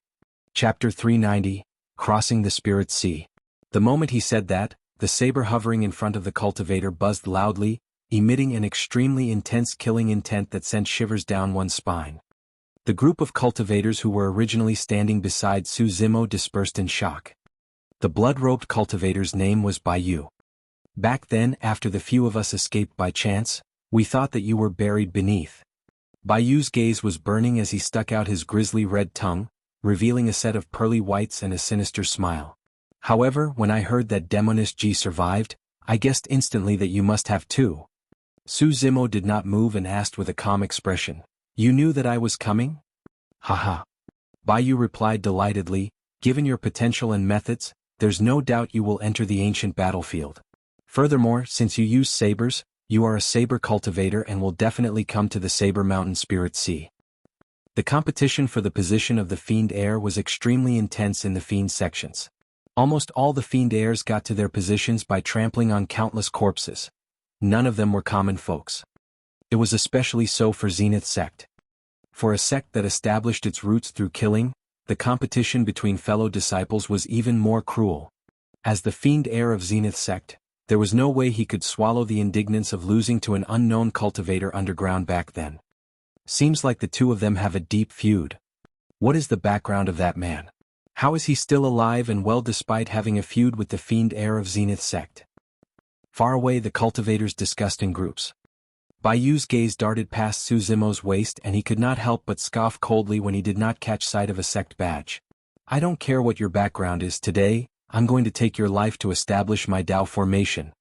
A: Chapter 390, Crossing the Spirit Sea. The moment he said that, the saber hovering in front of the cultivator buzzed loudly, emitting an extremely intense killing intent that sent shivers down one's spine. The group of cultivators who were originally standing beside Suzimo dispersed in shock. The blood-robed cultivator's name was Baiyu. Back then, after the few of us escaped by chance, we thought that you were buried beneath. Baiyu's gaze was burning as he stuck out his grisly red tongue, revealing a set of pearly whites and a sinister smile. "However, when I heard that Demonist G survived, I guessed instantly that you must have too." Suzimo did not move and asked with a calm expression, "You knew that I was coming?" "Haha." Baiyu replied delightedly, "Given your potential and methods, there's no doubt you will enter the ancient battlefield. Furthermore, since you use sabers, you are a saber cultivator and will definitely come to the Saber Mountain Spirit Sea." The competition for the position of the fiend heir was extremely intense in the fiend sections. Almost all the fiend heirs got to their positions by trampling on countless corpses. None of them were common folks. It was especially so for Zenith Sect. For a sect that established its roots through killing, the competition between fellow disciples was even more cruel. As the fiend heir of Zenith Sect, there was no way he could swallow the indignance of losing to an unknown cultivator underground back then. Seems like the two of them have a deep feud. What is the background of that man? How is he still alive and well despite having a feud with the fiend heir of Zenith Sect? Far away the cultivators discussed in groups. Baiyu's gaze darted past Suzimo's waist and he could not help but scoff coldly when he did not catch sight of a sect badge. "I don't care what your background is today, I'm going to take your life to establish my Dao formation.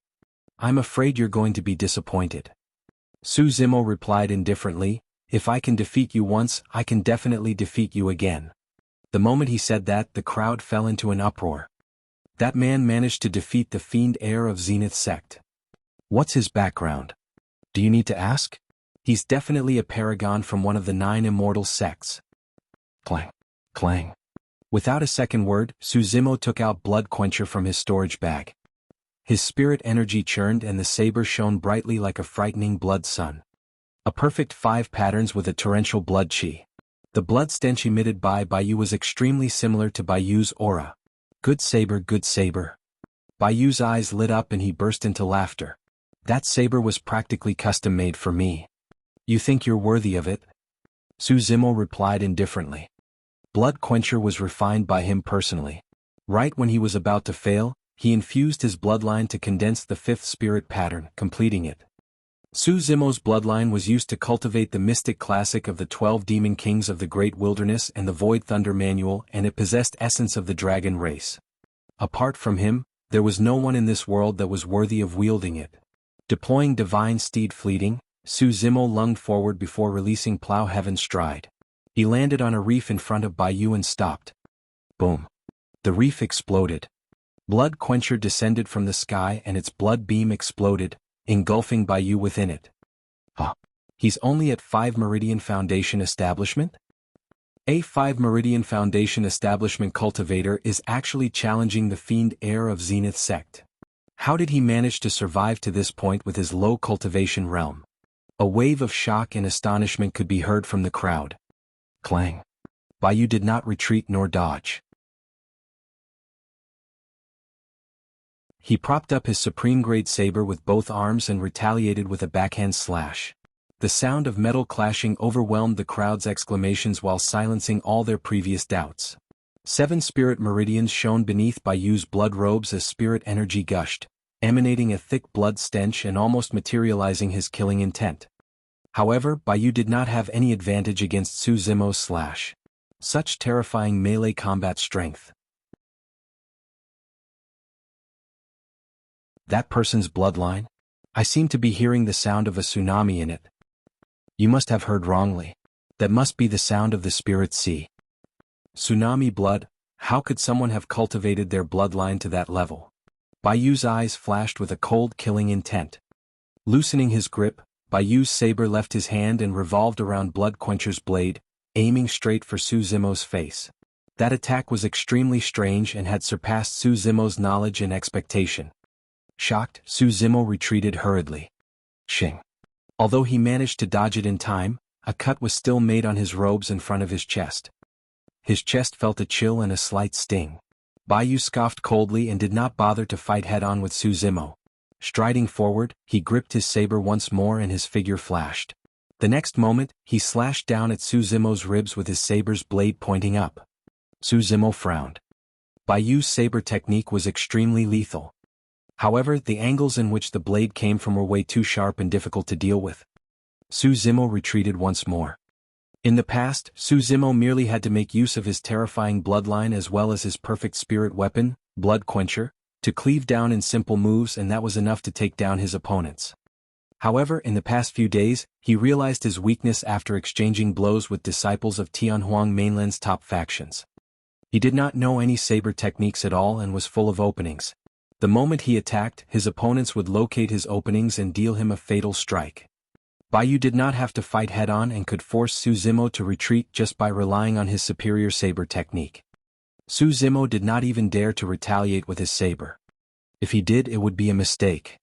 A: I'm afraid you're going to be disappointed." Suzimo replied indifferently, "If I can defeat you once, I can definitely defeat you again." The moment he said that, the crowd fell into an uproar. That man managed to defeat the fiend heir of Zenith Sect. What's his background? Do you need to ask? He's definitely a paragon from one of the 9 immortal sects. Clang. Clang. Without a second word, Suzimo took out Blood Quencher from his storage bag. His spirit energy churned and the saber shone brightly like a frightening blood sun. A perfect 5 patterns with a torrential blood chi. The blood stench emitted by Baiyu was extremely similar to Baiyu's aura. Good saber, good saber. Baiyu's eyes lit up and he burst into laughter. That saber was practically custom-made for me. You think you're worthy of it? Suzimo replied indifferently. Blood Quencher was refined by him personally. Right when he was about to fail, he infused his bloodline to condense the 5th spirit pattern, completing it. Su Zimo's bloodline was used to cultivate the mystic classic of the 12 demon kings of the Great Wilderness and the Void Thunder Manual, and it possessed essence of the dragon race. Apart from him, there was no one in this world that was worthy of wielding it. Deploying Divine Steed Fleeting, Su Zimo lunged forward before releasing Plow Heaven's Stride. He landed on a reef in front of Baiyu and stopped. Boom. The reef exploded. Blood Quencher descended from the sky and its blood beam exploded, engulfing Baiyu within it. He's only at 5 Meridian Foundation Establishment? A 5 Meridian Foundation Establishment cultivator is actually challenging the fiend heir of Zenith Sect. How did he manage to survive to this point with his low cultivation realm? A wave of shock and astonishment could be heard from the crowd. Clang. Baiyu did not retreat nor dodge. He propped up his supreme-grade saber with both arms and retaliated with a backhand slash. The sound of metal clashing overwhelmed the crowd's exclamations while silencing all their previous doubts. 7 spirit meridians shone beneath Baiyu's blood robes as spirit energy gushed, emanating a thick blood stench and almost materializing his killing intent. However, Baiyu did not have any advantage against Su Zimo's slash. Such terrifying melee combat strength. That person's bloodline? I seem to be hearing the sound of a tsunami in it. You must have heard wrongly. That must be the sound of the spirit sea. Tsunami blood, how could someone have cultivated their bloodline to that level? Baiyu's eyes flashed with a cold killing intent. Loosening his grip, Baiyu's saber left his hand and revolved around Blood Quencher's blade, aiming straight for Su Zimo's face. That attack was extremely strange and had surpassed Su Zimo's knowledge and expectation. Shocked, Su Zimo retreated hurriedly. Shing. Although he managed to dodge it in time, a cut was still made on his robes in front of his chest. His chest felt a chill and a slight sting. Baiyu scoffed coldly and did not bother to fight head-on with Su Zimo. Striding forward, he gripped his saber once more and his figure flashed. The next moment, he slashed down at Su Zimo's ribs with his saber's blade pointing up. Su Zimo frowned. Baiyu's saber technique was extremely lethal. However, the angles in which the blade came from were way too sharp and difficult to deal with. Su Zimo retreated once more. In the past, Su Zimo merely had to make use of his terrifying bloodline as well as his perfect spirit weapon, Blood Quencher, to cleave down in simple moves, and that was enough to take down his opponents. However, in the past few days, he realized his weakness after exchanging blows with disciples of Tianhuang Mainland's top factions. He did not know any saber techniques at all and was full of openings. The moment he attacked, his opponents would locate his openings and deal him a fatal strike. Baiyu did not have to fight head-on and could force Su Zimo to retreat just by relying on his superior saber technique. Su Zimo did not even dare to retaliate with his saber. If he did, it would be a mistake.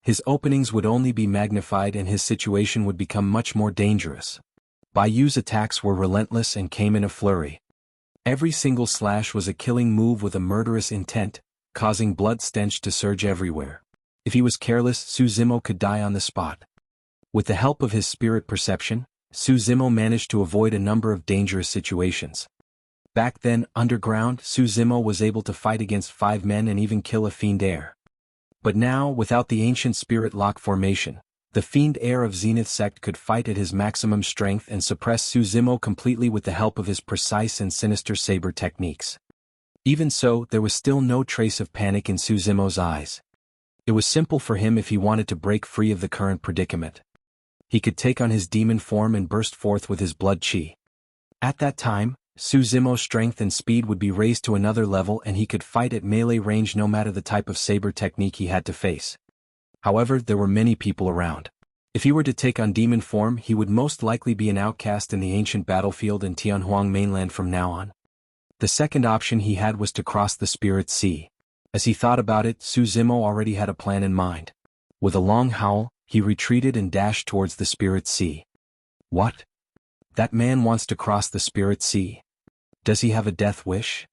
A: His openings would only be magnified and his situation would become much more dangerous. Baiyu's attacks were relentless and came in a flurry. Every single slash was a killing move with a murderous intent, causing blood stench to surge everywhere. If he was careless, Su Zimo could die on the spot. With the help of his spirit perception, Su Zimo managed to avoid a number of dangerous situations. Back then, underground, Su Zimo was able to fight against 5 men and even kill a fiend heir. But now, without the ancient spirit lock formation, the fiend heir of Zenith Sect could fight at his maximum strength and suppress Su Zimo completely with the help of his precise and sinister saber techniques. Even so, there was still no trace of panic in Su Zimo's eyes. It was simple for him if he wanted to break free of the current predicament. He could take on his demon form and burst forth with his blood chi. At that time, Su Zimo's strength and speed would be raised to another level and he could fight at melee range no matter the type of saber technique he had to face. However, there were many people around. If he were to take on demon form, he would most likely be an outcast in the ancient battlefield in Tianhuang Mainland from now on. The second option he had was to cross the Spirit Sea. As he thought about it, Su Zimo already had a plan in mind. With a long howl, he retreated and dashed towards the Spirit Sea. What? That man wants to cross the Spirit Sea. Does he have a death wish?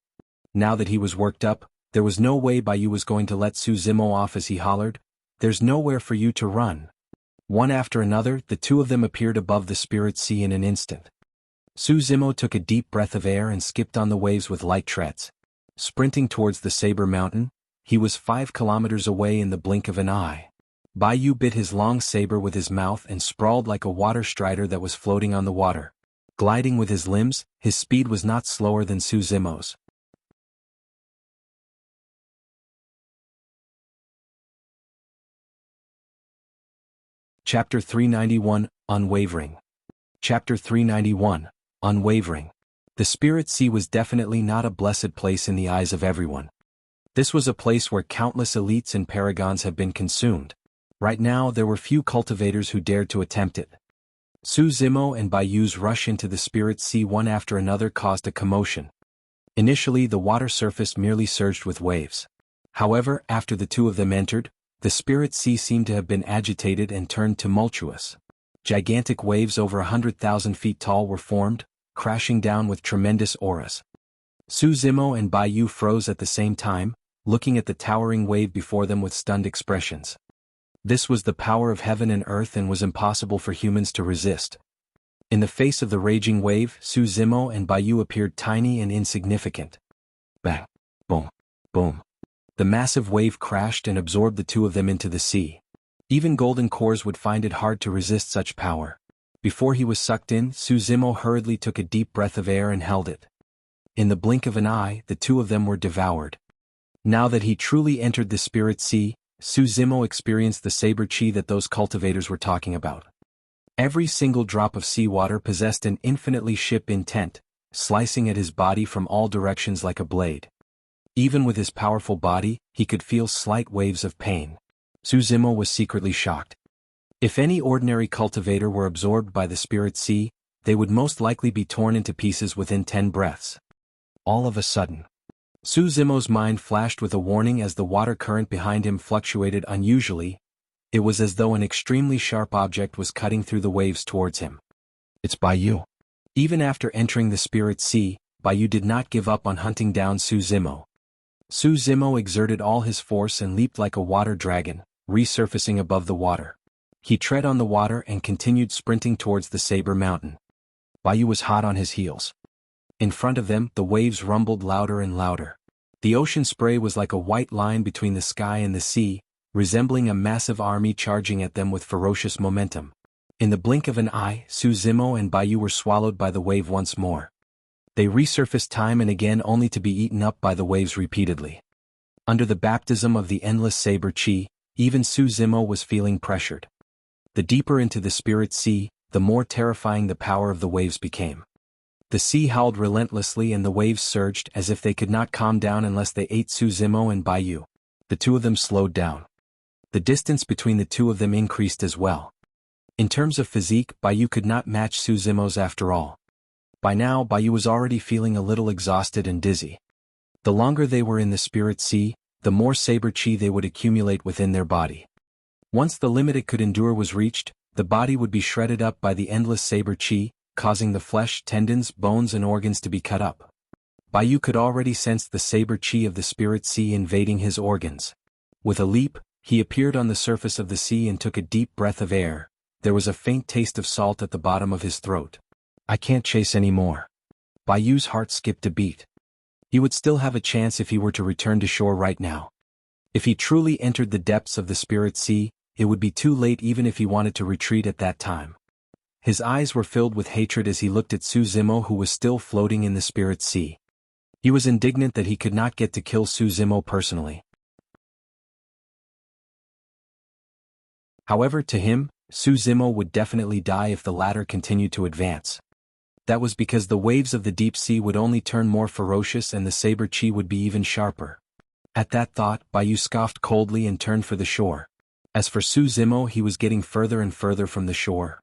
A: Now that he was worked up, there was no way Baiyu was going to let Su Zimo off as he hollered, "There's nowhere for you to run." One after another, the two of them appeared above the Spirit Sea in an instant. Su Zimo took a deep breath of air and skipped on the waves with light treads. Sprinting towards the Saber Mountain, he was 5 kilometers away in the blink of an eye. Bai Yu bit his long saber with his mouth and sprawled like a water strider that was floating on the water. Gliding with his limbs, his speed was not slower than Su Zimo's. Chapter 391, Unwavering. Chapter 391, Unwavering. The Spirit Sea was definitely not a blessed place in the eyes of everyone. This was a place where countless elites and paragons have been consumed. Right now there were few cultivators who dared to attempt it. Su Zimo and Bai Yu's rush into the Spirit Sea one after another caused a commotion. Initially the water surface merely surged with waves. However, after the two of them entered, the Spirit Sea seemed to have been agitated and turned tumultuous. Gigantic waves over 100,000 feet tall were formed, crashing down with tremendous auras. Su Zimo and Bai Yu froze at the same time, looking at the towering wave before them with stunned expressions. This was the power of heaven and earth and was impossible for humans to resist. In the face of the raging wave, Su Zimo and Bai Yu appeared tiny and insignificant. Bang! Boom! Boom! The massive wave crashed and absorbed the two of them into the sea. Even golden cores would find it hard to resist such power. Before he was sucked in, Su Zimo hurriedly took a deep breath of air and held it. In the blink of an eye, the two of them were devoured. Now that he truly entered the Spirit Sea, Su Zimo experienced the saber chi that those cultivators were talking about. Every single drop of seawater possessed an infinitely ship intent, slicing at his body from all directions like a blade. Even with his powerful body, he could feel slight waves of pain. Su Zimo was secretly shocked. If any ordinary cultivator were absorbed by the Spirit Sea, they would most likely be torn into pieces within 10 breaths. All of a sudden, Su Zimo's mind flashed with a warning as the water current behind him fluctuated unusually. It was as though an extremely sharp object was cutting through the waves towards him. It's Bai Yu. Even after entering the Spirit Sea, Bai Yu did not give up on hunting down Su Zimo. Su Zimo exerted all his force and leaped like a water dragon, resurfacing above the water. He tread on the water and continued sprinting towards the Saber Mountain. Bai Yu was hot on his heels. In front of them, the waves rumbled louder and louder. The ocean spray was like a white line between the sky and the sea, resembling a massive army charging at them with ferocious momentum. In the blink of an eye, Su Zimo and Bai Yu were swallowed by the wave once more. They resurfaced time and again only to be eaten up by the waves repeatedly. Under the baptism of the endless saber chi, even Su Zimo was feeling pressured. The deeper into the Spirit Sea, the more terrifying the power of the waves became. The sea howled relentlessly and the waves surged as if they could not calm down unless they ate Su Zimo and Bai Yu. The two of them slowed down. The distance between the two of them increased as well. In terms of physique, Bai Yu could not match Su Zimo's after all. By now, Bai Yu was already feeling a little exhausted and dizzy. The longer they were in the Spirit Sea, the more saber chi they would accumulate within their body. Once the limit it could endure was reached, the body would be shredded up by the endless saber chi, causing the flesh, tendons, bones and organs to be cut up. Bai Yu could already sense the saber chi of the Spirit Sea invading his organs. With a leap, he appeared on the surface of the sea and took a deep breath of air. There was a faint taste of salt at the bottom of his throat. I can't chase any more. Bai Yu's heart skipped a beat. He would still have a chance if he were to return to shore right now. If he truly entered the depths of the Spirit Sea, it would be too late even if he wanted to retreat at that time. His eyes were filled with hatred as he looked at Su Zimo, who was still floating in the Spirit Sea. He was indignant that he could not get to kill Su Zimo personally. However, to him, Su Zimo would definitely die if the latter continued to advance. That was because the waves of the deep sea would only turn more ferocious and the saber chi would be even sharper. At that thought, Bai Yu scoffed coldly and turned for the shore. As for Su Zimo, he was getting further and further from the shore.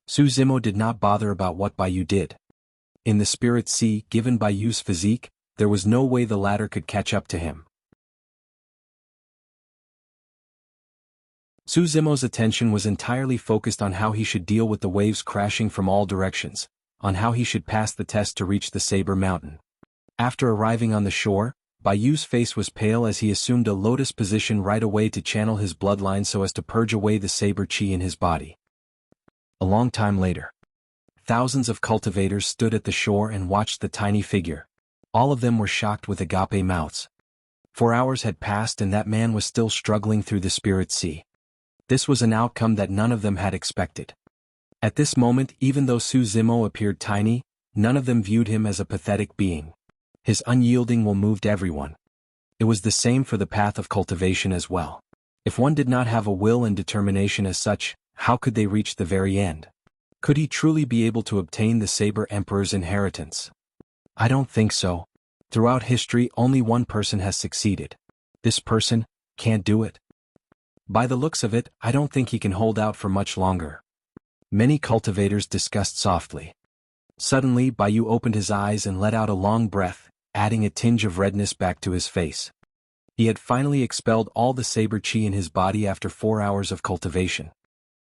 A: Su Zimo did not bother about what Bai Yu did. In the Spirit Sea, given Bai Yu's physique, there was no way the latter could catch up to him. Su Zimo's attention was entirely focused on how he should deal with the waves crashing from all directions, on how he should pass the test to reach the Saber Mountain. After arriving on the shore, Bai Yu's face was pale as he assumed a lotus position right away to channel his bloodline so as to purge away the saber chi in his body. A long time later, thousands of cultivators stood at the shore and watched the tiny figure. All of them were shocked with agape mouths. 4 hours had passed and that man was still struggling through the Spirit Sea. This was an outcome that none of them had expected. At this moment, even though Su Zimo appeared tiny, none of them viewed him as a pathetic being. His unyielding will moved everyone. It was the same for the path of cultivation as well. If one did not have a will and determination as such, how could they reach the very end? Could he truly be able to obtain the Saber Emperor's inheritance? I don't think so. Throughout history, only one person has succeeded. This person can't do it. By the looks of it, I don't think he can hold out for much longer. Many cultivators discussed softly. Suddenly, Baiyu opened his eyes and let out a long breath, adding a tinge of redness back to his face. He had finally expelled all the saber chi in his body after 4 hours of cultivation.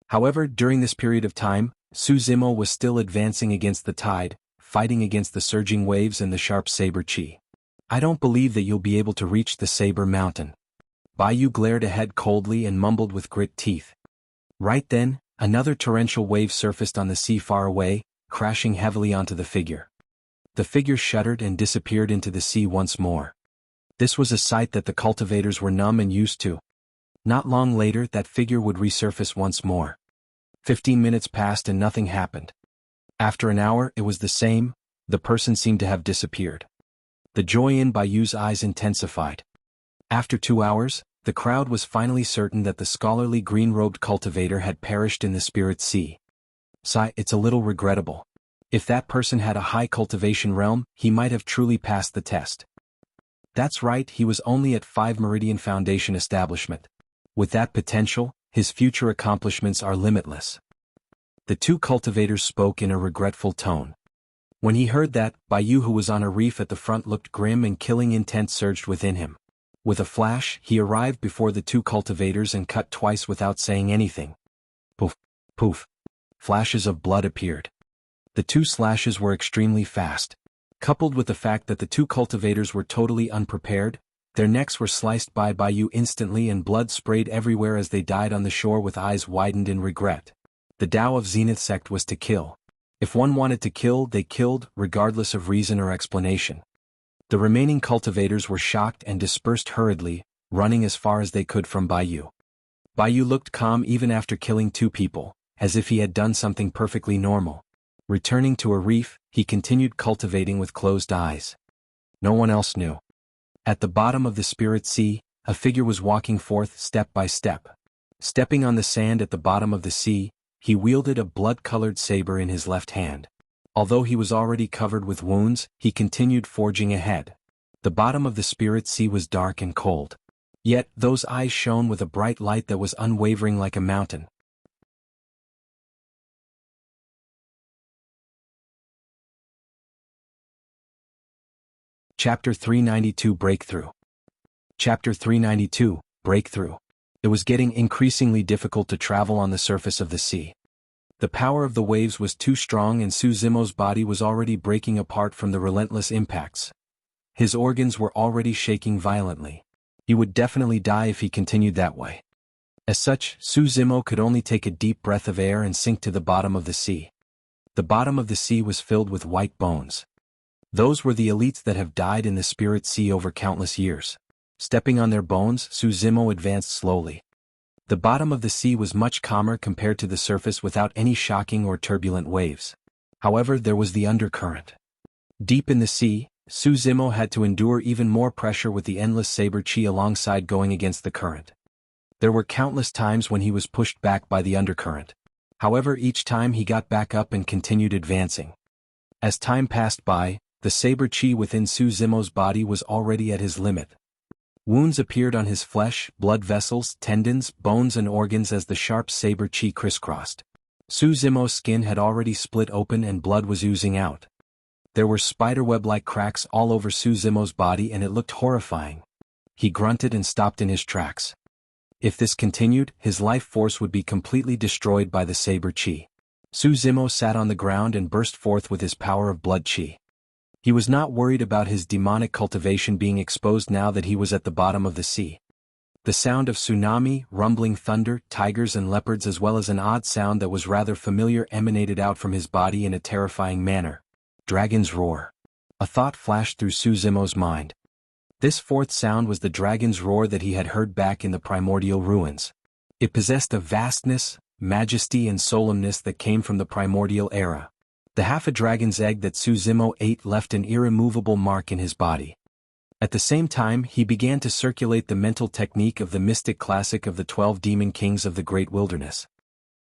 A: However, during this period of time, Su Zimo was still advancing against the tide, fighting against the surging waves and the sharp saber chi. I don't believe that you'll be able to reach the Saber Mountain. Baiyu glared ahead coldly and mumbled with grit teeth. Right then, another torrential wave surfaced on the sea far away, crashing heavily onto the figure. The figure shuddered and disappeared into the sea once more. This was a sight that the cultivators were numb and used to. Not long later, that figure would resurface once more. 15 minutes passed and nothing happened. After an hour, it was the same. The person seemed to have disappeared. The joy in Baiyu's eyes intensified. After 2 hours, the crowd was finally certain that the scholarly green-robed cultivator had perished in the spirit sea. Sigh, it's a little regrettable. If that person had a high cultivation realm, he might have truly passed the test. That's right, he was only at 5 Meridian Foundation establishment. With that potential, his future accomplishments are limitless. The two cultivators spoke in a regretful tone. When he heard that, Baiyu, who was on a reef at the front, looked grim and killing intent surged within him. With a flash, he arrived before the two cultivators and cut twice without saying anything. Poof, poof. Flashes of blood appeared. The 2 slashes were extremely fast. Coupled with the fact that the 2 cultivators were totally unprepared, their necks were sliced by Baiyu instantly and blood sprayed everywhere as they died on the shore with eyes widened in regret. The Tao of Zenith sect was to kill. If one wanted to kill, they killed, regardless of reason or explanation. The remaining cultivators were shocked and dispersed hurriedly, running as far as they could from Baiyu. Baiyu looked calm even after killing 2 people, as if he had done something perfectly normal. Returning to a reef, he continued cultivating with closed eyes. No one else knew. At the bottom of the spirit sea, a figure was walking forth step by step. Stepping on the sand at the bottom of the sea, he wielded a blood-colored saber in his left hand. Although he was already covered with wounds, he continued forging ahead. The bottom of the spirit sea was dark and cold. Yet, those eyes shone with a bright light that was unwavering like a mountain. Chapter 392 Breakthrough. Chapter 392, Breakthrough. It was getting increasingly difficult to travel on the surface of the sea. The power of the waves was too strong and Su Zimo's body was already breaking apart from the relentless impacts. His organs were already shaking violently. He would definitely die if he continued that way. As such, Su Zimo could only take a deep breath of air and sink to the bottom of the sea. The bottom of the sea was filled with white bones. Those were the elites that have died in the spirit sea over countless years. Stepping on their bones, Su Zimo advanced slowly. The bottom of the sea was much calmer compared to the surface without any shocking or turbulent waves. However, there was the undercurrent. Deep in the sea, Su Zimo had to endure even more pressure with the endless saber chi alongside going against the current. There were countless times when he was pushed back by the undercurrent. However, each time he got back up and continued advancing. As time passed by, the saber chi within Su Zimo's body was already at his limit. Wounds appeared on his flesh, blood vessels, tendons, bones and organs as the sharp saber chi crisscrossed. Su Zimo's skin had already split open and blood was oozing out. There were spiderweb-like cracks all over Su Zimo's body and it looked horrifying. He grunted and stopped in his tracks. If this continued, his life force would be completely destroyed by the saber chi. Su Zimo sat on the ground and burst forth with his power of blood chi. He was not worried about his demonic cultivation being exposed now that he was at the bottom of the sea. The sound of tsunami, rumbling thunder, tigers and leopards as well as an odd sound that was rather familiar emanated out from his body in a terrifying manner. Dragon's roar. A thought flashed through Su Zimo's mind. This fourth sound was the dragon's roar that he had heard back in the primordial ruins. It possessed a vastness, majesty and solemnness that came from the primordial era. The half-a-dragon's egg that Su Zimo ate left an irremovable mark in his body. At the same time, he began to circulate the mental technique of the mystic classic of the 12 demon kings of the great wilderness.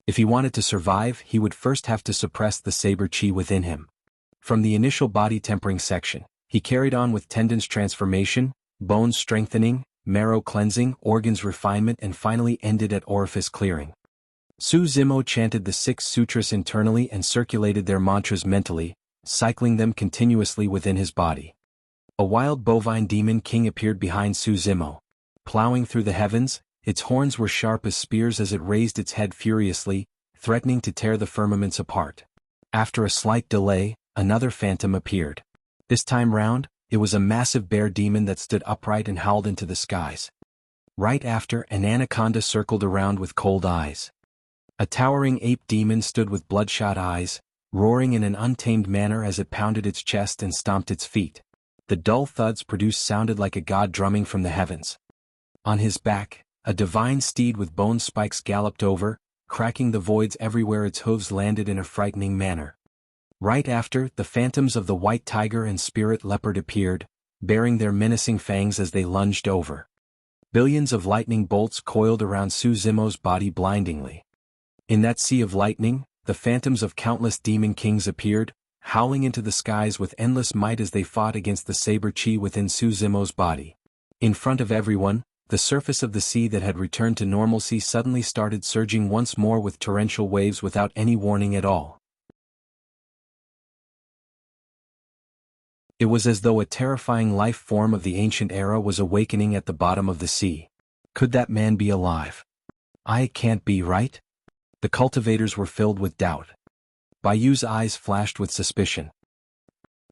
A: If he wanted to survive, he would first have to suppress the saber chi within him. From the initial body tempering section, he carried on with tendons transformation, bones strengthening, marrow cleansing, organs refinement and finally ended at orifice clearing. Su Zimo chanted the 6 sutras internally and circulated their mantras mentally, cycling them continuously within his body. A wild bovine demon king appeared behind Su Zimo. Plowing through the heavens, its horns were sharp as spears as it raised its head furiously, threatening to tear the firmaments apart. After a slight delay, another phantom appeared. This time round, it was a massive bear demon that stood upright and howled into the skies. Right after, an anaconda circled around with cold eyes. A towering ape demon stood with bloodshot eyes, roaring in an untamed manner as it pounded its chest and stomped its feet. The dull thuds produced sounded like a god drumming from the heavens. On his back, a divine steed with bone spikes galloped over, cracking the voids everywhere its hooves landed in a frightening manner. Right after, the phantoms of the white tiger and spirit leopard appeared, bearing their menacing fangs as they lunged over. Billions of lightning bolts coiled around Su Zimo's body blindingly. In that sea of lightning, the phantoms of countless demon kings appeared, howling into the skies with endless might as they fought against the saber chi within Su Zimo's body. In front of everyone, the surface of the sea that had returned to normalcy suddenly started surging once more with torrential waves without any warning at all. It was as though a terrifying life form of the ancient era was awakening at the bottom of the sea. Could that man be alive? I can't be right? The cultivators were filled with doubt. Bayu's eyes flashed with suspicion.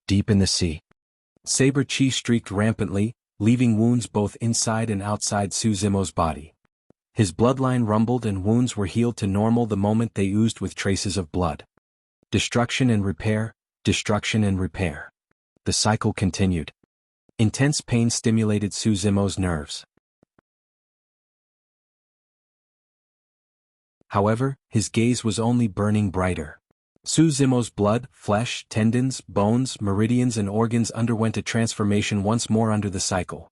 A: Deep in the sea, saber chi streaked rampantly, leaving wounds both inside and outside Su Zimo's body. His bloodline rumbled and wounds were healed to normal the moment they oozed with traces of blood. Destruction and repair, destruction and repair. The cycle continued. Intense pain stimulated Su Zimo's nerves. However, his gaze was only burning brighter. Su Zimo's blood, flesh, tendons, bones, meridians and organs underwent a transformation once more under the cycle.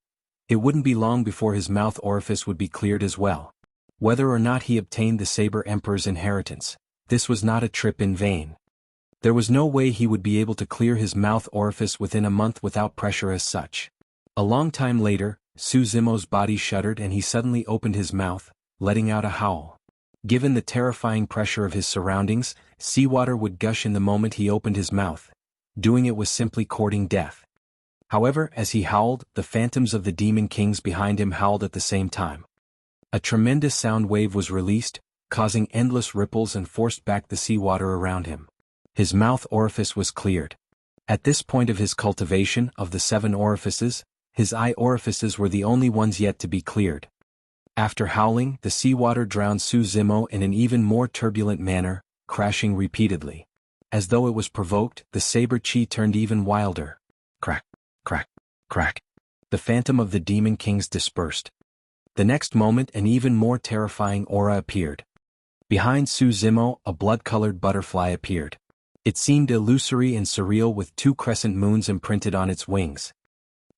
A: It wouldn't be long before his mouth orifice would be cleared as well. Whether or not he obtained the Saber Emperor's inheritance, this was not a trip in vain. There was no way he would be able to clear his mouth orifice within a month without pressure as such. A long time later, Su Zimo's body shuddered and he suddenly opened his mouth, letting out a howl. Given the terrifying pressure of his surroundings, seawater would gush in the moment he opened his mouth. Doing it was simply courting death. However, as he howled, the phantoms of the demon kings behind him howled at the same time. A tremendous sound wave was released, causing endless ripples and forced back the seawater around him. His mouth orifice was cleared. At this point of his cultivation, of the 7 orifices, his eye orifices were the only ones yet to be cleared. After howling, the seawater drowned Su Zimo in an even more turbulent manner, crashing repeatedly. As though it was provoked, the saber chi turned even wilder. Crack, crack, crack. The phantom of the demon kings dispersed. The next moment an even more terrifying aura appeared. Behind Su Zimo, a blood-colored butterfly appeared. It seemed illusory and surreal with 2 crescent moons imprinted on its wings.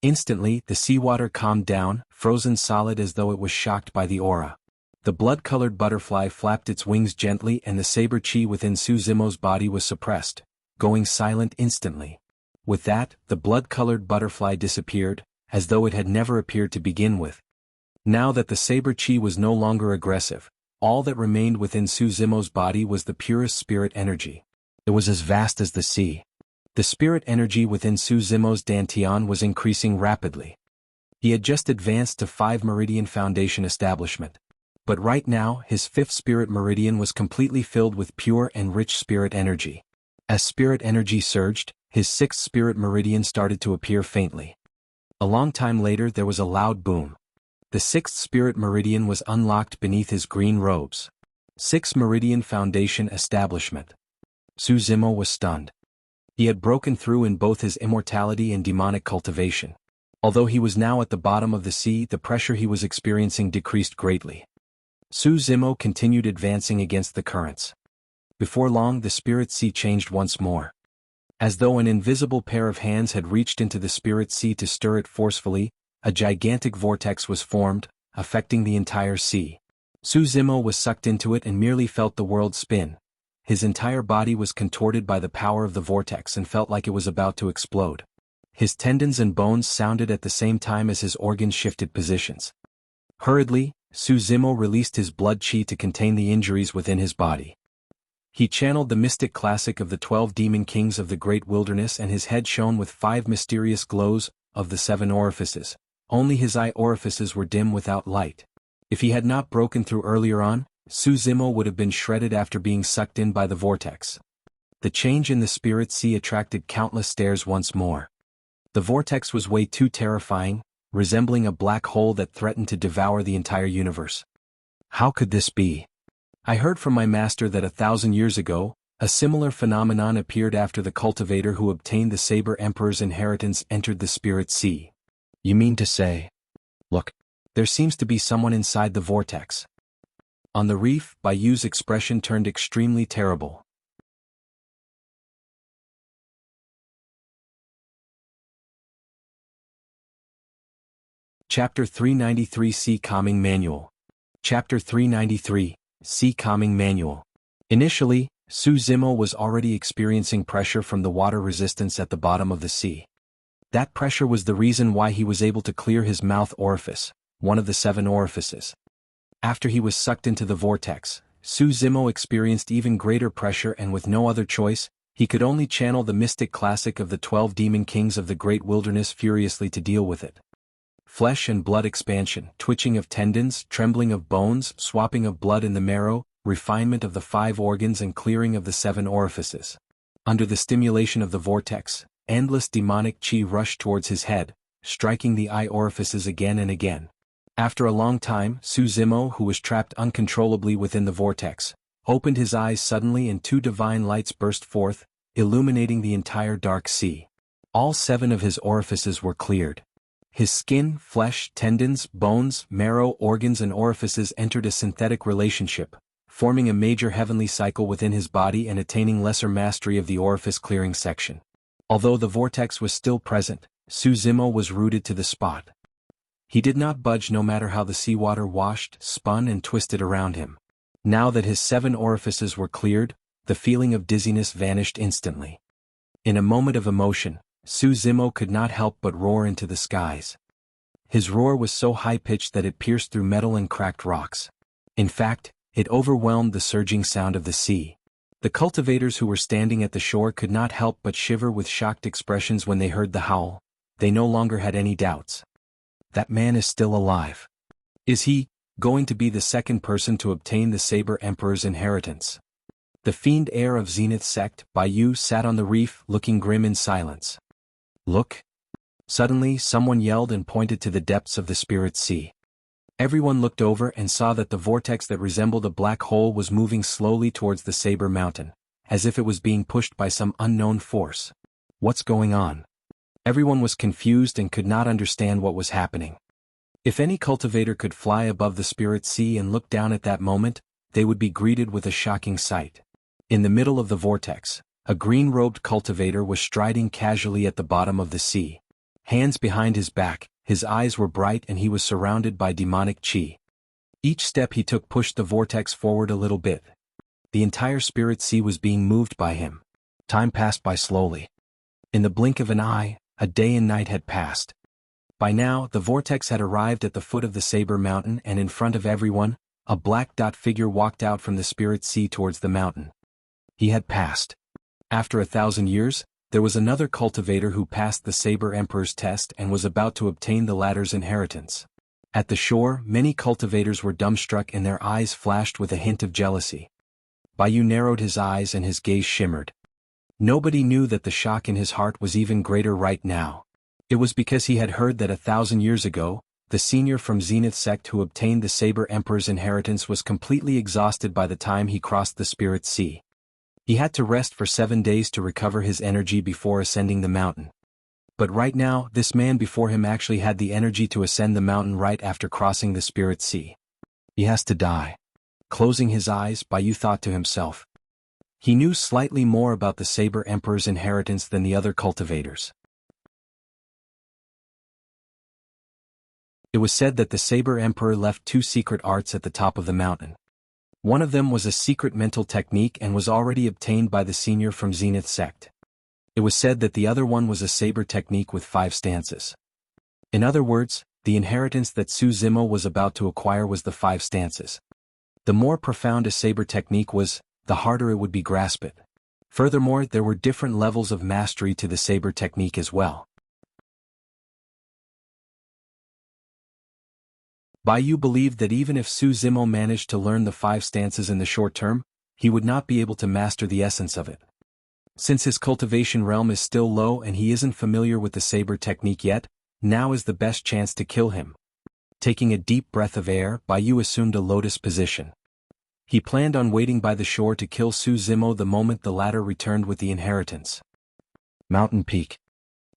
A: Instantly, the seawater calmed down, frozen solid as though it was shocked by the aura. The blood-colored butterfly flapped its wings gently and the saber chi within Su Zimo's body was suppressed, going silent instantly. With that, the blood-colored butterfly disappeared, as though it had never appeared to begin with. Now that the saber chi was no longer aggressive, all that remained within Su Zimo's body was the purest spirit energy. It was as vast as the sea. The spirit energy within Su Zimo's dantian was increasing rapidly. He had just advanced to 5 meridian foundation establishment. But right now, his 5th spirit meridian was completely filled with pure and rich spirit energy. As spirit energy surged, his 6th spirit meridian started to appear faintly. A long time later there was a loud boom. The 6th spirit meridian was unlocked beneath his green robes. 6 meridian foundation establishment. Su Zimo was stunned. He had broken through in both his immortality and demonic cultivation. Although he was now at the bottom of the sea, the pressure he was experiencing decreased greatly. Su Zimo continued advancing against the currents. Before long the spirit sea changed once more. As though an invisible pair of hands had reached into the spirit sea to stir it forcefully, a gigantic vortex was formed, affecting the entire sea. Su Zimo was sucked into it and merely felt the world spin. His entire body was contorted by the power of the vortex and felt like it was about to explode. His tendons and bones sounded at the same time as his organs shifted positions. Hurriedly, Su Zimo released his blood chi to contain the injuries within his body. He channeled the mystic classic of the 12 demon kings of the great wilderness, and his head shone with 5 mysterious glows of the 7 orifices. Only his eye orifices were dim without light. If he had not broken through earlier on, Su Zimo would have been shredded after being sucked in by the vortex. The change in the spirit sea attracted countless stares once more. The vortex was way too terrifying, resembling a black hole that threatened to devour the entire universe. How could this be? I heard from my master that 1,000 years ago, a similar phenomenon appeared after the cultivator who obtained the Saber Emperor's inheritance entered the spirit sea. You mean to say? Look, there seems to be someone inside the vortex. On the reef, Bayu's expression turned extremely terrible. Chapter 393 Sea Calming Manual. Chapter 393 Sea Calming Manual. Initially, Su Zimo was already experiencing pressure from the water resistance at the bottom of the sea. That pressure was the reason why he was able to clear his mouth orifice, one of the 7 orifices. After he was sucked into the vortex, Su Zimo experienced even greater pressure, and with no other choice, he could only channel the mystic classic of the 12 demon kings of the great wilderness furiously to deal with it. Flesh and blood expansion, twitching of tendons, trembling of bones, swapping of blood in the marrow, refinement of the 5 organs and clearing of the 7 orifices. Under the stimulation of the vortex, endless demonic chi rushed towards his head, striking the eye orifices again and again. After a long time, Su Zimo, who was trapped uncontrollably within the vortex, opened his eyes suddenly and 2 divine lights burst forth, illuminating the entire dark sea. All 7 of his orifices were cleared. His skin, flesh, tendons, bones, marrow, organs and orifices entered a synthetic relationship, forming a major heavenly cycle within his body and attaining lesser mastery of the orifice clearing section. Although the vortex was still present, Su Zimo was rooted to the spot. He did not budge no matter how the seawater washed, spun and twisted around him. Now that his 7 orifices were cleared, the feeling of dizziness vanished instantly. In a moment of emotion, Su Zimo could not help but roar into the skies. His roar was so high-pitched that it pierced through metal and cracked rocks. In fact, it overwhelmed the surging sound of the sea. The cultivators who were standing at the shore could not help but shiver with shocked expressions when they heard the howl. They no longer had any doubts. That man is still alive. Is he going to be the second person to obtain the Saber Emperor's inheritance? The fiend heir of Zenith sect, Bayu, sat on the reef, looking grim in silence. Look! Suddenly someone yelled and pointed to the depths of the spirit sea. Everyone looked over and saw that the vortex that resembled a black hole was moving slowly towards the Saber Mountain, as if it was being pushed by some unknown force. What's going on? Everyone was confused and could not understand what was happening. If any cultivator could fly above the spirit sea and look down at that moment, they would be greeted with a shocking sight. In the middle of the vortex, a green-robed cultivator was striding casually at the bottom of the sea. Hands behind his back, his eyes were bright and he was surrounded by demonic chi. Each step he took pushed the vortex forward a little bit. The entire spirit sea was being moved by him. Time passed by slowly. In the blink of an eye, a day and night had passed. By now, the vortex had arrived at the foot of the Saber Mountain, and in front of everyone, a black dot figure walked out from the spirit sea towards the mountain. He had passed. After 1,000 years, there was another cultivator who passed the Saber Emperor's test and was about to obtain the latter's inheritance. At the shore, many cultivators were dumbstruck and their eyes flashed with a hint of jealousy. Bayu narrowed his eyes and his gaze shimmered. Nobody knew that the shock in his heart was even greater right now. It was because he had heard that 1,000 years ago, the senior from Zenith sect who obtained the Saber Emperor's inheritance was completely exhausted by the time he crossed the spirit sea. He had to rest for 7 days to recover his energy before ascending the mountain. But right now, this man before him actually had the energy to ascend the mountain right after crossing the spirit sea. He has to die. Closing his eyes, Bai thought to himself. He knew slightly more about the Saber Emperor's inheritance than the other cultivators. It was said that the Saber Emperor left 2 secret arts at the top of the mountain. One of them was a secret mental technique and was already obtained by the senior from Zenith sect. It was said that the other one was a saber technique with 5 stances. In other words, the inheritance that Su Zimo was about to acquire was the 5 stances. The more profound a saber technique was, the harder it would be grasp it. Furthermore, there were different levels of mastery to the saber technique as well. Bai Yu believed that even if Su Zimo managed to learn the 5 stances in the short term, he would not be able to master the essence of it. Since his cultivation realm is still low and he isn't familiar with the saber technique yet, now is the best chance to kill him. Taking a deep breath of air, Bai Yu assumed a lotus position. He planned on waiting by the shore to kill Su Zimo the moment the latter returned with the inheritance. Mountain Peak.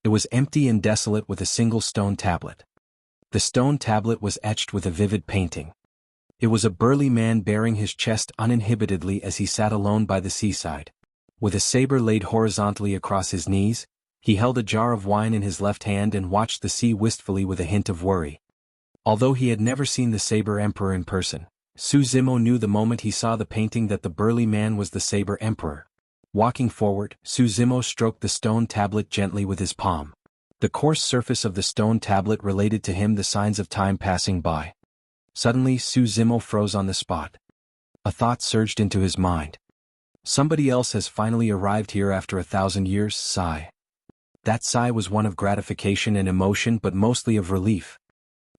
A: It was empty and desolate with a single stone tablet. The stone tablet was etched with a vivid painting. It was a burly man bearing his chest uninhibitedly as he sat alone by the seaside. With a saber laid horizontally across his knees, he held a jar of wine in his left hand and watched the sea wistfully with a hint of worry. Although he had never seen the Saber Emperor in person, Su Zimo knew the moment he saw the painting that the burly man was the Saber Emperor. Walking forward, Su Zimo stroked the stone tablet gently with his palm. The coarse surface of the stone tablet related to him the signs of time passing by. Suddenly Su Zimo froze on the spot. A thought surged into his mind. Somebody else has finally arrived here after 1,000 years. Sigh. That sigh was one of gratification and emotion but mostly of relief.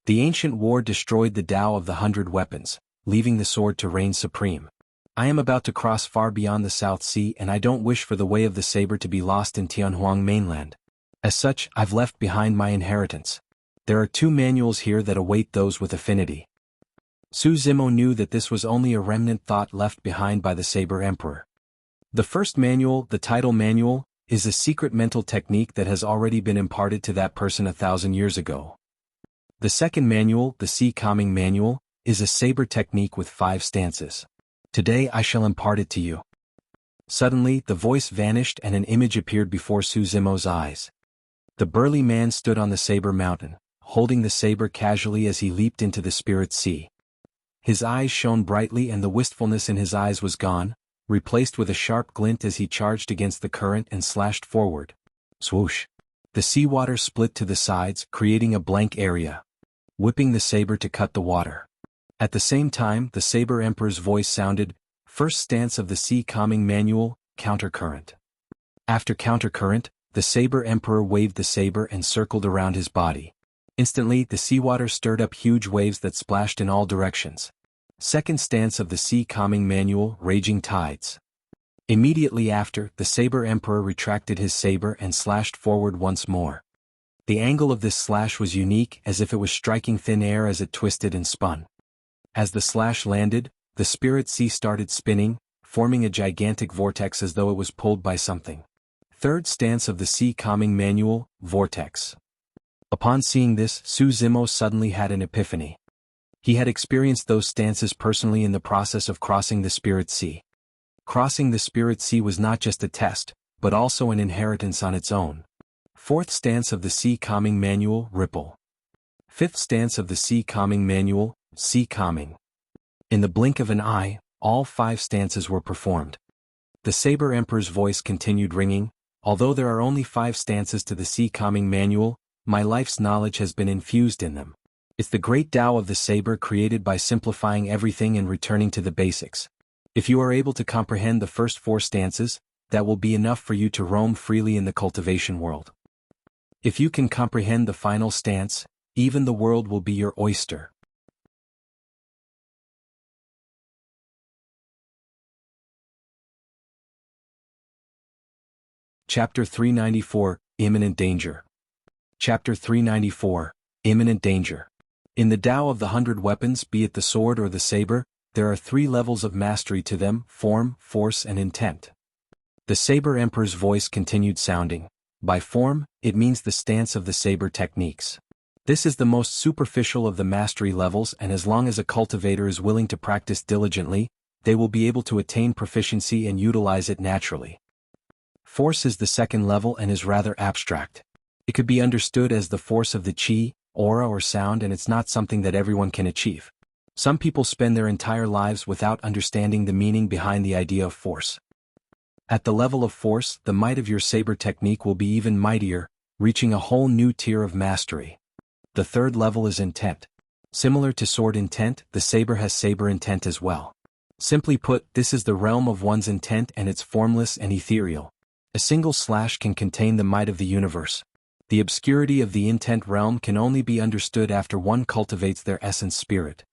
A: The ancient war destroyed the Tao of the 100 weapons, leaving the sword to reign supreme. I am about to cross far beyond the South Sea and I don't wish for the way of the saber to be lost in Tianhuang mainland. As such, I've left behind my inheritance. There are 2 manuals here that await those with affinity. Su Zimo knew that this was only a remnant thought left behind by the Saber Emperor. The first manual, the title manual, is a secret mental technique that has already been imparted to that person 1,000 years ago. The second manual, the Sea Calming Manual, is a saber technique with 5 stances. Today I shall impart it to you. Suddenly, the voice vanished and an image appeared before Su Zimo's eyes. The burly man stood on the saber mountain, holding the saber casually as he leaped into the spirit sea. His eyes shone brightly and the wistfulness in his eyes was gone, replaced with a sharp glint as he charged against the current and slashed forward. Swoosh! The seawater split to the sides, creating a blank area, whipping the saber to cut the water. At the same time, the Saber Emperor's voice sounded, first stance of the Sea Calming Manual, Countercurrent. After Countercurrent, the Saber Emperor waved the saber and circled around his body. Instantly, the seawater stirred up huge waves that splashed in all directions. Second stance of the Sea Calming Manual, Raging Tides. Immediately after, the Saber Emperor retracted his saber and slashed forward once more. The angle of this slash was unique, as if it was striking thin air as it twisted and spun. As the slash landed, the spirit sea started spinning, forming a gigantic vortex as though it was pulled by something. Third stance of the Sea Calming Manual, Vortex. Upon seeing this, Su Zimo suddenly had an epiphany. He had experienced those stances personally in the process of crossing the spirit sea. Crossing the spirit sea was not just a test, but also an inheritance on its own. Fourth stance of the Sea Calming Manual, Ripple. Fifth stance of the Sea Calming Manual, Sea Calming. In the blink of an eye, all 5 stances were performed. The Saber Emperor's voice continued ringing, although there are only 5 stances to the Sea Calming Manual, my life's knowledge has been infused in them. It's the great Tao of the saber created by simplifying everything and returning to the basics. If you are able to comprehend the first 4 stances, that will be enough for you to roam freely in the cultivation world. If you can comprehend the final stance, even the world will be your oyster. Chapter 394, Imminent Danger. Chapter 394, Imminent Danger. In the Tao of the 100 weapons, be it the sword or the saber, there are 3 levels of mastery to them: form, force and intent. The Saber Emperor's voice continued sounding. By form, it means the stance of the saber techniques. This is the most superficial of the mastery levels, and as long as a cultivator is willing to practice diligently, they will be able to attain proficiency and utilize it naturally. Force is the second level and is rather abstract. It could be understood as the force of the chi, aura or sound, and it's not something that everyone can achieve. Some people spend their entire lives without understanding the meaning behind the idea of force. At the level of force, the might of your saber technique will be even mightier, reaching a whole new tier of mastery. The third level is intent. Similar to sword intent, the saber has saber intent as well. Simply put, this is the realm of one's intent, and it's formless and ethereal. A single slash can contain the might of the universe. The obscurity of the intent realm can only be understood after one cultivates their essence spirit.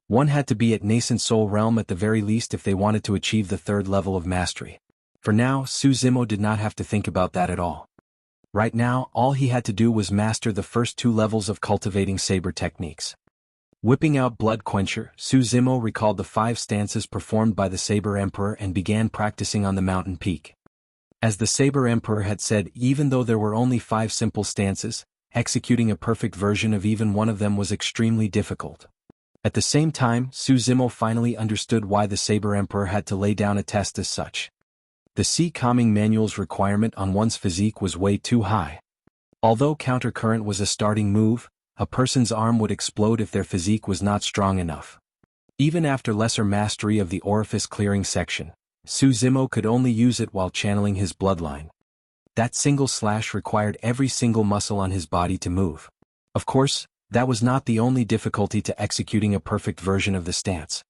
A: One had to be at nascent soul realm at the very least if they wanted to achieve the third level of mastery. For now, Su Zimo did not have to think about that at all. Right now, all he had to do was master the first two levels of cultivating saber techniques. Whipping out Blood Quencher, Su Zimo recalled the 5 stances performed by the Saber Emperor and began practicing on the mountain peak. As the Saber Emperor had said, even though there were only 5 simple stances, executing a perfect version of even one of them was extremely difficult. At the same time, Su Zimo finally understood why the Saber Emperor had to lay down a test as such. The Sea Calming Manual's requirement on one's physique was way too high. Although countercurrent was a starting move, a person's arm would explode if their physique was not strong enough. Even after lesser mastery of the orifice clearing section, Su Zimo could only use it while channeling his bloodline. That single slash required every single muscle on his body to move. Of course, that was not the only difficulty to executing a perfect version of the stance.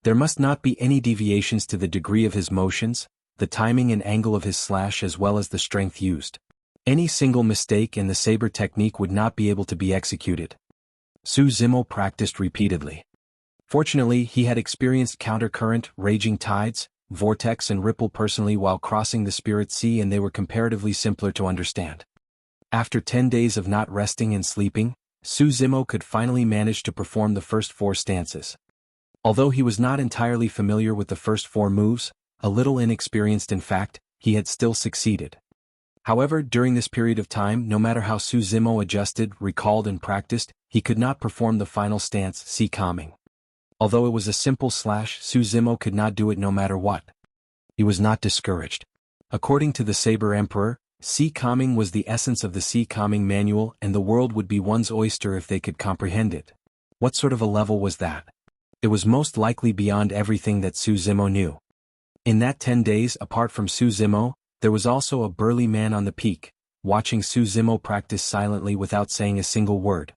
A: There must not be any deviations to the degree of his motions, the timing and angle of his slash, as well as the strength used. Any single mistake in the saber technique would not be able to be executed. Su Zimo practiced repeatedly. Fortunately, he had experienced countercurrent, raging tides, vortex and ripple personally while crossing the spirit sea, and they were comparatively simpler to understand. After 10 days of not resting and sleeping, Su Zimo could finally manage to perform the first 4 stances. Although he was not entirely familiar with the first 4 moves, a little inexperienced in fact, he had still succeeded. However, during this period of time, no matter how Su Zimo adjusted, recalled and practiced, he could not perform the final stance, Sea Calming. Although it was a simple slash, Su Zimo could not do it no matter what. He was not discouraged. According to the Saber Emperor, Sea Calming was the essence of the Sea Calming Manual, and the world would be one's oyster if they could comprehend it. What sort of a level was that? It was most likely beyond everything that Su Zimo knew. In that 10 days, apart from Su Zimo, there was also a burly man on the peak, watching Su Zimo practice silently without saying a single word.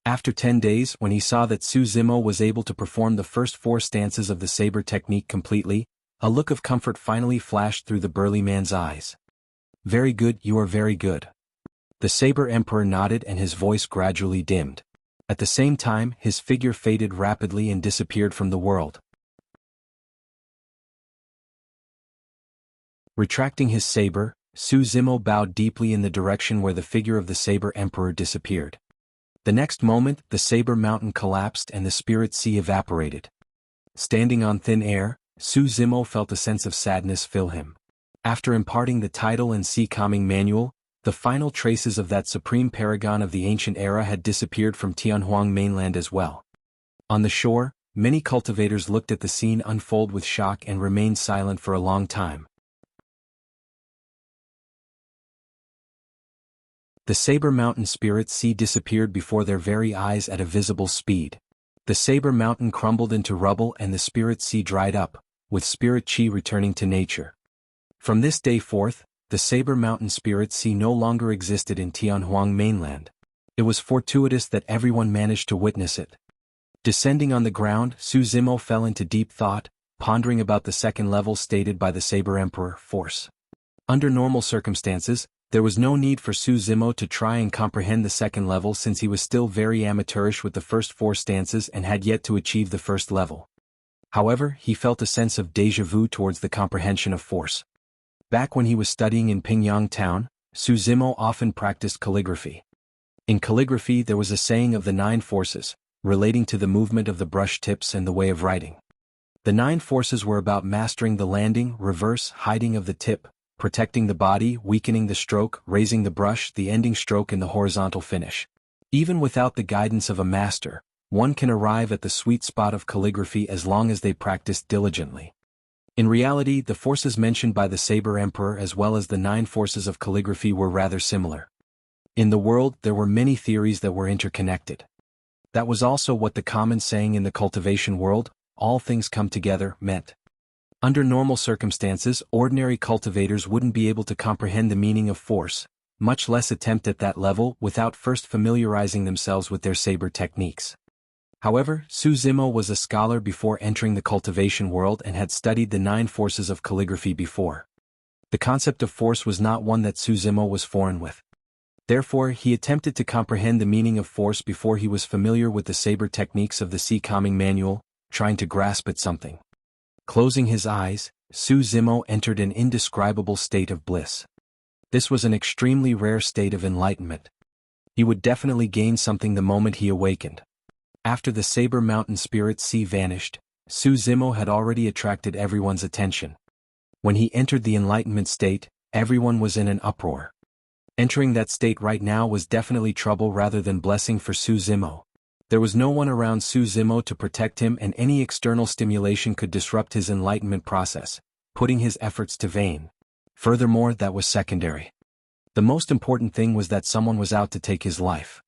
A: After 10 days, when he saw that Su Zimo was able to perform the first 4 stances of the saber technique completely, a look of comfort finally flashed through the burly man's eyes. "Very good, you are very good." The Saber Emperor nodded and his voice gradually dimmed. At the same time, his figure faded rapidly and disappeared from the world. Retracting his saber, Su Zimo bowed deeply in the direction where the figure of the Saber Emperor disappeared. The next moment, the Saber Mountain collapsed and the Spirit Sea evaporated. Standing on thin air, Su Zimo felt a sense of sadness fill him. After imparting the title and Sea Calming Manual, the final traces of that supreme paragon of the ancient era had disappeared from Tianhuang mainland as well. On the shore, many cultivators looked at the scene unfold with shock and remained silent for a long time. The Saber Mountain Spirit Sea disappeared before their very eyes at a visible speed. The Saber Mountain crumbled into rubble and the Spirit Sea dried up, with Spirit Chi returning to nature. From this day forth, the Saber Mountain Spirit Sea no longer existed in Tianhuang mainland. It was fortuitous that everyone managed to witness it. Descending on the ground, Su Zimo fell into deep thought, pondering about the second level stated by the Saber Emperor, force. Under normal circumstances, there was no need for Su Zimo to try and comprehend the second level since he was still very amateurish with the first 4 stances and had yet to achieve the first level. However, he felt a sense of déjà vu towards the comprehension of force. Back when he was studying in Pingyang town, Su Zimo often practiced calligraphy. In calligraphy there was a saying of the 9 forces, relating to the movement of the brush tips and the way of writing. The 9 forces were about mastering the landing, reverse, hiding of the tip, protecting the body, weakening the stroke, raising the brush, the ending stroke and the horizontal finish. Even without the guidance of a master, one can arrive at the sweet spot of calligraphy as long as they practice diligently. In reality, the forces mentioned by the Saber Emperor as well as the 9 forces of calligraphy were rather similar. In the world, there were many theories that were interconnected. That was also what the common saying in the cultivation world, all things come together, meant. Under normal circumstances, ordinary cultivators wouldn't be able to comprehend the meaning of force, much less attempt at that level without first familiarizing themselves with their saber techniques. However, Su Zimo was a scholar before entering the cultivation world and had studied the 9 forces of calligraphy before. The concept of force was not one that Su Zimo was foreign with. Therefore, he attempted to comprehend the meaning of force before he was familiar with the saber techniques of the Sea Calming Manual, trying to grasp at something. Closing his eyes, Su Zimo entered an indescribable state of bliss. This was an extremely rare state of enlightenment. He would definitely gain something the moment he awakened. After the Saber Mountain Spirit Sea vanished, Su Zimo had already attracted everyone's attention. When he entered the enlightenment state, everyone was in an uproar. Entering that state right now was definitely trouble rather than blessing for Su Zimo. There was no one around Su Zimo to protect him, and any external stimulation could disrupt his enlightenment process, putting his efforts to vain. Furthermore, that was secondary. The most important thing was that someone was out to take his life.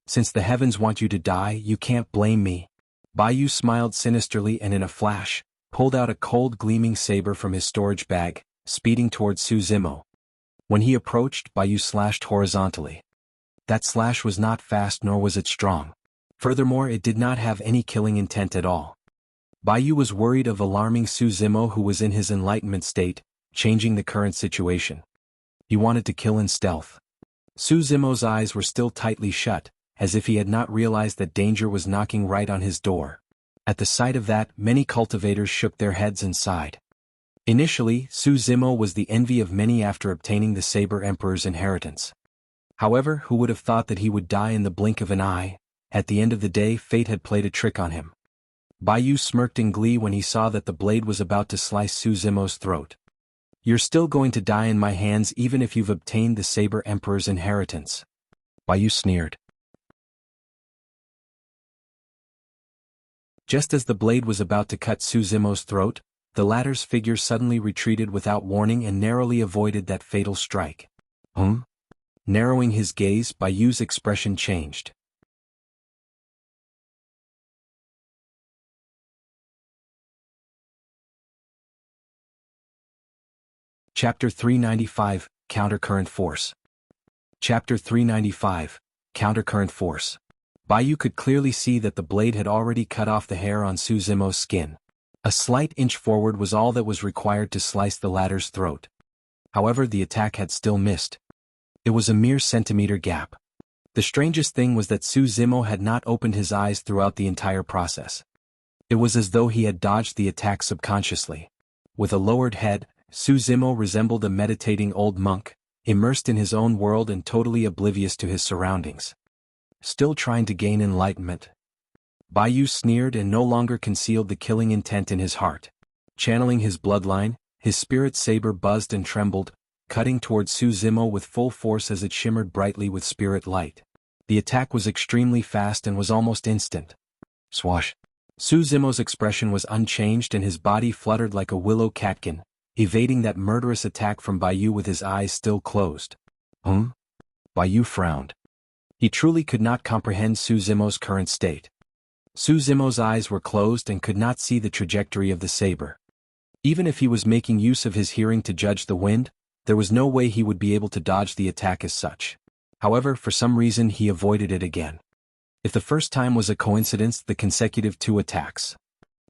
A: Since the heavens want you to die, you can't blame me. Baiyu smiled sinisterly and in a flash, pulled out a cold gleaming saber from his storage bag, speeding towards Su Zimo. When he approached, Baiyu slashed horizontally. That slash was not fast nor was it strong. Furthermore, it did not have any killing intent at all. Baiyu was worried of alarming Su Zimo, who was in his enlightenment state, changing the current situation. He wanted to kill in stealth. Su Zimo's eyes were still tightly shut, as if he had not realized that danger was knocking right on his door. At the sight of that, many cultivators shook their heads and sighed. Initially, Su Zimo was the envy of many after obtaining the Saber Emperor's inheritance. However, who would have thought that he would die in the blink of an eye? At the end of the day, fate had played a trick on him. Baiyu smirked in glee when he saw that the blade was about to slice Su Zimo's throat. You're still going to die in my hands even if you've obtained the Saber Emperor's inheritance. Baiyu sneered. Just as the blade was about to cut Su Zimo's throat, the latter's figure suddenly retreated without warning and narrowly avoided that fatal strike. Narrowing his gaze, Baiyu's expression changed. Chapter 395, Countercurrent Force. Chapter 395, Countercurrent Force. Baiyu could clearly see that the blade had already cut off the hair on Su Zimo's skin. A slight inch forward was all that was required to slice the latter's throat. However, the attack had still missed. It was a mere centimeter gap. The strangest thing was that Su Zimo had not opened his eyes throughout the entire process. It was as though he had dodged the attack subconsciously. With a lowered head, Su Zimo resembled a meditating old monk, immersed in his own world and totally oblivious to his surroundings. Still trying to gain enlightenment. Baiyu sneered and no longer concealed the killing intent in his heart. Channeling his bloodline, his spirit saber buzzed and trembled, cutting towards Su Zimo with full force as it shimmered brightly with spirit light. The attack was extremely fast and was almost instant. Swash! Su Zimo's expression was unchanged and his body fluttered like a willow catkin, evading that murderous attack from Baiyu with his eyes still closed. Baiyu frowned. He truly could not comprehend Su Zimo's current state. Su Zimo's eyes were closed and could not see the trajectory of the saber. Even if he was making use of his hearing to judge the wind, there was no way he would be able to dodge the attack as such. However, for some reason he avoided it again. If the first time was a coincidence, the consecutive 2 attacks.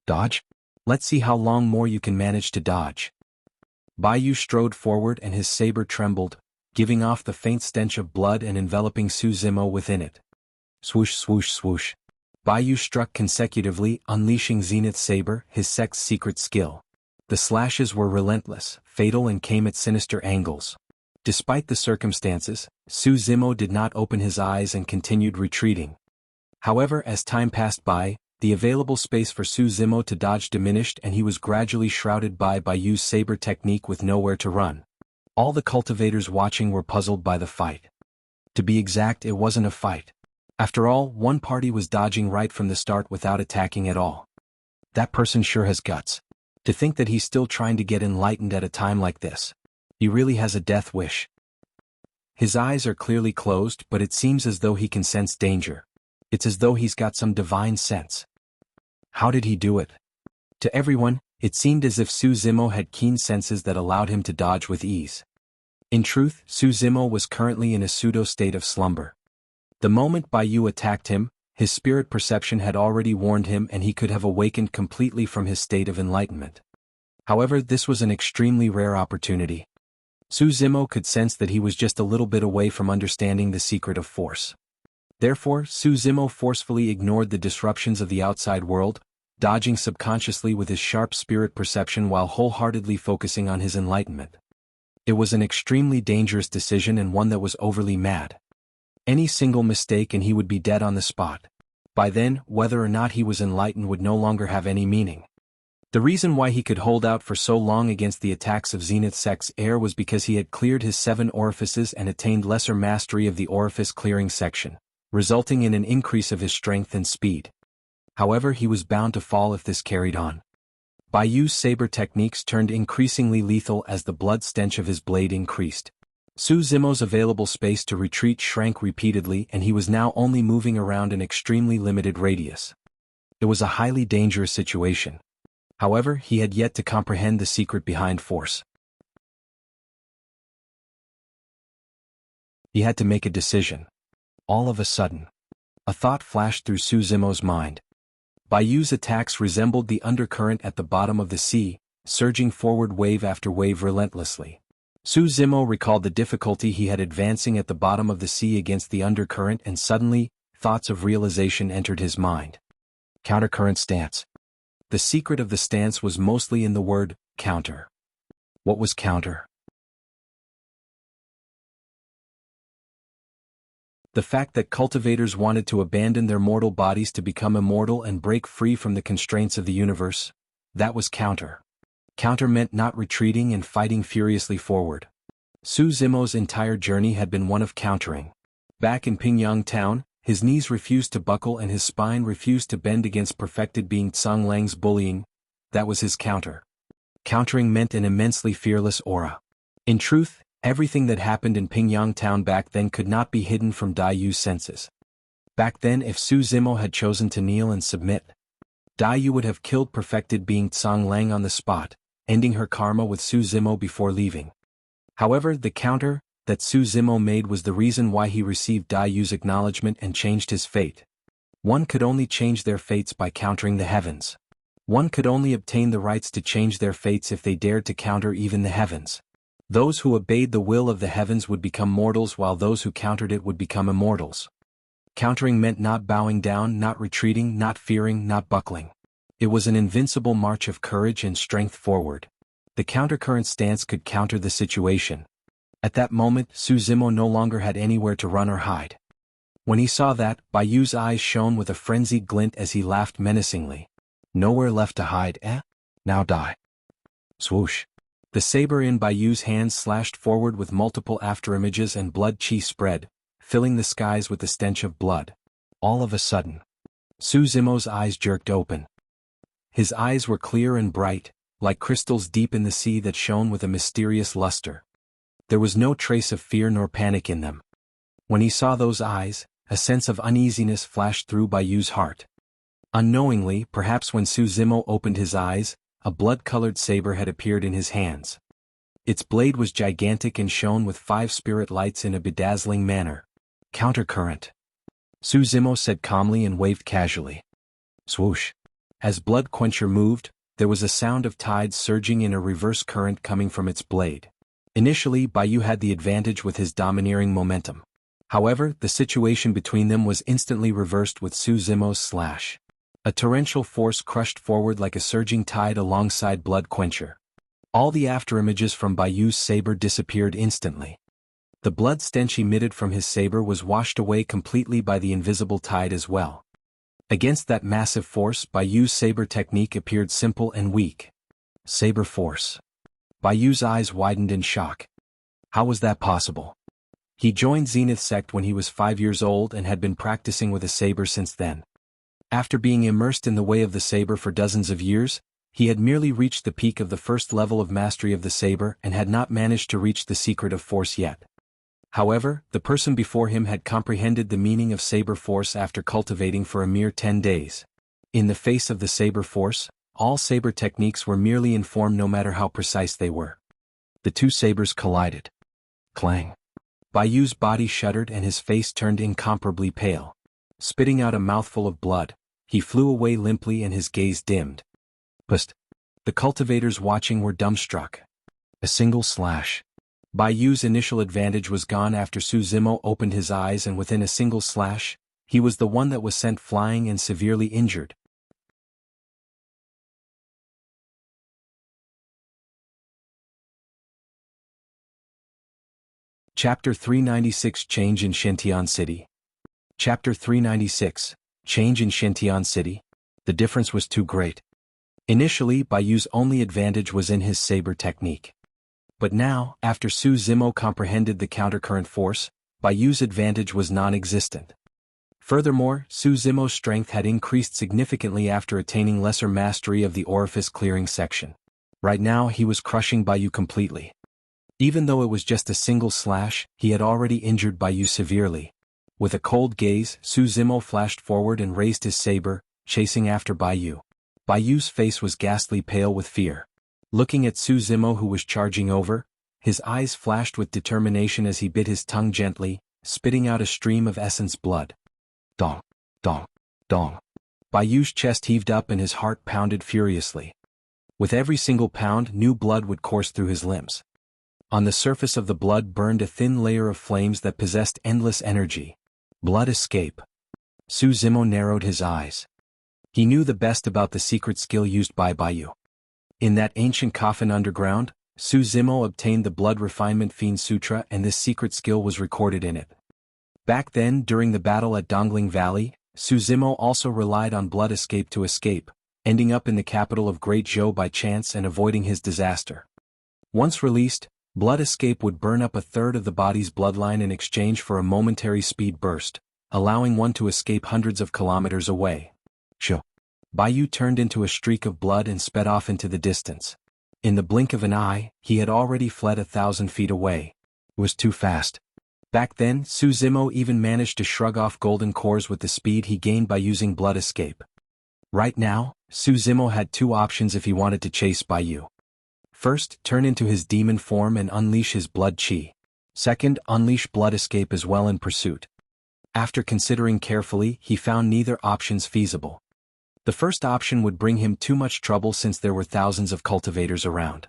A: Dodge? Let's see how long more you can manage to dodge. Baiyu strode forward and his saber trembled, giving off the faint stench of blood and enveloping Su Zimo within it. Swoosh swoosh swoosh. Baiyu struck consecutively, unleashing Zenith Saber, his sect's secret skill. The slashes were relentless, fatal and came at sinister angles. Despite the circumstances, Su Zimo did not open his eyes and continued retreating. However, as time passed by, the available space for Su Zimo to dodge diminished and he was gradually shrouded by Baiyu's saber technique with nowhere to run. All the cultivators watching were puzzled by the fight. To be exact, it wasn't a fight. After all, one party was dodging right from the start without attacking at all. That person sure has guts. To think that he's still trying to get enlightened at a time like this. He really has a death wish. His eyes are clearly closed, but it seems as though he can sense danger. It's as though he's got some divine sense. How did he do it? To everyone, it seemed as if Su Zimo had keen senses that allowed him to dodge with ease. In truth, Su Zimo was currently in a pseudo-state of slumber. The moment Bai Yu attacked him, his spirit perception had already warned him and he could have awakened completely from his state of enlightenment. However, this was an extremely rare opportunity. Su Zimo could sense that he was just a little bit away from understanding the secret of force. Therefore, Su Zimo forcefully ignored the disruptions of the outside world, dodging subconsciously with his sharp spirit perception while wholeheartedly focusing on his enlightenment. It was an extremely dangerous decision and one that was overly mad. Any single mistake and he would be dead on the spot. By then, whether or not he was enlightened would no longer have any meaning. The reason why he could hold out for so long against the attacks of Zenith Sect's heir was because he had cleared his 7 orifices and attained lesser mastery of the orifice clearing section, resulting in an increase of his strength and speed. However, he was bound to fall if this carried on. Bai Yu's saber techniques turned increasingly lethal as the blood stench of his blade increased. Su Zimo's available space to retreat shrank repeatedly and he was now only moving around an extremely limited radius. It was a highly dangerous situation. However, he had yet to comprehend the secret behind force. He had to make a decision. All of a sudden, a thought flashed through Su Zimo's mind. Bai Yu's attacks resembled the undercurrent at the bottom of the sea, surging forward wave after wave relentlessly. Su Zimo recalled the difficulty he had advancing at the bottom of the sea against the undercurrent and suddenly, thoughts of realization entered his mind. Countercurrent stance. The secret of the stance was mostly in the word, counter. What was counter? The fact that cultivators wanted to abandon their mortal bodies to become immortal and break free from the constraints of the universe, that was counter. Counter meant not retreating and fighting furiously forward. Su Zimo's entire journey had been one of countering. Back in Pingyang town, his knees refused to buckle and his spine refused to bend against perfected being Tsang Lang's bullying. That was his counter. Countering meant an immensely fearless aura. In truth, everything that happened in Pingyang town back then could not be hidden from Dai Yu's senses. Back then, if Su Zimo had chosen to kneel and submit, Dai Yu would have killed perfected being Tsang Lang on the spot, ending her karma with Su Zimo before leaving. However, the counter that Su Zimo made was the reason why he received Dai Yu's acknowledgement and changed his fate. One could only change their fates by countering the heavens. One could only obtain the rights to change their fates if they dared to counter even the heavens. Those who obeyed the will of the heavens would become mortals while those who countered it would become immortals. Countering meant not bowing down, not retreating, not fearing, not buckling. It was an invincible march of courage and strength forward. The countercurrent stance could counter the situation. At that moment, Su Zimo no longer had anywhere to run or hide. When he saw that, Bai Yu's eyes shone with a frenzied glint as he laughed menacingly. Nowhere left to hide, eh? Now die. Swoosh. The saber in Bai Yu's hands slashed forward with multiple afterimages and blood chi spread, filling the skies with the stench of blood. All of a sudden, Su Zimo's eyes jerked open. His eyes were clear and bright, like crystals deep in the sea that shone with a mysterious luster. There was no trace of fear nor panic in them. When he saw those eyes, a sense of uneasiness flashed through Bai Yu's heart. Unknowingly, perhaps when Su Zimo opened his eyes, a blood-colored saber had appeared in his hands. Its blade was gigantic and shone with 5 spirit lights in a bedazzling manner. Countercurrent. Su Zimo said calmly and waved casually. Swoosh. As Blood Quencher moved, there was a sound of tides surging in a reverse current coming from its blade. Initially, Bai Yu had the advantage with his domineering momentum. However, the situation between them was instantly reversed with Su Zimo's slash. A torrential force crushed forward like a surging tide alongside Blood Quencher. All the afterimages from Bai Yu's saber disappeared instantly. The blood stench emitted from his saber was washed away completely by the invisible tide as well. Against that massive force, Bai Yu's saber technique appeared simple and weak. Saber force. Bai Yu's eyes widened in shock. How was that possible? He joined Zenith sect when he was 5 years old and had been practicing with a saber since then. After being immersed in the way of the saber for dozens of years, he had merely reached the peak of the first level of mastery of the saber and had not managed to reach the secret of force yet. However, the person before him had comprehended the meaning of saber force after cultivating for a mere 10 days. In the face of the saber force, all saber techniques were merely in form no matter how precise they were. The two sabers collided. Clang. Baiyu's body shuddered and his face turned incomparably pale. Spitting out a mouthful of blood, he flew away limply and his gaze dimmed. Pust. The cultivators watching were dumbstruck. A single slash. Baiyu's initial advantage was gone after Su Zimo opened his eyes, and within a single slash, he was the one that was sent flying and severely injured. Chapter 396 Change in Shintian City. Chapter 396 Change in Shintian City. The difference was too great. Initially, Baiyu's only advantage was in his saber technique. But now, after Su Zimo comprehended the countercurrent force, Baiyu's advantage was non-existent. Furthermore, Su Zimo's strength had increased significantly after attaining lesser mastery of the orifice clearing section. Right now he was crushing Baiyu completely. Even though it was just a single slash, he had already injured Baiyu severely. With a cold gaze, Su Zimo flashed forward and raised his saber, chasing after Baiyu. Baiyu's face was ghastly pale with fear. Looking at Su Zimo, who was charging over, his eyes flashed with determination as he bit his tongue gently, spitting out a stream of essence blood. Dong, dong, dong. Baiyu's chest heaved up and his heart pounded furiously. With every single pound, new blood would course through his limbs. On the surface of the blood burned a thin layer of flames that possessed endless energy. Blood escape. Su Zimo narrowed his eyes. He knew the best about the secret skill used by Baiyu. In that ancient coffin underground, Su Zimo obtained the Blood Refinement Fiend Sutra, and this secret skill was recorded in it. Back then, during the battle at Dongling Valley, Su Zimo also relied on blood escape to escape, ending up in the capital of Great Zhou by chance and avoiding his disaster. Once released, blood escape would burn up a third of the body's bloodline in exchange for a momentary speed burst, allowing one to escape hundreds of kilometers away. Shoo. Baiyu turned into a streak of blood and sped off into the distance. In the blink of an eye, he had already fled 1,000 feet away. It was too fast. Back then, Su Zimo even managed to shrug off golden cores with the speed he gained by using blood escape. Right now, Su Zimo had two options if he wanted to chase Baiyu. First, turn into his demon form and unleash his blood chi. Second, unleash blood escape as well in pursuit. After considering carefully, he found neither options feasible. The first option would bring him too much trouble since there were thousands of cultivators around.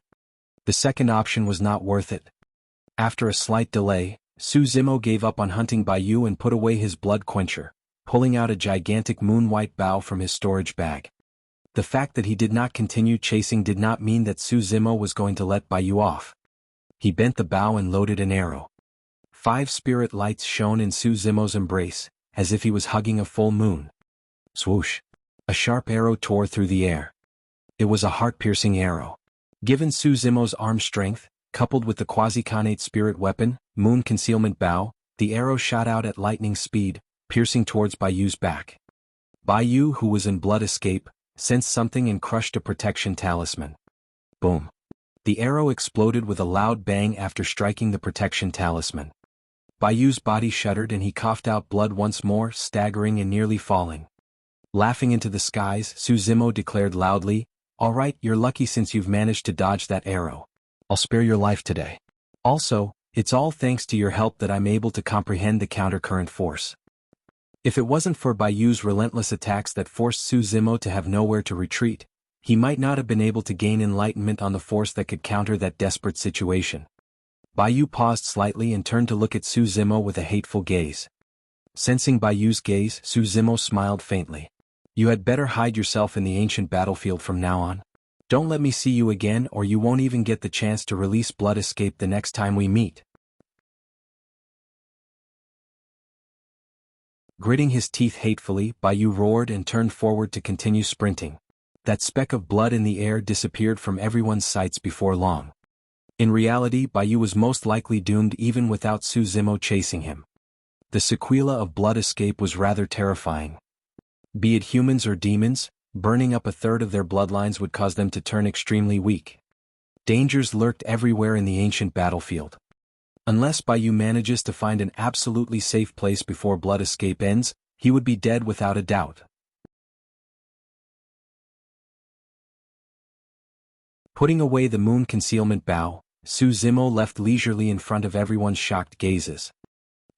A: The second option was not worth it. After a slight delay, Su Zimo gave up on hunting Baiyu and put away his blood quencher, pulling out a gigantic moon-white bow from his storage bag. The fact that he did not continue chasing did not mean that Su Zimo was going to let Baiyu off. He bent the bow and loaded an arrow. 5 spirit lights shone in Su Zimo's embrace, as if he was hugging a full moon. Swoosh! A sharp arrow tore through the air. It was a heart-piercing arrow. Given Su Zimo's arm strength, coupled with the quasi-connate spirit weapon, Moon Concealment Bow, the arrow shot out at lightning speed, piercing towards Baiyu's back. Baiyu, who was in blood escape, sensed something and crushed a protection talisman. Boom. The arrow exploded with a loud bang after striking the protection talisman. Baiyu's body shuddered and he coughed out blood once more, staggering and nearly falling. Laughing into the skies, Su Zimo declared loudly, "All right, you're lucky since you've managed to dodge that arrow. I'll spare your life today. Also, it's all thanks to your help that I'm able to comprehend the countercurrent force." If it wasn't for Baiyu's relentless attacks that forced Su Zimo to have nowhere to retreat, he might not have been able to gain enlightenment on the force that could counter that desperate situation. Baiyu paused slightly and turned to look at Su Zimo with a hateful gaze. Sensing Baiyu's gaze, Su Zimo smiled faintly. "You had better hide yourself in the ancient battlefield from now on. Don't let me see you again or you won't even get the chance to release blood escape the next time we meet." Gritting his teeth hatefully, Baiyu roared and turned forward to continue sprinting. That speck of blood in the air disappeared from everyone's sights before long. In reality, Baiyu was most likely doomed even without Su Zimo chasing him. The sequela of blood escape was rather terrifying. Be it humans or demons, burning up a third of their bloodlines would cause them to turn extremely weak. Dangers lurked everywhere in the ancient battlefield. Unless Baiyu manages to find an absolutely safe place before blood escape ends, he would be dead without a doubt. Putting away the moon concealment bow, Su Zimo left leisurely in front of everyone's shocked gazes.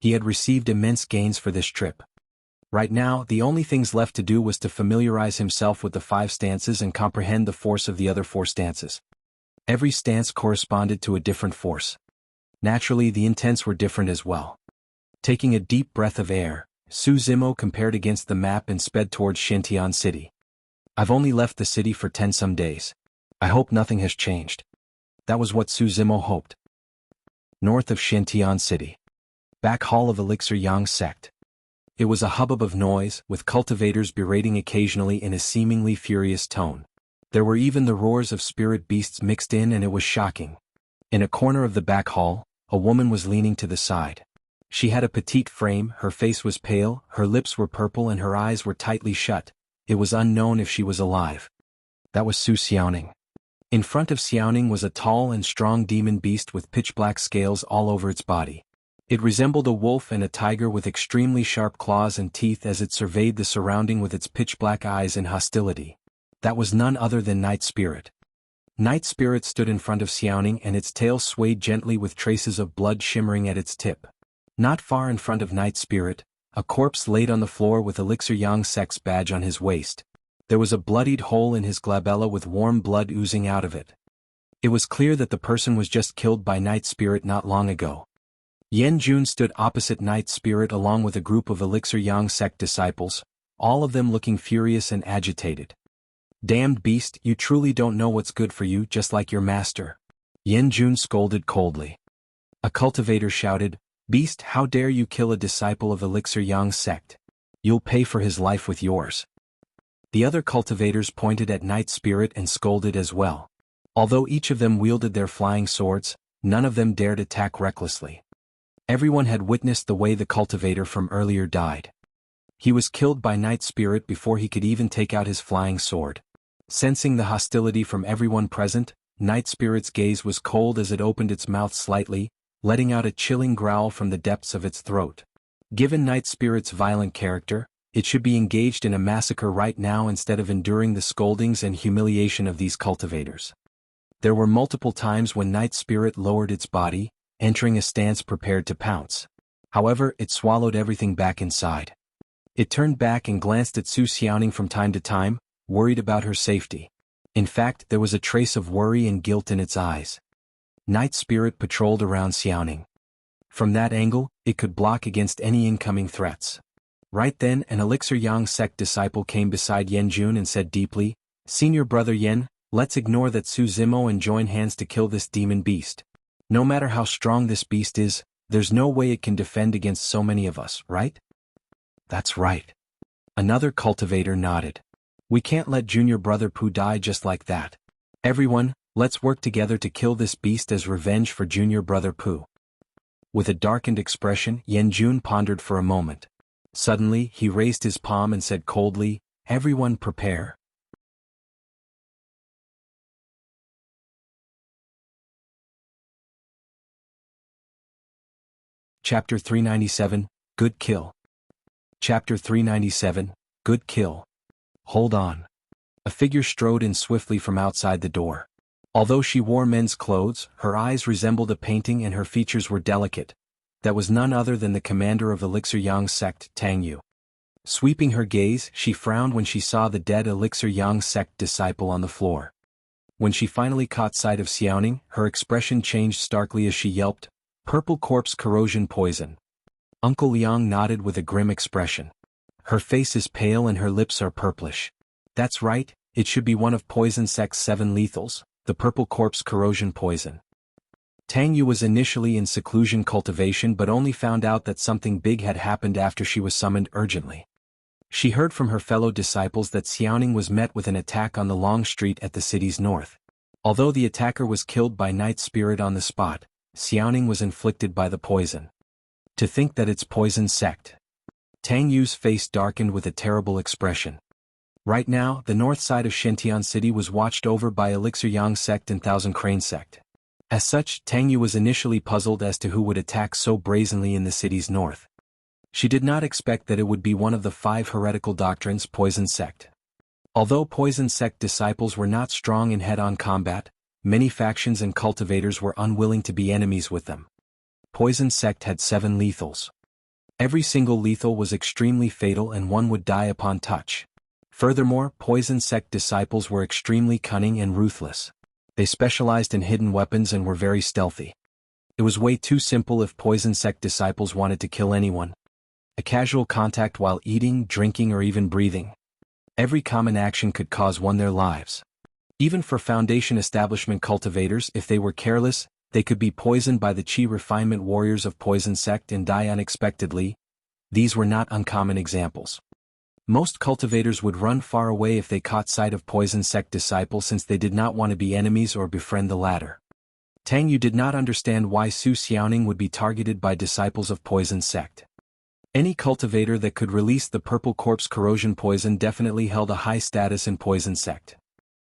A: He had received immense gains for this trip. Right now, the only things left to do was to familiarize himself with the 5 stances and comprehend the force of the other 4 stances. Every stance corresponded to a different force. Naturally, the intents were different as well. Taking a deep breath of air, Su Zimo compared against the map and sped towards Xintian City. I've only left the city for 10 some days. I hope nothing has changed. That was what Su Zimo hoped. North of Xintian City. Back hall of Elixir Yang sect. It was a hubbub of noise, with cultivators berating occasionally in a seemingly furious tone. There were even the roars of spirit beasts mixed in, and it was shocking. In a corner of the back hall, a woman was leaning to the side. She had a petite frame, her face was pale, her lips were purple and her eyes were tightly shut. It was unknown if she was alive. That was Su Xiaoning. In front of Xiaoning was a tall and strong demon beast with pitch-black scales all over its body. It resembled a wolf and a tiger with extremely sharp claws and teeth as it surveyed the surrounding with its pitch-black eyes in hostility. That was none other than Night Spirit. Night Spirit stood in front of Xiaoning and its tail swayed gently with traces of blood shimmering at its tip. Not far in front of Night Spirit, a corpse laid on the floor with Elixir Yang Sect's badge on his waist. There was a bloodied hole in his glabella with warm blood oozing out of it. It was clear that the person was just killed by Night Spirit not long ago. Yan Jun stood opposite Night Spirit along with a group of Elixir Yang Sect disciples, all of them looking furious and agitated. Damned beast, you truly don't know what's good for you, just like your master. Yan Jun scolded coldly. A cultivator shouted, Beast, how dare you kill a disciple of Elixir Yang Sect? You'll pay for his life with yours. The other cultivators pointed at Night Spirit and scolded as well. Although each of them wielded their flying swords, none of them dared attack recklessly. Everyone had witnessed the way the cultivator from earlier died. He was killed by Night Spirit before he could even take out his flying sword. Sensing the hostility from everyone present, Night Spirit's gaze was cold as it opened its mouth slightly, letting out a chilling growl from the depths of its throat. Given Night Spirit's violent character, it should be engaged in a massacre right now instead of enduring the scoldings and humiliation of these cultivators. There were multiple times when Night Spirit lowered its body, entering a stance prepared to pounce. However, it swallowed everything back inside. It turned back and glanced at Su Xiaoning from time to time, worried about her safety. In fact, there was a trace of worry and guilt in its eyes. Night Spirit patrolled around Xiaoning. From that angle, it could block against any incoming threats. Right then, an Elixir Yang Sect disciple came beside Yan Jun and said deeply, Senior Brother Yan, let's ignore that Su Zimo and join hands to kill this demon beast. No matter how strong this beast is, there's no way it can defend against so many of us, right? That's right. Another cultivator nodded. We can't let Junior Brother Pooh die just like that. Everyone, let's work together to kill this beast as revenge for Junior Brother Pooh. With a darkened expression, Yan Jun pondered for a moment. Suddenly, he raised his palm and said coldly, Everyone prepare. Chapter 397, Good Kill. Chapter 397, Good Kill. Hold on. A figure strode in swiftly from outside the door. Although she wore men's clothes, her eyes resembled a painting and her features were delicate. That was none other than the commander of Elixir Yang Sect, Tang Yu. Sweeping her gaze, she frowned when she saw the dead Elixir Yang Sect disciple on the floor. When she finally caught sight of Xiaoning, her expression changed starkly as she yelped, Purple corpse corrosion poison. Uncle Liang nodded with a grim expression. Her face is pale and her lips are purplish. That's right, it should be one of Poison Sect's 7 lethals, the purple corpse corrosion poison. Tang Yu was initially in seclusion cultivation but only found out that something big had happened after she was summoned urgently. She heard from her fellow disciples that Xiaoning was met with an attack on the long street at the city's north. Although the attacker was killed by Night Spirit on the spot, Xiaoning was inflicted by the poison. To think that it's poison sect. Tang Yu's face darkened with a terrible expression. Right now, the north side of Shentian City was watched over by Elixir Yang sect and Thousand Crane sect. As such, Tang Yu was initially puzzled as to who would attack so brazenly in the city's north. She did not expect that it would be one of the 5 heretical doctrines, Poison Sect. Although Poison Sect disciples were not strong in head-on combat, many factions and cultivators were unwilling to be enemies with them. Poison Sect had 7 lethals. Every single lethal was extremely fatal and one would die upon touch. Furthermore, Poison Sect disciples were extremely cunning and ruthless. They specialized in hidden weapons and were very stealthy. It was way too simple if Poison Sect disciples wanted to kill anyone. A casual contact while eating, drinking or even breathing. Every common action could cause one their lives. Even for Foundation establishment cultivators, if they were careless, they could be poisoned by the Qi refinement warriors of Poison Sect and die unexpectedly. These were not uncommon examples. Most cultivators would run far away if they caught sight of Poison Sect disciples since they did not want to be enemies or befriend the latter. Tang Yu did not understand why Su Xiaoning would be targeted by disciples of Poison Sect. Any cultivator that could release the purple corpse corrosion poison definitely held a high status in Poison Sect.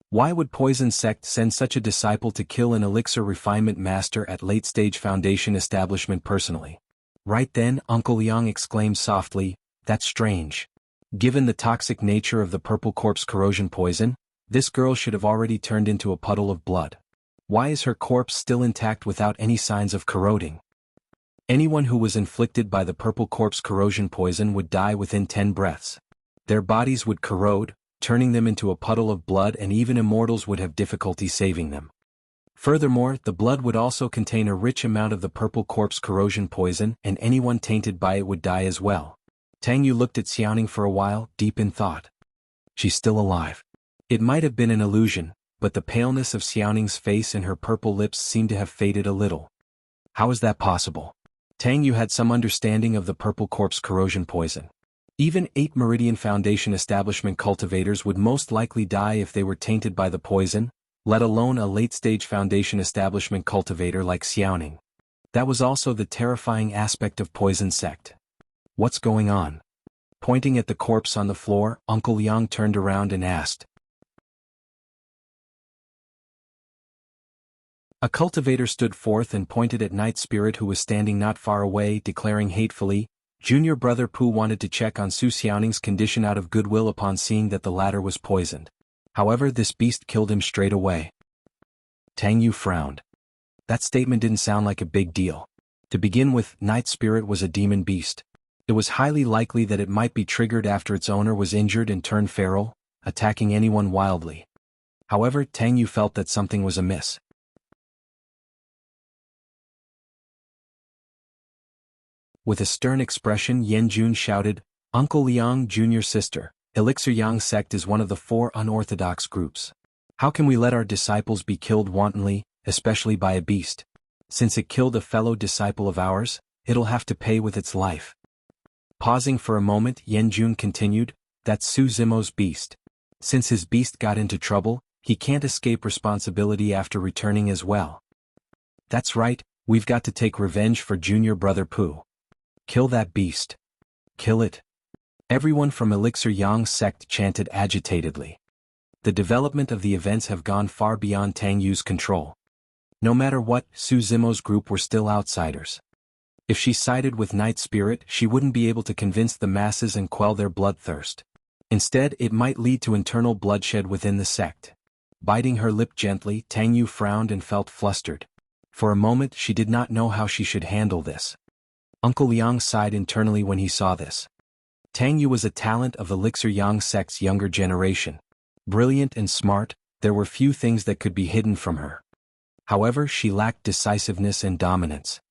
A: Why would Poison Sect send such a disciple to kill an elixir refinement master at late-stage Foundation establishment personally? Right then, Uncle Yang exclaimed softly, "That's strange. Given the toxic nature of the purple corpse corrosion poison, this girl should have already turned into a puddle of blood. Why is her corpse still intact without any signs of corroding?" Anyone who was inflicted by the purple corpse corrosion poison would die within 10 breaths. Their bodies would corrode, turning them into a puddle of blood, and even immortals would have difficulty saving them. Furthermore, the blood would also contain a rich amount of the purple corpse corrosion poison, and anyone tainted by it would die as well. Tang Yu looked at Xiaoning for a while, deep in thought. She's still alive. It might have been an illusion, but the paleness of Xiaoning's face and her purple lips seemed to have faded a little. How is that possible? Tang Yu had some understanding of the purple corpse corrosion poison. Even 8 Meridian Foundation establishment cultivators would most likely die if they were tainted by the poison, let alone a late-stage Foundation establishment cultivator like Xiaoning. That was also the terrifying aspect of Poison Sect. What's going on? Pointing at the corpse on the floor, Uncle Yang turned around and asked. A cultivator stood forth and pointed at Night Spirit, who was standing not far away, declaring hatefully, "Junior brother Pooh wanted to check on Su Xiaoning's condition out of goodwill upon seeing that the latter was poisoned. However, this beast killed him straight away." Tang Yu frowned. That statement didn't sound like a big deal. To begin with, Night Spirit was a demon beast. It was highly likely that it might be triggered after its owner was injured and turned feral, attacking anyone wildly. However, Tang Yu felt that something was amiss. With a stern expression, Yen Jun shouted, "Uncle Liang, junior sister, Elixir Yang sect is one of the 4 unorthodox groups. How can we let our disciples be killed wantonly, especially by a beast? Since it killed a fellow disciple of ours, it'll have to pay with its life." Pausing for a moment, Yen Jun continued, "That's Su Zimo's beast. Since his beast got into trouble, he can't escape responsibility after returning as well. That's right, we've got to take revenge for junior brother Pooh. Kill that beast. Kill it." Everyone from Elixir Yang sect chanted agitatedly. The development of the events have gone far beyond Tang Yu's control. No matter what, Su Zimo's group were still outsiders. If she sided with Night Spirit, she wouldn't be able to convince the masses and quell their bloodthirst. Instead, it might lead to internal bloodshed within the sect. Biting her lip gently, Tang Yu frowned and felt flustered. For a moment, she did not know how she should handle this. Uncle Liang sighed internally when he saw this. Tang Yu was a talent of Elixir Yang sect's younger generation. Brilliant and smart, there were few things that could be hidden from her. However, she lacked decisiveness and dominance.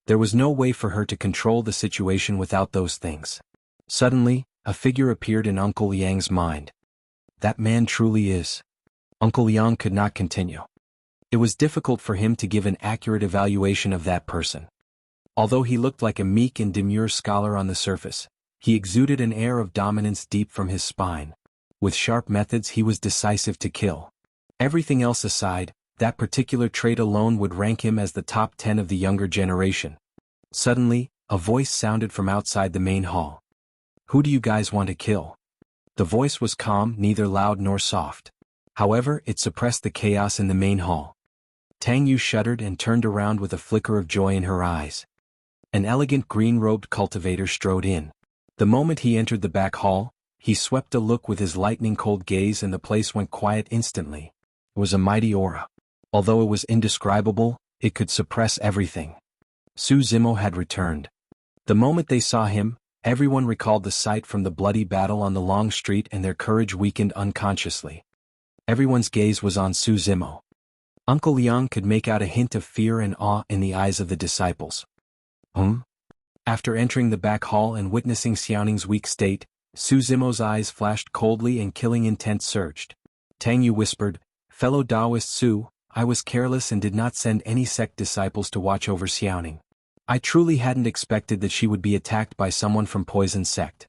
A: There was no way for her to control the situation without those things. Suddenly, a figure appeared in Uncle Liang's mind. That man truly is. Uncle Liang could not continue. It was difficult for him to give an accurate evaluation of that person. Although he looked like a meek and demure scholar on the surface, he exuded an air of dominance deep from his spine. With sharp methods, he was decisive to kill. Everything else aside, That particular trait alone would rank him as the top 10 of the younger generation. Suddenly, a voice sounded from outside the main hall. "Who do you guys want to kill?" The voice was calm, neither loud nor soft. However, it suppressed the chaos in the main hall. Tang Yu shuddered and turned around with a flicker of joy in her eyes. An elegant green-robed cultivator strode in. The moment he entered the back hall, he swept a look with his lightning-cold gaze and the place went quiet instantly. It was a mighty aura. Although it was indescribable, it could suppress everything. Su Zimo had returned. The moment they saw him, everyone recalled the sight from the bloody battle on the long street and their courage weakened unconsciously. Everyone's gaze was on Su Zimo. Uncle Liang could make out a hint of fear and awe in the eyes of the disciples. After entering the back hall and witnessing Xiaoning's weak state, Su Zimo's eyes flashed coldly and killing intent surged. Tang Yu whispered, "Fellow Taoist Su, I was careless and did not send any sect disciples to watch over Xiaoning. I truly hadn't expected that she would be attacked by someone from Poison Sect."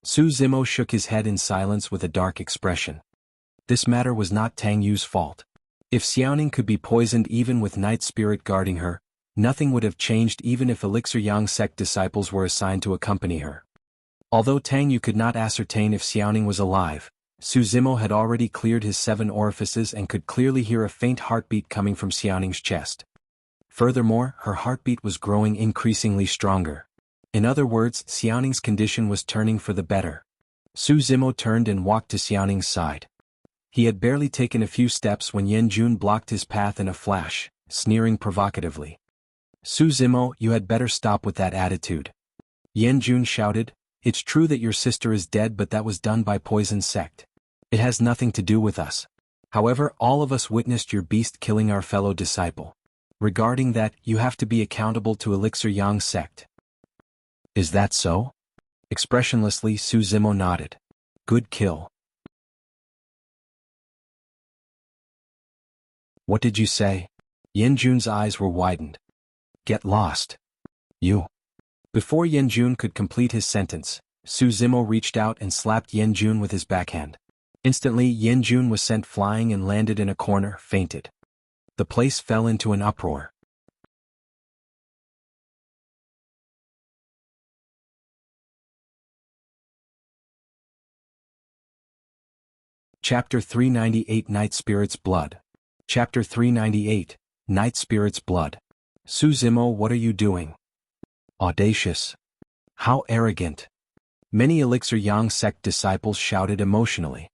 A: Su Zimo shook his head in silence with a dark expression. This matter was not Tang Yu's fault. If Xiaoning could be poisoned even with Night Spirit guarding her, nothing would have changed even if Elixir Yang sect disciples were assigned to accompany her. Although Tang Yu could not ascertain if Xiaoning was alive, Su Zimo had already cleared his 7 orifices and could clearly hear a faint heartbeat coming from Xiaoning's chest. Furthermore, her heartbeat was growing increasingly stronger. In other words, Xiaoning's condition was turning for the better. Su Zimo turned and walked to Xiaoning's side. He had barely taken a few steps when Yan Jun blocked his path in a flash, sneering provocatively. "Su Zimo, you had better stop with that attitude." Yan Jun shouted, "It's true that your sister is dead, but that was done by Poison Sect. It has nothing to do with us. However, all of us witnessed your beast killing our fellow disciple. Regarding that, you have to be accountable to Elixir Yang sect." "Is that so?" Expressionlessly, Su Zimo nodded. "Good kill." "What did you say?" Yan Jun's eyes were widened. "Get lost. You." Before Yan Jun could complete his sentence, Su Zimo reached out and slapped Yan Jun with his backhand. Instantly, Yan Jun was sent flying and landed in a corner, fainted. The place fell into an uproar. Chapter 398 Night Spirit's Blood. Chapter 398, Night Spirit's Blood. "Su Zimo, what are you doing? Audacious. How arrogant." Many Elixir Yang sect disciples shouted emotionally.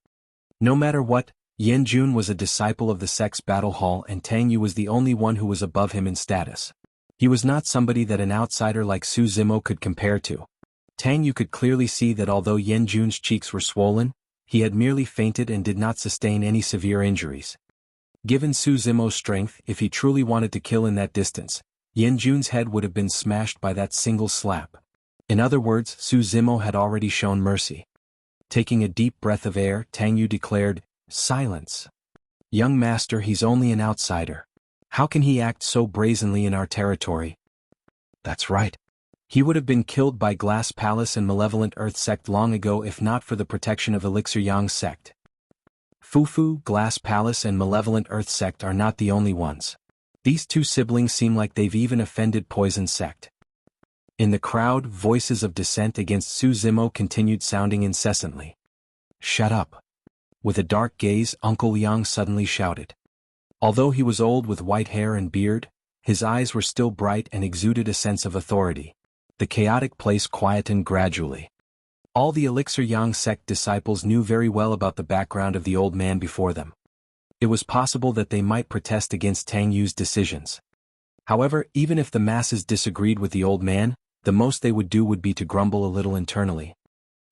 A: No matter what, Yan Jun was a disciple of the sect's battle hall and Tang Yu was the only one who was above him in status. He was not somebody that an outsider like Su Zimo could compare to. Tang Yu could clearly see that although Yan Jun's cheeks were swollen, he had merely fainted and did not sustain any severe injuries. Given Su Zimo's strength, if he truly wanted to kill in that distance, Yan Jun's head would have been smashed by that single slap. In other words, Su Zimo had already shown mercy. Taking a deep breath of air, Tang Yu declared, "Silence. Young master, he's only an outsider. How can he act so brazenly in our territory?" "That's right. He would have been killed by Glass Palace and Malevolent Earth Sect long ago if not for the protection of Elixir Yang Sect." Fufu, Glass Palace and Malevolent Earth Sect are not the only ones. These two siblings seem like they've even offended Poison Sect. In the crowd, voices of dissent against Su Zimo continued sounding incessantly. "Shut up." With a dark gaze, Uncle Liang suddenly shouted. Although he was old with white hair and beard, his eyes were still bright and exuded a sense of authority. The chaotic place quietened gradually. All the Elixir Yang sect disciples knew very well about the background of the old man before them. It was possible that they might protest against Tang Yu's decisions. However, even if the masses disagreed with the old man, the most they would do would be to grumble a little internally.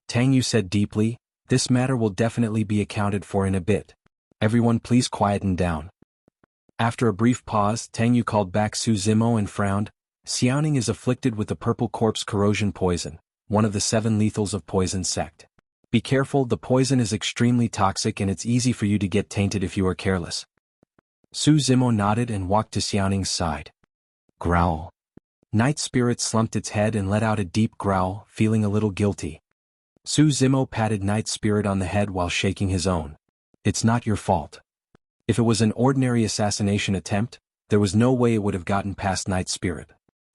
A: Tang Yu said deeply, "This matter will definitely be accounted for in a bit. Everyone please quieten down." After a brief pause, Tang Yu called back Su Zimo and frowned. "Xiaoning is afflicted with the purple corpse corrosion poison, one of the 7 lethals of Poison Sect. Be careful, the poison is extremely toxic and it's easy for you to get tainted if you are careless." Su Zimo nodded and walked to Xiaoning's side. Growl. Night Spirit slumped its head and let out a deep growl, feeling a little guilty. Su Zimo patted Night Spirit on the head while shaking his own. "It's not your fault." If it was an ordinary assassination attempt, there was no way it would have gotten past Night Spirit.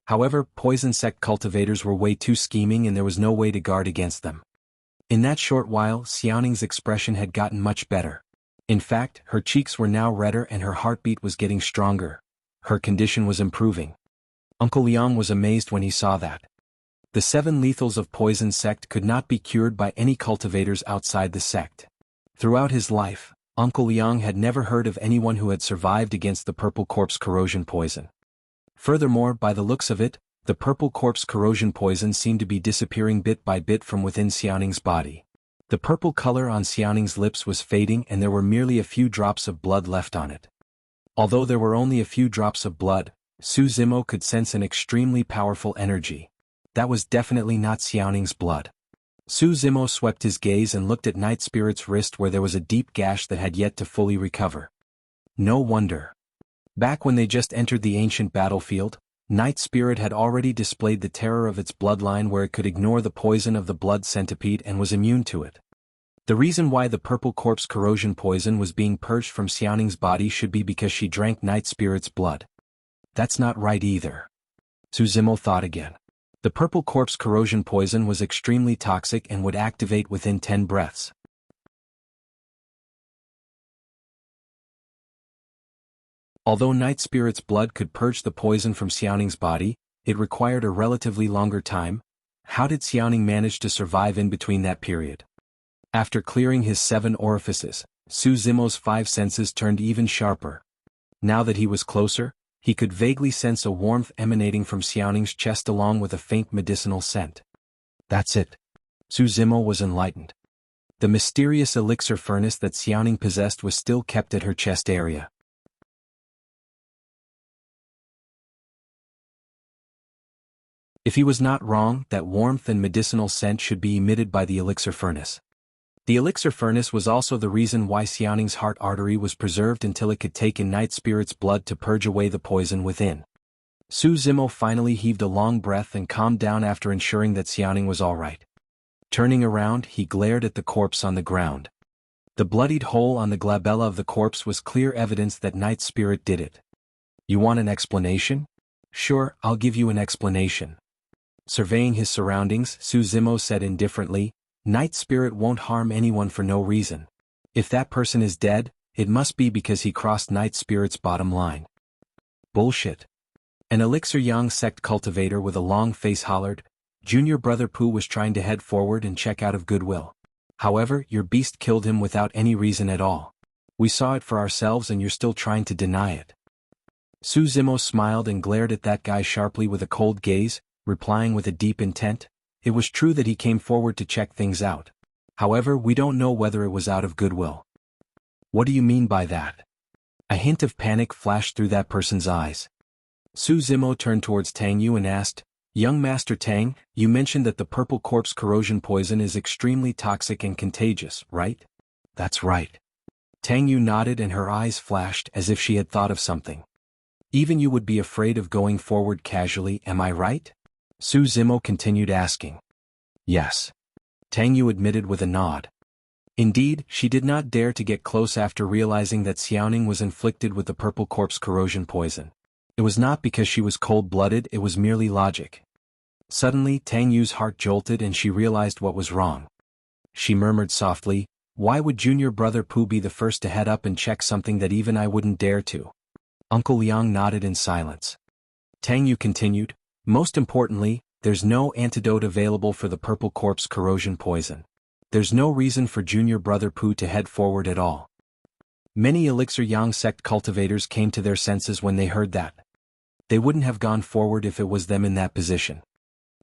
A: However, poison sect cultivators were way too scheming and there was no way to guard against them. In that short while, Xiaoning's expression had gotten much better. In fact, her cheeks were now redder and her heartbeat was getting stronger. Her condition was improving. Uncle Liang was amazed when he saw that. The 7 lethals of poison sect could not be cured by any cultivators outside the sect. Throughout his life, Uncle Liang had never heard of anyone who had survived against the purple corpse corrosion poison. Furthermore, by the looks of it, the purple corpse corrosion poison seemed to be disappearing bit by bit from within Xiaoning's body. The purple color on Xiaoning's lips was fading and there were merely a few drops of blood left on it. Although there were only a few drops of blood, Su Zimo could sense an extremely powerful energy. That was definitely not Xiaoning's blood. Su Zimo swept his gaze and looked at Night Spirit's wrist where there was a deep gash that had yet to fully recover. No wonder. Back when they just entered the ancient battlefield, Night Spirit had already displayed the terror of its bloodline where it could ignore the poison of the blood centipede and was immune to it. The reason why the purple corpse corrosion poison was being purged from Xiaoning's body should be because she drank Night Spirit's blood. That's not right either. Su Zimo thought again. The purple corpse corrosion poison was extremely toxic and would activate within 10 breaths. Although Night Spirit's blood could purge the poison from Xiaoning's body, it required a relatively longer time. How did Xiaoning manage to survive in between that period? After clearing his 7 orifices, Su Zimo's 5 senses turned even sharper. Now that he was closer, he could vaguely sense a warmth emanating from Xiaoning's chest along with a faint medicinal scent. That's it. Su Zimo was enlightened. The mysterious elixir furnace that Xiaoning possessed was still kept at her chest area. If he was not wrong, that warmth and medicinal scent should be emitted by the elixir furnace. The elixir furnace was also the reason why Xiaoning's heart artery was preserved until it could take in Night Spirit's blood to purge away the poison within. Su Zimo finally heaved a long breath and calmed down after ensuring that Xiaoning was alright. Turning around, he glared at the corpse on the ground. The bloodied hole on the glabella of the corpse was clear evidence that Night Spirit did it. You want an explanation? Sure, I'll give you an explanation. Surveying his surroundings, Su Zimo said indifferently, Night Spirit won't harm anyone for no reason. If that person is dead, it must be because he crossed Night Spirit's bottom line. Bullshit. An Elixir Yang sect cultivator with a long face hollered, Junior Brother Pooh was trying to head forward and check out of goodwill. However, your beast killed him without any reason at all. We saw it for ourselves and you're still trying to deny it. Su Zimo smiled and glared at that guy sharply with a cold gaze, replying with a deep intent. It was true that he came forward to check things out. However, we don't know whether it was out of goodwill. What do you mean by that? A hint of panic flashed through that person's eyes. Su Zimo turned towards Tang Yu and asked, Young Master Tang, you mentioned that the purple corpse corrosion poison is extremely toxic and contagious, right? That's right. Tang Yu nodded and her eyes flashed as if she had thought of something. Even you would be afraid of going forward casually, am I right? Su Zimo continued asking. Yes. Tang Yu admitted with a nod. Indeed, she did not dare to get close after realizing that Xiaoning was inflicted with the purple corpse corrosion poison. It was not because she was cold-blooded, it was merely logic. Suddenly, Tang Yu's heart jolted and she realized what was wrong. She murmured softly, Why would Junior Brother Pooh be the first to head up and check something that even I wouldn't dare to? Uncle Liang nodded in silence. Tang Yu continued, Most importantly, there's no antidote available for the purple corpse corrosion poison. There's no reason for Junior Brother Pooh to head forward at all. Many Elixir Yang sect cultivators came to their senses when they heard that. They wouldn't have gone forward if it was them in that position.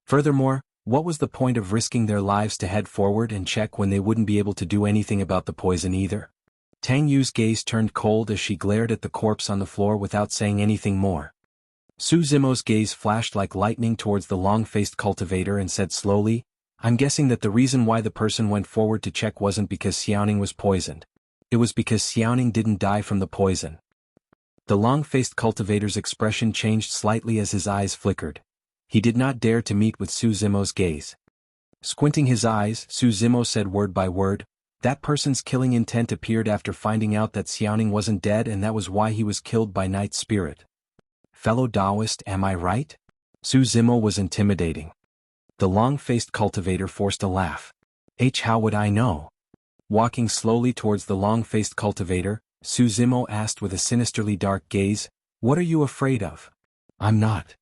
A: Furthermore, what was the point of risking their lives to head forward and check when they wouldn't be able to do anything about the poison either? Tang Yu's gaze turned cold as she glared at the corpse on the floor without saying anything more. Su Zimo's gaze flashed like lightning towards the long-faced cultivator and said slowly, I'm guessing that the reason why the person went forward to check wasn't because Xiaoning was poisoned. It was because Xiaoning didn't die from the poison. The long-faced cultivator's expression changed slightly as his eyes flickered. He did not dare to meet with Su Zimo's gaze. Squinting his eyes, Su Zimo said word by word, That person's killing intent appeared after finding out that Xiaoning wasn't dead, and that was why he was killed by Night Spirit. Fellow Taoist, am I right? Su Zimo was intimidating. The long-faced cultivator forced a laugh. How would I know? Walking slowly towards the long-faced cultivator, Su Zimo asked with a sinisterly dark gaze, "What are you afraid of?" "I'm not."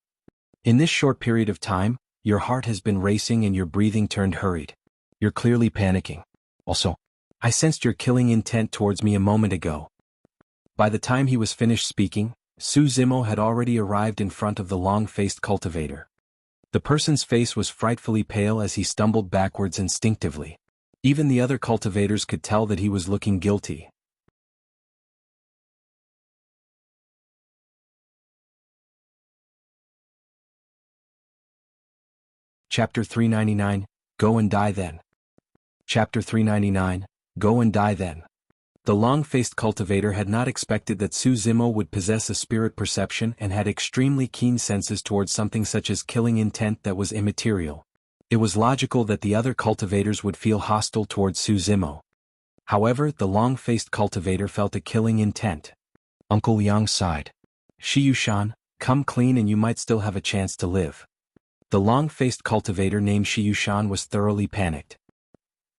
A: "In this short period of time, your heart has been racing and your breathing turned hurried. You're clearly panicking. Also, I sensed your killing intent towards me a moment ago." By the time he was finished speaking, Su Zimo had already arrived in front of the long-faced cultivator. The person's face was frightfully pale as he stumbled backwards instinctively. Even the other cultivators could tell that he was looking guilty. Chapter 399, Go and Die Then. Chapter 399, Go and Die Then. The long-faced cultivator had not expected that Su Zimo would possess a spirit perception and had extremely keen senses towards something such as killing intent that was immaterial. It was logical that the other cultivators would feel hostile towards Su Zimo. However, the long-faced cultivator felt a killing intent. Uncle Yang sighed. "Shi Yushan, come clean and you might still have a chance to live." The long-faced cultivator named Shi Yushan was thoroughly panicked.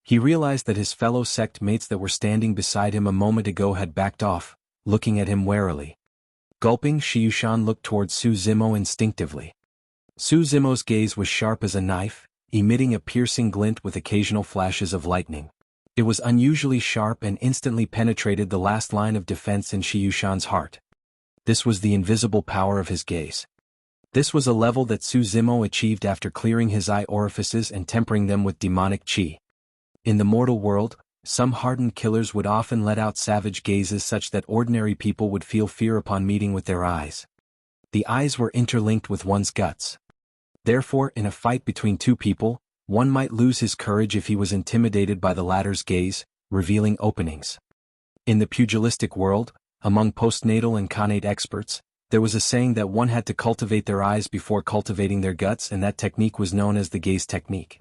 A: He realized that his fellow sect mates that were standing beside him a moment ago had backed off, looking at him warily. Gulping, Shi Yushan looked towards Su Zimo instinctively. Su Zimo's gaze was sharp as a knife, emitting a piercing glint with occasional flashes of lightning. It was unusually sharp and instantly penetrated the last line of defense in Shi Yushan's heart. This was the invisible power of his gaze. This was a level that Su Zimo achieved after clearing his eye orifices and tempering them with demonic qi. In the mortal world, some hardened killers would often let out savage gazes such that ordinary people would feel fear upon meeting with their eyes. The eyes were interlinked with one's guts. Therefore, in a fight between two people, one might lose his courage if he was intimidated by the latter's gaze, revealing openings. In the pugilistic world, among postnatal and connate experts, there was a saying that one had to cultivate their eyes before cultivating their guts, and that technique was known as the gaze technique.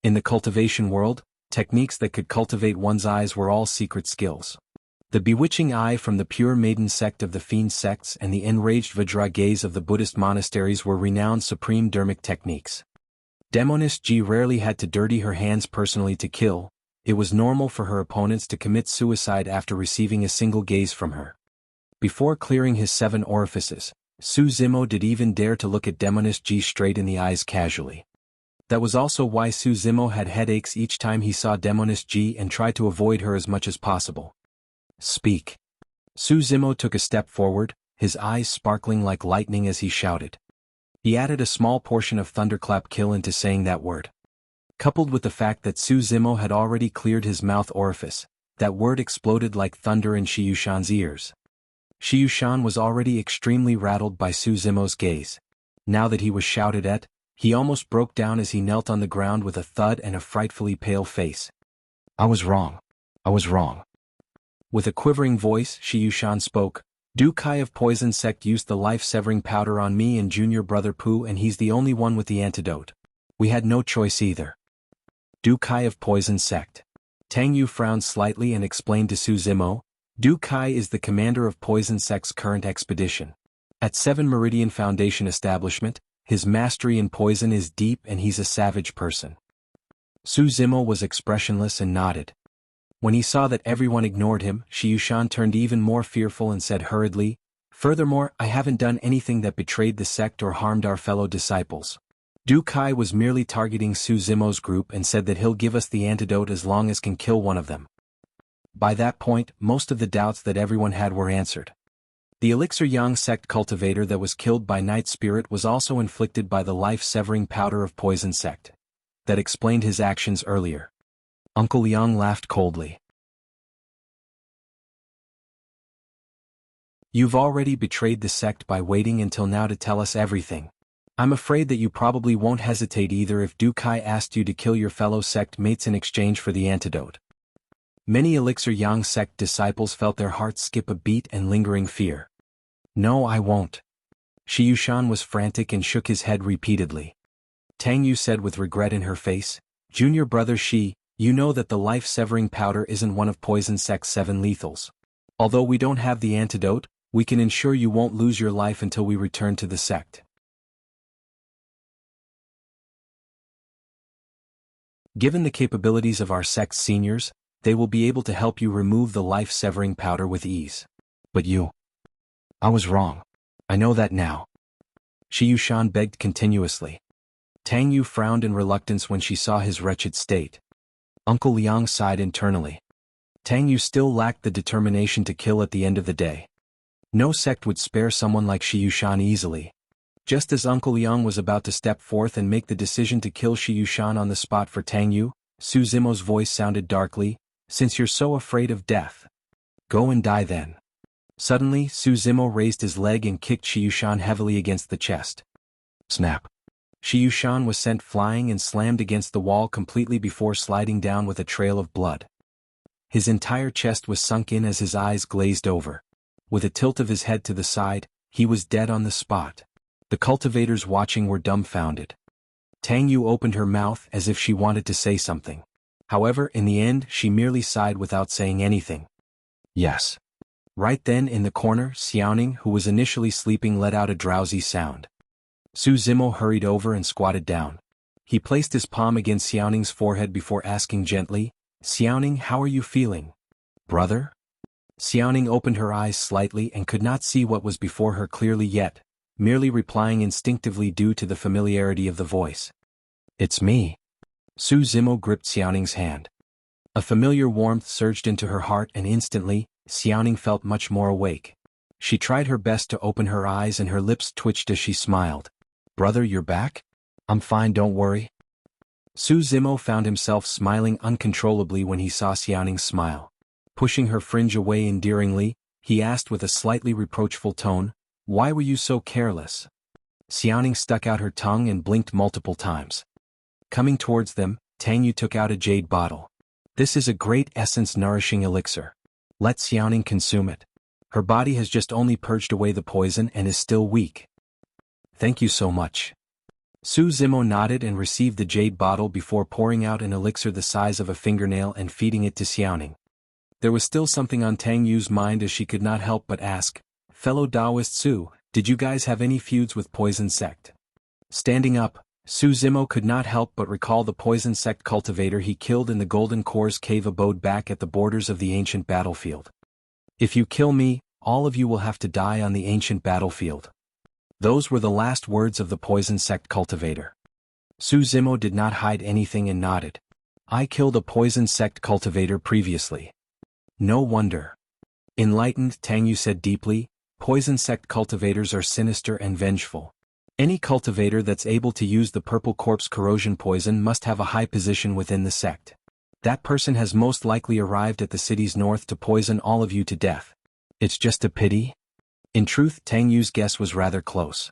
A: In the cultivation world, techniques that could cultivate one's eyes were all secret skills. The bewitching eye from the pure maiden sect of the fiend sects and the enraged Vajra gaze of the Buddhist monasteries were renowned supreme dermic techniques. Demoness Ji rarely had to dirty her hands personally to kill. It was normal for her opponents to commit suicide after receiving a single gaze from her. Before clearing his 7 orifices, Su Zimo did even dare to look at Demoness Ji straight in the eyes casually. That was also why Su Zimo had headaches each time he saw Demoness Ji and tried to avoid her as much as possible. "Speak." Su Zimo took a step forward, his eyes sparkling like lightning as he shouted. He added a small portion of thunderclap kill into saying that word. Coupled with the fact that Su Zimo had already cleared his mouth orifice, that word exploded like thunder in Shi Yushan's ears. Shi Yushan was already extremely rattled by Su Zimo's gaze. Now that he was shouted at, he almost broke down as he knelt on the ground with a thud and a frightfully pale face. "I was wrong. I was wrong." With a quivering voice, Shi Yushan spoke. "Du Kai of Poison Sect used the life-severing powder on me and junior brother Pu, and he's the only one with the antidote. We had no choice either." Du Kai of Poison Sect. Tang Yu frowned slightly and explained to Su Zimo, "Du Kai is the commander of Poison Sect's current expedition. At 7 Meridian Foundation establishment, his mastery in poison is deep and he's a savage person." Su Zimo was expressionless and nodded. When he saw that everyone ignored him, Shi Yushan turned even more fearful and said hurriedly, "Furthermore, I haven't done anything that betrayed the sect or harmed our fellow disciples. Du Kai was merely targeting Su Zimo's group and said that he'll give us the antidote as long as can kill one of them." By that point, most of the doubts that everyone had were answered. The Elixir Yang sect cultivator that was killed by Night Spirit was also inflicted by the life-severing powder of Poison Sect. That explained his actions earlier. Uncle Yang laughed coldly. "You've already betrayed the sect by waiting until now to tell us everything. I'm afraid that you probably won't hesitate either if Du Kai asked you to kill your fellow sect mates in exchange for the antidote." Many Elixir Yang sect disciples felt their hearts skip a beat and lingering fear. "No, I won't." Shi Yushan was frantic and shook his head repeatedly. Tang Yu said with regret in her face, "Junior brother Shi, You know that the life-severing powder isn't one of Poison Sect's 7 lethals. Although we don't have the antidote, we can ensure you won't lose your life until we return to the sect. Given the capabilities of our sect's seniors, they will be able to help you remove the life-severing powder with ease. But you... I was wrong. I know that now. Shi Yushan begged continuously. Tang Yu frowned in reluctance when she saw his wretched state. Uncle Liang sighed internally. Tang Yu still lacked the determination to kill at the end of the day. No sect would spare someone like Shi Yushan easily. Just as Uncle Liang was about to step forth and make the decision to kill Shi Yushan on the spot for Tang Yu, Su Zimo's voice sounded darkly, "Since you're so afraid of death, go and die then." Suddenly, Su Zimo raised his leg and kicked Shi Yushan heavily against the chest. Snap. Shi Yushan was sent flying and slammed against the wall completely before sliding down with a trail of blood. His entire chest was sunk in as his eyes glazed over. With a tilt of his head to the side, he was dead on the spot. The cultivators watching were dumbfounded. Tang Yu opened her mouth as if she wanted to say something. However, in the end, she merely sighed without saying anything. Yes. Right then in the corner, Xiaoning, who was initially sleeping, let out a drowsy sound. Su Zimo hurried over and squatted down. He placed his palm against Xiaoning's forehead before asking gently, "Xiaoning, how are you feeling, brother?" Xiaoning opened her eyes slightly and could not see what was before her clearly yet, merely replying instinctively due to the familiarity of the voice. "It's me." Su Zimo gripped Xiaoning's hand. A familiar warmth surged into her heart and instantly, Xiaoning felt much more awake. She tried her best to open her eyes and her lips twitched as she smiled. "Brother, you're back? I'm fine, don't worry." Su Zimo found himself smiling uncontrollably when he saw Xiaoning's smile. Pushing her fringe away endearingly, he asked with a slightly reproachful tone, "Why were you so careless?" Xiaoning stuck out her tongue and blinked multiple times. Coming towards them, Tang Yu took out a jade bottle. "This is a great essence-nourishing elixir. Let Xiaoning consume it. Her body has just only purged away the poison and is still weak." "Thank you so much." Su Zimo nodded and received the jade bottle before pouring out an elixir the size of a fingernail and feeding it to Xiaoning. There was still something on Tang Yu's mind as she could not help but ask, "Fellow Taoist Su, did you guys have any feuds with Poison Sect?" Standing up, Su Zimo could not help but recall the Poison Sect cultivator he killed in the Golden Core's cave abode back at the borders of the ancient battlefield. "If you kill me, all of you will have to die on the ancient battlefield." Those were the last words of the Poison Sect cultivator. Su Zimo did not hide anything and nodded. "I killed a Poison Sect cultivator previously." "No wonder." Enlightened, Tang Yu said deeply, "Poison Sect cultivators are sinister and vengeful. Any cultivator that's able to use the Purple Corpse corrosion poison must have a high position within the sect. That person has most likely arrived at the city's north to poison all of you to death. It's just a pity." In truth, Tang Yu's guess was rather close.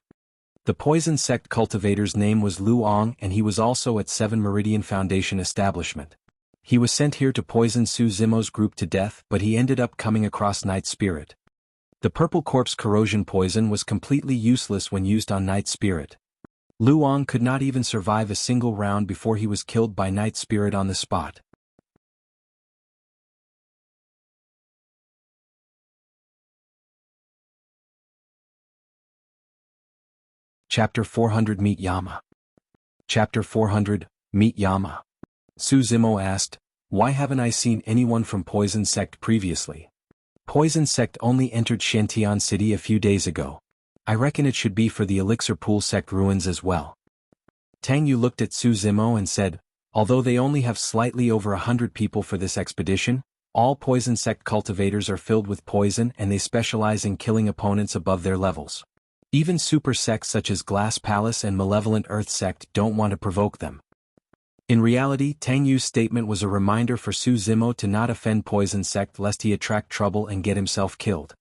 A: The Poison Sect cultivator's name was Lu Ong and he was also at 7 Meridian Foundation establishment. He was sent here to poison Su Zimo's group to death, but he ended up coming across Night Spirit. The Purple Corpse corrosion poison was completely useless when used on Night Spirit. Lu Ong could not even survive a single round before he was killed by Night Spirit on the spot. Chapter 400 Meet Yama. Chapter 400, Meet Yama. Su Zimo asked, "Why haven't I seen anyone from Poison Sect previously? Poison Sect only entered Shantian City a few days ago. I reckon it should be for the Elixir Pool Sect ruins as well." Tang Yu looked at Su Zimo and said, "Although they only have slightly over 100 people for this expedition, all Poison Sect cultivators are filled with poison and they specialize in killing opponents above their levels. Even super sects such as Glass Palace and Malevolent Earth Sect don't want to provoke them." In reality, Tang Yu's statement was a reminder for Su Zimo to not offend Poison Sect lest he attract trouble and get himself killed.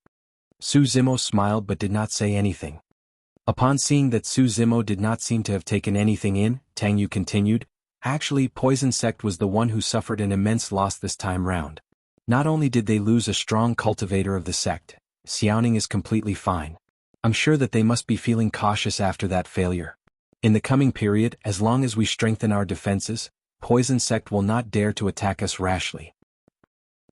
A: Su Zimo smiled but did not say anything. Upon seeing that Su Zimo did not seem to have taken anything in, Tang Yu continued, "Actually, Poison Sect was the one who suffered an immense loss this time round. Not only did they lose a strong cultivator of the sect, Xiaoning is completely fine. I'm sure that they must be feeling cautious after that failure. In the coming period, as long as we strengthen our defenses, poison sect will not dare to attack us rashly.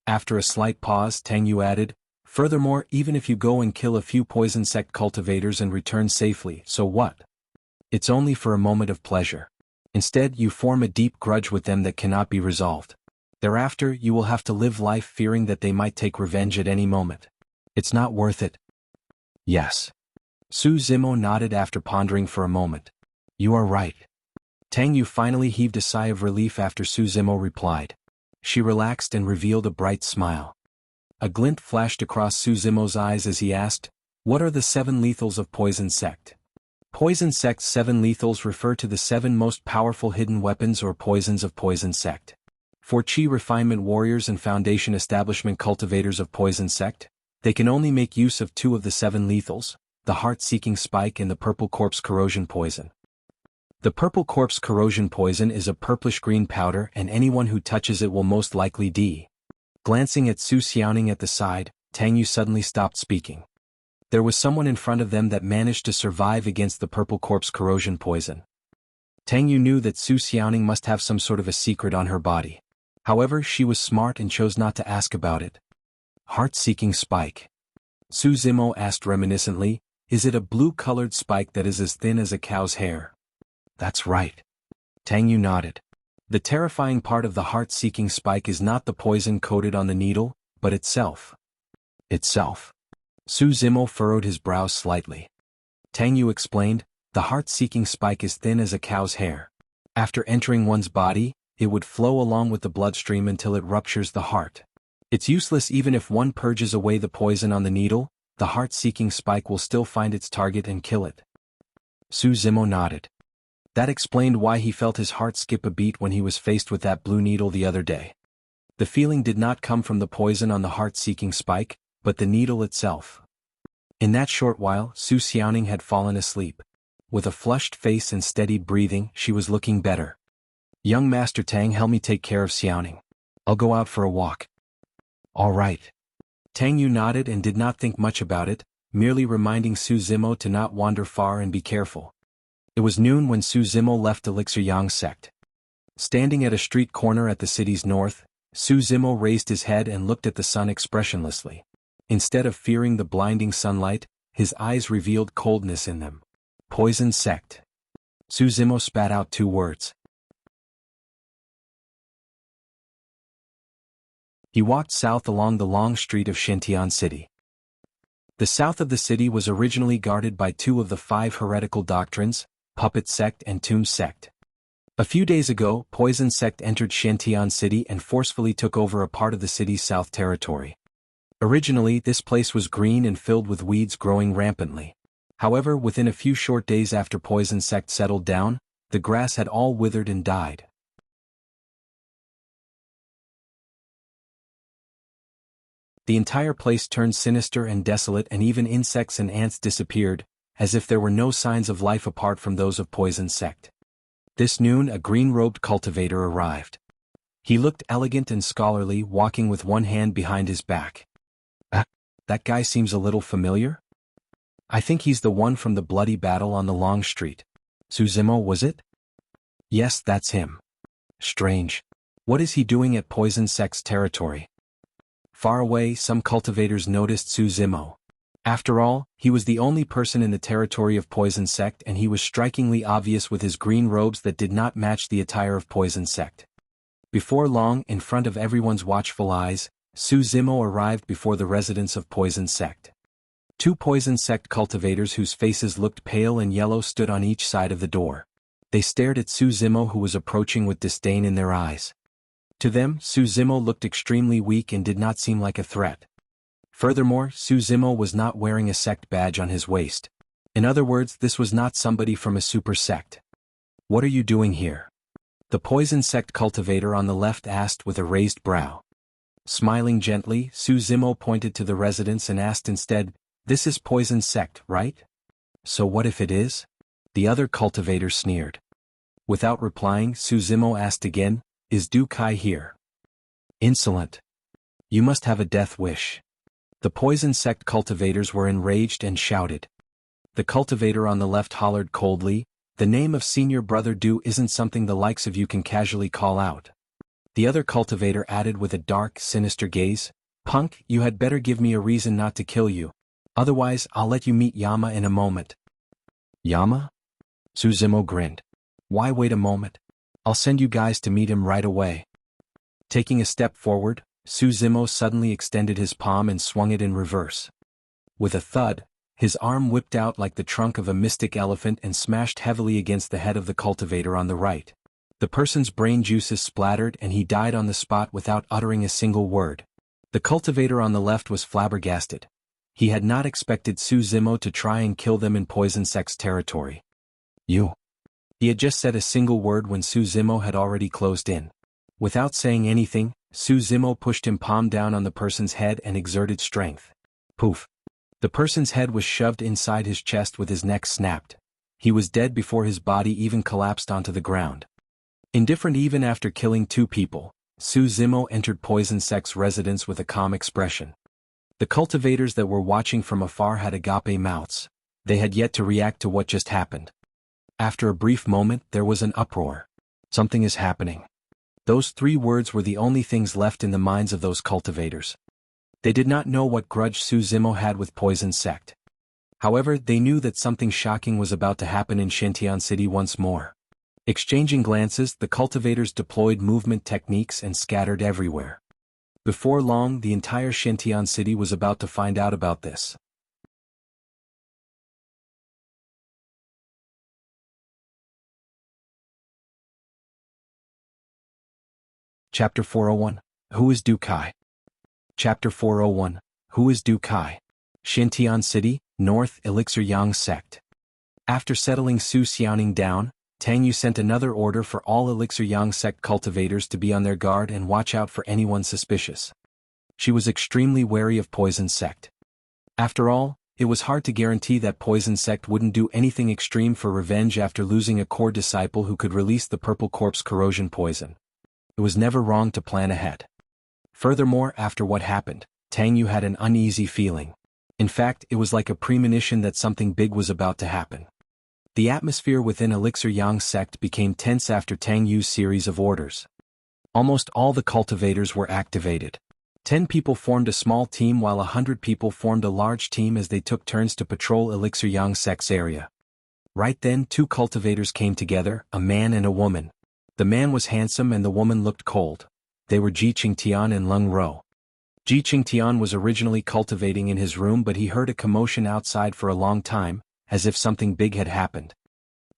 A: After a slight pause, Tang Yu added, furthermore, even if you go and kill a few poison sect cultivators and return safely, so what? It's only for a moment of pleasure. Instead, you form a deep grudge with them that cannot be resolved. Thereafter, you will have to live life fearing that they might take revenge at any moment. It's not worth it. Yes. Su Zimo nodded after pondering for a moment. You are right. Tang Yu finally heaved a sigh of relief after Su Zimo replied. She relaxed and revealed a bright smile. A glint flashed across Su Zimo's eyes as he asked, what are the 7 lethals of Poison Sect? Poison Sect's 7 lethals refer to the 7 most powerful hidden weapons or poisons of Poison Sect. For Qi refinement warriors and Foundation establishment cultivators of Poison Sect, they can only make use of 2 of the 7 lethals, the Heart-Seeking Spike and the Purple Corpse Corrosion Poison. The Purple Corpse Corrosion Poison is a purplish-green powder and anyone who touches it will most likely die. Glancing at Su Xiaoning at the side, Tang Yu suddenly stopped speaking. There was someone in front of them that managed to survive against the Purple Corpse Corrosion Poison. Tang Yu knew that Su Xiaoning must have some sort of a secret on her body. However, she was smart and chose not to ask about it. Heart-Seeking Spike. Su Zimo asked reminiscently, is it a blue-colored spike that is as thin as a cow's hair? That's right. Tang Yu nodded. The terrifying part of the heart-seeking spike is not the poison coated on the needle, but itself. Itself. Su Zimo furrowed his brows slightly. Tang Yu explained, the heart-seeking spike is thin as a cow's hair. After entering one's body, it would flow along with the bloodstream until it ruptures the heart. It's useless even if one purges away the poison on the needle, the heart-seeking spike will still find its target and kill it. Su Zimo nodded. That explained why he felt his heart skip a beat when he was faced with that blue needle the other day. The feeling did not come from the poison on the heart-seeking spike, but the needle itself. In that short while, Su Xiaoning had fallen asleep. With a flushed face and steadied breathing, she was looking better. Young Master Tang, help me take care of Xiaoning. I'll go out for a walk. All right. Tang Yu nodded and did not think much about it, merely reminding Su Zimo to not wander far and be careful. It was noon when Su Zimo left Elixir Yang sect. Standing at a street corner at the city's north, Su Zimo raised his head and looked at the sun expressionlessly. Instead of fearing the blinding sunlight, his eyes revealed coldness in them. Poison Sect. Su Zimo spat out 2 words. He walked south along the long street of Shintian City. The south of the city was originally guarded by 2 of the 5 heretical doctrines, Puppet Sect and Tomb Sect. A few days ago, Poison Sect entered Shintian City and forcefully took over a part of the city's south territory. Originally, this place was green and filled with weeds growing rampantly. However, within a few short days after Poison Sect settled down, the grass had all withered and died. The entire place turned sinister and desolate, and even insects and ants disappeared, as if there were no signs of life apart from those of Poison Sect. This noon, a green-robed cultivator arrived. He looked elegant and scholarly, walking with one hand behind his back. That guy seems a little familiar? I think he's the one from the bloody battle on the long street. Su Zimo, was it? Yes, that's him. Strange. What is he doing at Poison Sect's territory? Far away, some cultivators noticed Su Zimo. After all, he was the only person in the territory of Poison Sect, and he was strikingly obvious with his green robes that did not match the attire of Poison Sect. Before long, in front of everyone's watchful eyes, Su Zimo arrived before the residence of Poison Sect. 2 Poison Sect cultivators whose faces looked pale and yellow stood on each side of the door. They stared at Su Zimo, who was approaching with disdain in their eyes. To them, Su Zimo looked extremely weak and did not seem like a threat. Furthermore, Su Zimo was not wearing a sect badge on his waist. In other words, this was not somebody from a super sect. What are you doing here? The Poison Sect cultivator on the left asked with a raised brow. Smiling gently, Su Zimo pointed to the residence and asked instead, this is Poison Sect, right? So what if it is? The other cultivator sneered. Without replying, Su Zimo asked again, is Du Kai here? Insolent. You must have a death wish. The Poison Sect cultivators were enraged and shouted. The cultivator on the left hollered coldly, The name of Senior Brother Du isn't something the likes of you can casually call out. The other cultivator added with a dark, sinister gaze, "Punk, you had better give me a reason not to kill you. Otherwise, I'll let you meet Yama in a moment." "Yama?" Suzimo grinned. "Why wait a moment? I'll send you guys to meet him right away." Taking a step forward, Suzimo suddenly extended his palm and swung it in reverse. With a thud, his arm whipped out like the trunk of a mystic elephant and smashed heavily against the head of the cultivator on the right. The person's brain juices splattered and he died on the spot without uttering a single word. The cultivator on the left was flabbergasted. He had not expected Suzimo to try and kill them in Poison Sect's territory. "You." He had just said a single word when Suzimo had already closed in. Without saying anything, Suzimo pushed him palm down on the person's head and exerted strength. Poof. The person's head was shoved inside his chest with his neck snapped. He was dead before his body even collapsed onto the ground. Indifferent even after killing 2 people, Suzimo entered Poison Sect's residence with a calm expression. The cultivators that were watching from afar had agape mouths. They had yet to react to what just happened. After a brief moment there was an uproar. "Something is happening." Those 3 words were the only things left in the minds of those cultivators. They did not know what grudge Suzimo had with Poison Sect. However, they knew that something shocking was about to happen in Shintian City once more. Exchanging glances, the cultivators deployed movement techniques and scattered everywhere. Before long, the entire Shintian City was about to find out about this. Chapter 401. Who is Du Kai? Chapter 401. Who is Du Kai? Shintian City, North Elixir Yang Sect. After settling Su Xiaoning down, Tang Yu sent another order for all Elixir Yang Sect cultivators to be on their guard and watch out for anyone suspicious. She was extremely wary of Poison Sect. After all, it was hard to guarantee that Poison Sect wouldn't do anything extreme for revenge after losing a core disciple who could release the Purple Corpse corrosion poison. It was never wrong to plan ahead. Furthermore, after what happened, Tang Yu had an uneasy feeling. In fact, it was like a premonition that something big was about to happen. The atmosphere within Elixir Yang Sect became tense after Tang Yu's series of orders. Almost all the cultivators were activated. 10 people formed a small team while 100 people formed a large team as they took turns to patrol Elixir Yang Sect's area. Right then 2 cultivators came together, a man and a woman. The man was handsome and the woman looked cold. They were Ji Qingtian and Leng Ro. Ji Qingtian was originally cultivating in his room, but he heard a commotion outside for a long time, as if something big had happened.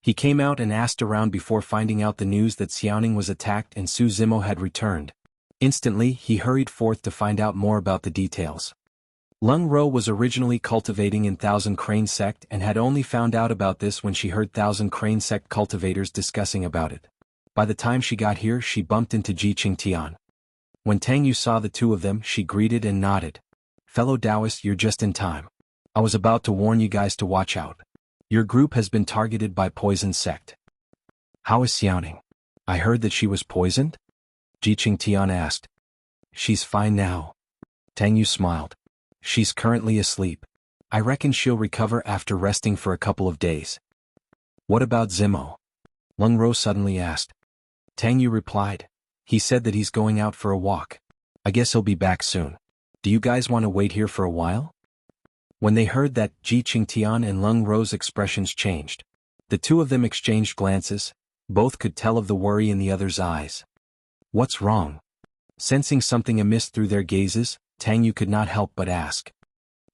A: He came out and asked around before finding out the news that Xiaoning was attacked and Suzimo had returned. Instantly, he hurried forth to find out more about the details. Leng Ro was originally cultivating in Thousand Crane Sect and had only found out about this when she heard Thousand Crane Sect cultivators discussing about it. By the time she got here, she bumped into Ji Qingtian. When Tang Yu saw the 2 of them, she greeted and nodded. "Fellow Taoists, you're just in time. I was about to warn you guys to watch out. Your group has been targeted by Poison Sect." "How is Xiaoning? I heard that she was poisoned?" Ji Qingtian asked. "She's fine now." Tang Yu smiled. "She's currently asleep. I reckon she'll recover after resting for a couple of days." "What about Zimo?" Leng Ro suddenly asked. Tang Yu replied. "He said that he's going out for a walk. I guess he'll be back soon. Do you guys want to wait here for a while?" When they heard that, Ji Qingtian and Leng Ro's expressions changed. The 2 of them exchanged glances. Both could tell of the worry in the other's eyes. "What's wrong?" Sensing something amiss through their gazes, Tang Yu could not help but ask.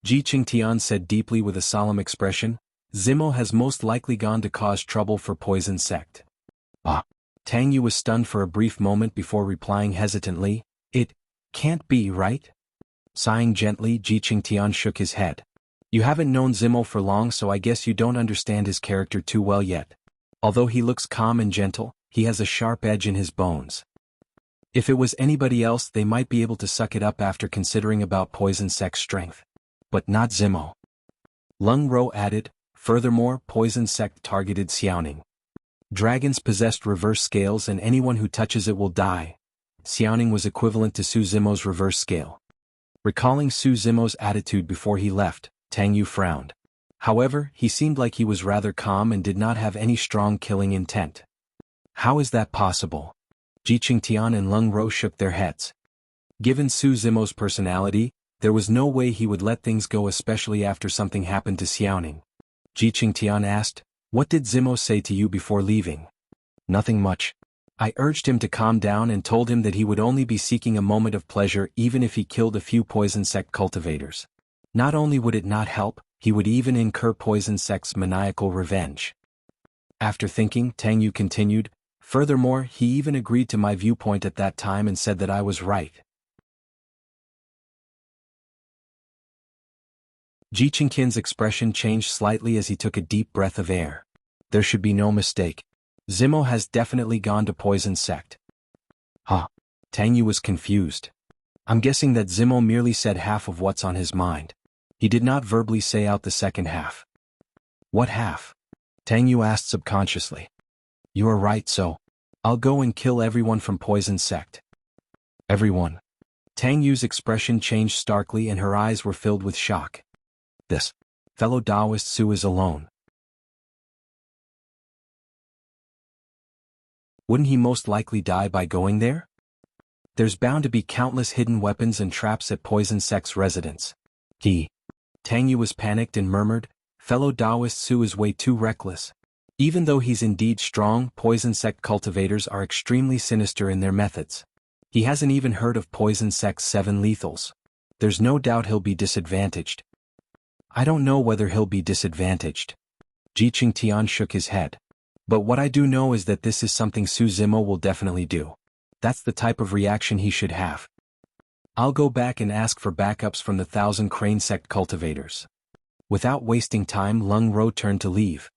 A: Ji Qingtian said deeply with a solemn expression, "Zimo has most likely gone to cause trouble for Poison Sect." "Ah." Tang Yu was stunned for a brief moment before replying hesitantly, "It can't be, right?" Sighing gently, Ji Qingtian shook his head. "You haven't known Zimo for long, so I guess you don't understand his character too well yet. Although he looks calm and gentle, he has a sharp edge in his bones. If it was anybody else, they might be able to suck it up after considering about Poison Sect's strength. But not Zimo." Leng Ro added, "Furthermore, Poison Sect targeted Xiaoning. Dragons possessed reverse scales and anyone who touches it will die." Xiaoning was equivalent to Suzimo's reverse scale. Recalling Suzimo's attitude before he left, Tang Yu frowned. However, he seemed like he was rather calm and did not have any strong killing intent. How is that possible? Ji Qingtian and Leng Ro shook their heads. Given Su Zimo's personality, there was no way he would let things go, especially after something happened to Xiaoning. Ji Qingtian asked, "What did Zimo say to you before leaving?" "Nothing much. I urged him to calm down and told him that he would only be seeking a moment of pleasure even if he killed a few poison sect cultivators. Not only would it not help, he would even incur poison sect's maniacal revenge." After thinking, Tang Yu continued, "Furthermore, he even agreed to my viewpoint at that time and said that I was right." Ji Qingqian's expression changed slightly as he took a deep breath of air. There should be no mistake. Zimo has definitely gone to poison sect. Huh? Tang Yu was confused. I'm guessing that Zimo merely said half of what's on his mind. He did not verbally say out the second half. What half? Tang Yu asked subconsciously. You are right, so I'll go and kill everyone from poison sect. Everyone. Tang Yu's expression changed starkly and her eyes were filled with shock. This fellow Taoist Su is alone. Wouldn't he most likely die by going there? There's bound to be countless hidden weapons and traps at poison sect's residence. Tang Yu was panicked and murmured, fellow Taoist Su is way too reckless. Even though he's indeed strong, poison sect cultivators are extremely sinister in their methods. He hasn't even heard of poison sect's 7 lethals. There's no doubt he'll be disadvantaged. I don't know whether he'll be disadvantaged. Ji Qingtian shook his head. But what I do know is that this is something Su Zimo will definitely do. That's the type of reaction he should have. I'll go back and ask for backups from the 1,000 crane sect cultivators. Without wasting time, Leng Ro turned to leave.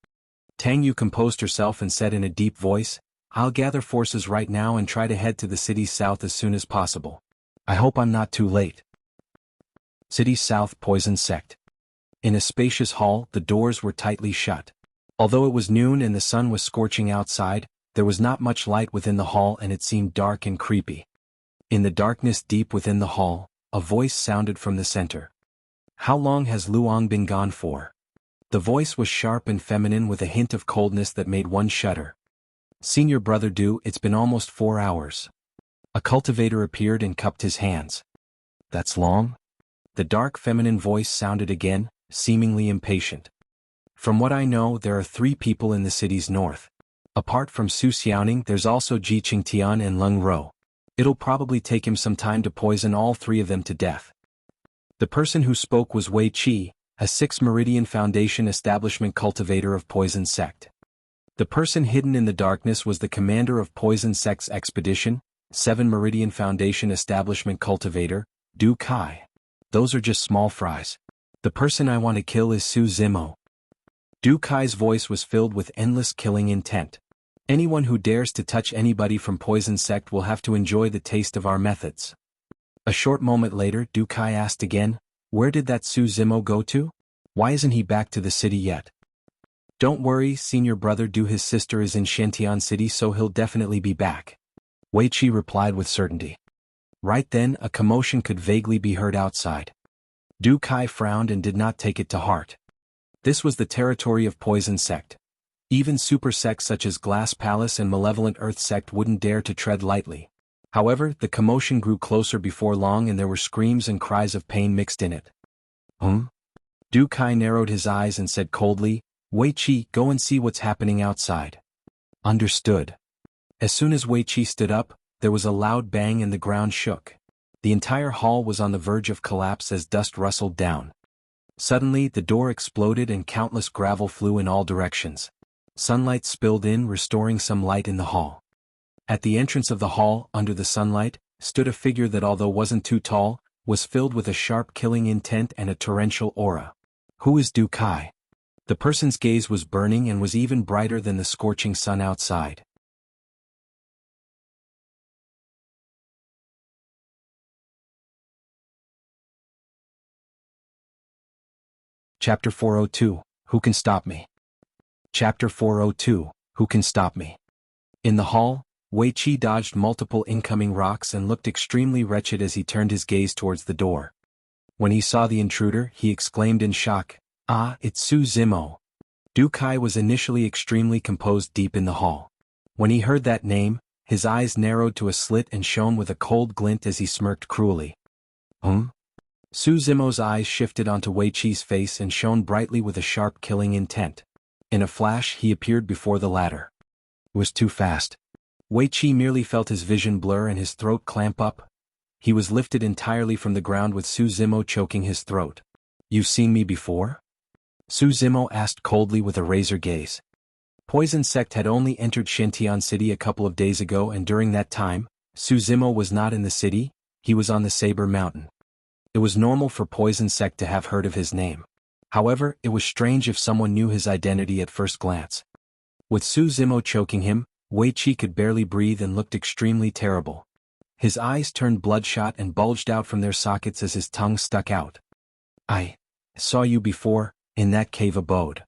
A: Tang Yu composed herself and said in a deep voice, I'll gather forces right now and try to head to the city's south as soon as possible. I hope I'm not too late. City's south poison sect. In a spacious hall, the doors were tightly shut. Although it was noon and the sun was scorching outside, there was not much light within the hall and it seemed dark and creepy. In the darkness deep within the hall, a voice sounded from the center. How long has Luong been gone for? The voice was sharp and feminine with a hint of coldness that made one shudder. Senior Brother Du, it's been almost 4 hours. A cultivator appeared and cupped his hands. That's long? The dark feminine voice sounded again, seemingly impatient. From what I know, there are 3 people in the city's north. Apart from Su Xiaoning, there's also Ji Qingtian and Leng Ro. It'll probably take him some time to poison all 3 of them to death. The person who spoke was Wei Qi, a 6 Meridian Foundation establishment cultivator of Poison Sect. The person hidden in the darkness was the commander of Poison Sect's expedition, 7 Meridian Foundation establishment cultivator, Du Kai. Those are just small fries. The person I want to kill is Su Zimo. Du Kai's voice was filled with endless killing intent. Anyone who dares to touch anybody from Poison Sect will have to enjoy the taste of our methods. A short moment later, Du Kai asked again, where did that Su Zimo go to? Why isn't he back to the city yet? Don't worry, Senior Brother Du, his sister is in Shentian City, so he'll definitely be back. Wei Qi replied with certainty. Right then, a commotion could vaguely be heard outside. Du Kai frowned and did not take it to heart. This was the territory of Poison Sect. Even super sects such as Glass Palace and Malevolent Earth Sect wouldn't dare to tread lightly. However, the commotion grew closer before long and there were screams and cries of pain mixed in it. Du Kai narrowed his eyes and said coldly, Wei Qi, go and see what's happening outside. Understood. As soon as Wei Qi stood up, there was a loud bang and the ground shook. The entire hall was on the verge of collapse as dust rustled down. Suddenly, the door exploded and countless gravel flew in all directions. Sunlight spilled in, restoring some light in the hall. At the entrance of the hall, under the sunlight, stood a figure that, although wasn't too tall, was filled with a sharp killing intent and a torrential aura. Who is Du Kai? The person's gaze was burning and was even brighter than the scorching sun outside. Chapter 402, Who Can Stop Me? Chapter 402, Who Can Stop Me? In the hall, Wei Qi dodged multiple incoming rocks and looked extremely wretched as he turned his gaze towards the door. When he saw the intruder, he exclaimed in shock, Ah, it's Su Zimo. Du Kai was initially extremely composed deep in the hall. When he heard that name, his eyes narrowed to a slit and shone with a cold glint as he smirked cruelly. Su Zimo's eyes shifted onto Wei Qi's face and shone brightly with a sharp killing intent. In a flash he appeared before the latter. It was too fast. Wei Qi merely felt his vision blur and his throat clamp up. He was lifted entirely from the ground with Su Zimo choking his throat. "You've seen me before?" Su Zimo asked coldly with a razor gaze. Poison Sect had only entered Xintian City a couple of days ago, and during that time, Su Zimo was not in the city, he was on the Saber Mountain. It was normal for Poison Sect to have heard of his name. However, it was strange if someone knew his identity at first glance. With Su Zimo choking him, Wei Qi could barely breathe and looked extremely terrible. His eyes turned bloodshot and bulged out from their sockets as his tongue stuck out. "I saw you before, in that cave abode."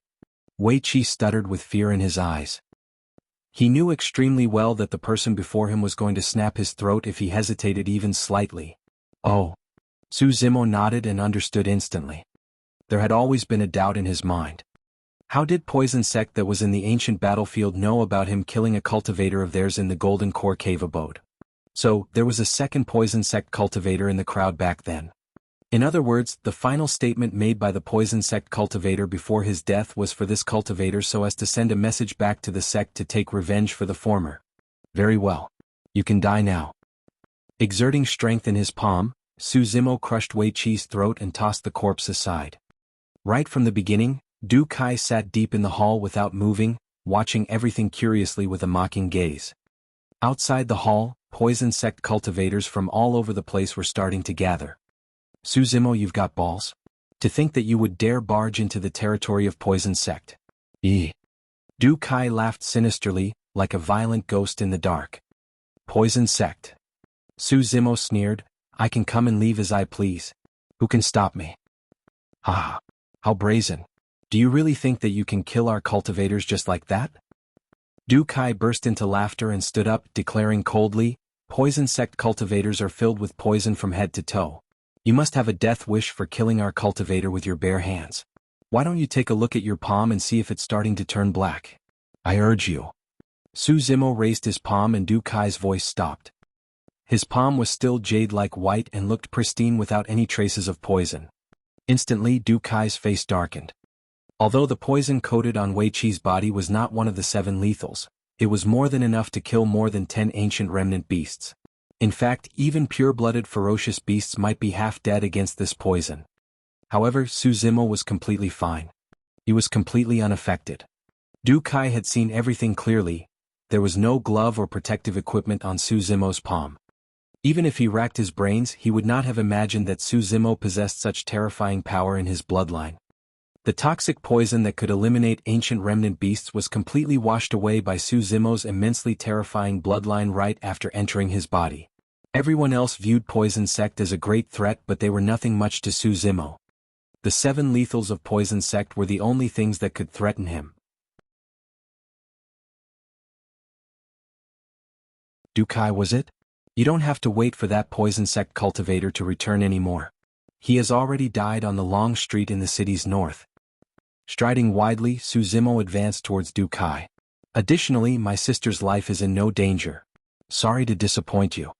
A: Wei Qi stuttered with fear in his eyes. He knew extremely well that the person before him was going to snap his throat if he hesitated even slightly. "Oh." Su Zimo nodded and understood instantly. There had always been a doubt in his mind. How did Poison Sect that was in the ancient battlefield know about him killing a cultivator of theirs in the Golden Core cave abode? So, there was a second Poison Sect cultivator in the crowd back then. In other words, the final statement made by the Poison Sect cultivator before his death was for this cultivator so as to send a message back to the sect to take revenge for the former. "Very well. You can die now." Exerting strength in his palm, Su Zimo crushed Wei Qi's throat and tossed the corpse aside. Right from the beginning, Du Kai sat deep in the hall without moving, watching everything curiously with a mocking gaze. Outside the hall, Poison Sect cultivators from all over the place were starting to gather. "Su Zimo, you've got balls? To think that you would dare barge into the territory of Poison Sect." Du Kai laughed sinisterly, like a violent ghost in the dark. "Poison Sect." Su Zimo sneered, "I can come and leave as I please. Who can stop me?" "Ah, how brazen. Do you really think that you can kill our cultivators just like that?" Du Kai burst into laughter and stood up, declaring coldly, "Poison Sect cultivators are filled with poison from head to toe. You must have a death wish for killing our cultivator with your bare hands. Why don't you take a look at your palm and see if it's starting to turn black? I urge you." Su Zimo raised his palm and Du Kai's voice stopped. His palm was still jade-like white and looked pristine without any traces of poison. Instantly Du Kai's face darkened. Although the poison coated on Wei Qi's body was not one of the 7 lethals, it was more than enough to kill more than 10 ancient remnant beasts. In fact, even pure-blooded ferocious beasts might be half dead against this poison. However, Su Zimo was completely fine. He was completely unaffected. Du Kai had seen everything clearly. There was no glove or protective equipment on Su Zimo's palm. Even if he racked his brains, he would not have imagined that Su Zimo possessed such terrifying power in his bloodline. The toxic poison that could eliminate ancient remnant beasts was completely washed away by Su Zimo's immensely terrifying bloodline right after entering his body. Everyone else viewed Poison Sect as a great threat, but they were nothing much to Su Zimo. The 7 lethals of Poison Sect were the only things that could threaten him. Du Kai, was it? You don't have to wait for that Poison Sect cultivator to return anymore. He has already died on the long street in the city's north. Striding widely, Su Zimo advanced towards Du Kai. Additionally, my sister's life is in no danger. Sorry to disappoint you.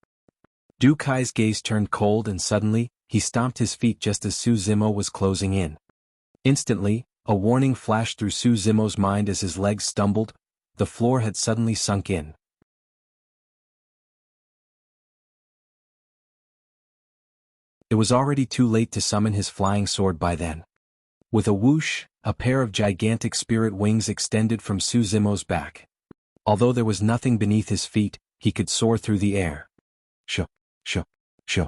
A: Du Kai's gaze turned cold and suddenly, he stomped his feet just as Su Zimo was closing in. Instantly, a warning flashed through Su Zimo's mind as his legs stumbled. The floor had suddenly sunk in. It was already too late to summon his flying sword by then. With a whoosh, a pair of gigantic spirit wings extended from Su Zimo's back. Although there was nothing beneath his feet, he could soar through the air. Shoo, shoo, shoo.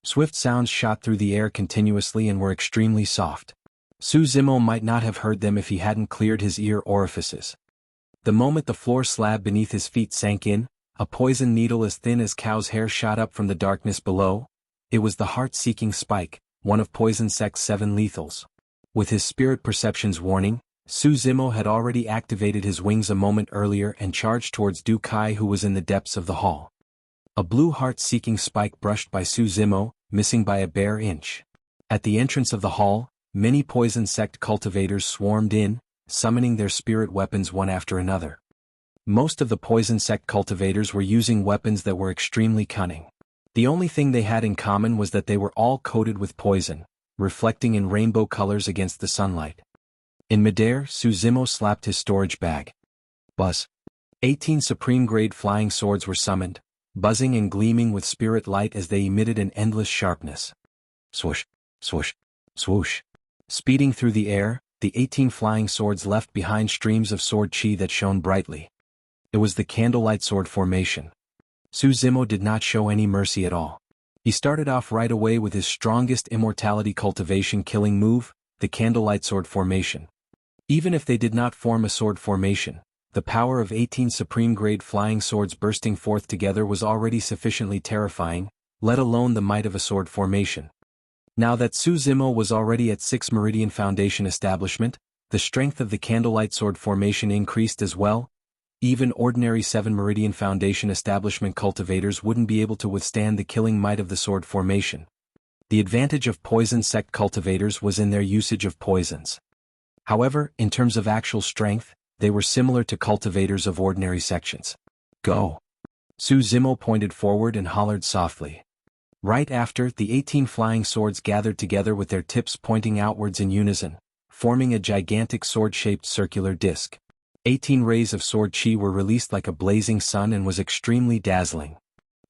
A: Swift sounds shot through the air continuously and were extremely soft. Su Zimo might not have heard them if he hadn't cleared his ear orifices. The moment the floor slab beneath his feet sank in, a poison needle as thin as cow's hair shot up from the darkness below. It was the heart-seeking spike, one of Poison Sect's 7 lethals. With his spirit perceptions warning, Su Zimo had already activated his wings a moment earlier and charged towards Du Kai, who was in the depths of the hall. A blue heart-seeking spike brushed by Su Zimo, missing by a bare inch. At the entrance of the hall, many poison sect cultivators swarmed in, summoning their spirit weapons one after another. Most of the poison sect cultivators were using weapons that were extremely cunning. The only thing they had in common was that they were all coated with poison, reflecting in rainbow colors against the sunlight. In midair, Suzimo slapped his storage bag. Buzz. 18 supreme-grade flying swords were summoned, buzzing and gleaming with spirit light as they emitted an endless sharpness. Swoosh, swoosh, swoosh. Speeding through the air, the 18 flying swords left behind streams of sword chi that shone brightly. It was the candlelight sword formation. Suzimo did not show any mercy at all. He started off right away with his strongest immortality cultivation killing move, the candlelight sword formation. Even if they did not form a sword formation, the power of 18 supreme-grade flying swords bursting forth together was already sufficiently terrifying, let alone the might of a sword formation. Now that Suzimo was already at 6 Meridian Foundation establishment, the strength of the candlelight sword formation increased as well. Even ordinary 7 Meridian Foundation establishment cultivators wouldn't be able to withstand the killing might of the sword formation. The advantage of poison sect cultivators was in their usage of poisons. However, in terms of actual strength, they were similar to cultivators of ordinary sections. Go! Suzimo pointed forward and hollered softly. Right after, the 18 flying swords gathered together with their tips pointing outwards in unison, forming a gigantic sword-shaped circular disc. 18 rays of sword chi were released like a blazing sun and was extremely dazzling.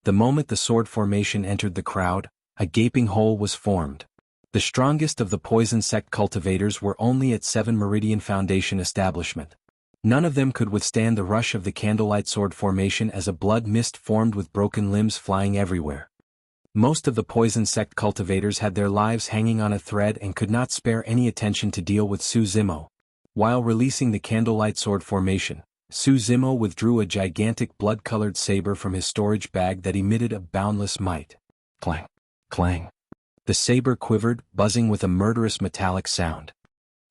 A: The moment the sword formation entered the crowd, a gaping hole was formed. The strongest of the poison sect cultivators were only at 7 Meridian Foundation establishment. None of them could withstand the rush of the candlelight sword formation as a blood mist formed with broken limbs flying everywhere. Most of the poison sect cultivators had their lives hanging on a thread and could not spare any attention to deal with Suzimo. While releasing the candlelight sword formation, Suzimo withdrew a gigantic blood-colored saber from his storage bag that emitted a boundless might. Clang, clang. The saber quivered, buzzing with a murderous metallic sound.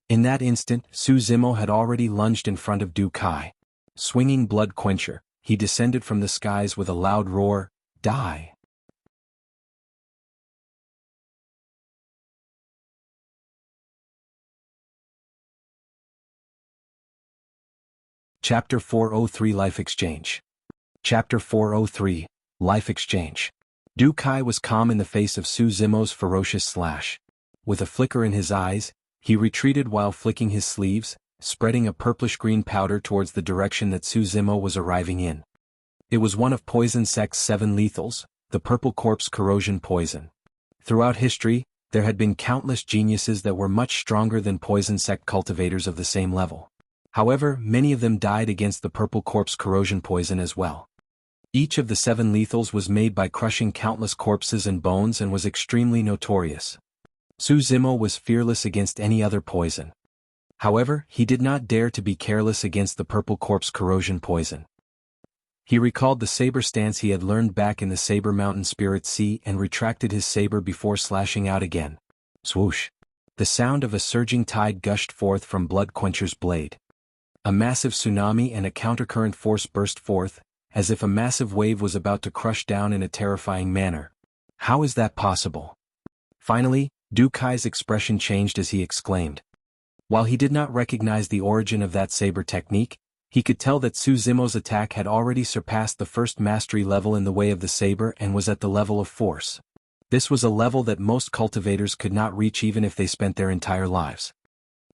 A: In that instant, Suzimo had already lunged in front of Du Kai. Swinging blood quencher, he descended from the skies with a loud roar, "Die!" Chapter 403 Life Exchange. Chapter 403 Life Exchange. Du Kai was calm in the face of Suzimo's ferocious slash. With a flicker in his eyes, he retreated while flicking his sleeves, spreading a purplish-green powder towards the direction that Suzimo was arriving in. It was one of Poison Sect's 7 lethals, the Purple Corpse Corrosion Poison. Throughout history, there had been countless geniuses that were much stronger than Poison Sect cultivators of the same level. However, many of them died against the Purple Corpse Corrosion Poison as well. Each of the 7 lethals was made by crushing countless corpses and bones and was extremely notorious. Suzimo was fearless against any other poison. However, he did not dare to be careless against the Purple Corpse Corrosion Poison. He recalled the saber stance he had learned back in the Saber Mountain Spirit Sea and retracted his saber before slashing out again. Swoosh! The sound of a surging tide gushed forth from Blood Quencher's blade. A massive tsunami and a countercurrent force burst forth, as if a massive wave was about to crush down in a terrifying manner. How is that possible? Finally, Du Kai's expression changed as he exclaimed. While he did not recognize the origin of that saber technique, he could tell that Suzimo's attack had already surpassed the first mastery level in the way of the saber and was at the level of force. This was a level that most cultivators could not reach even if they spent their entire lives.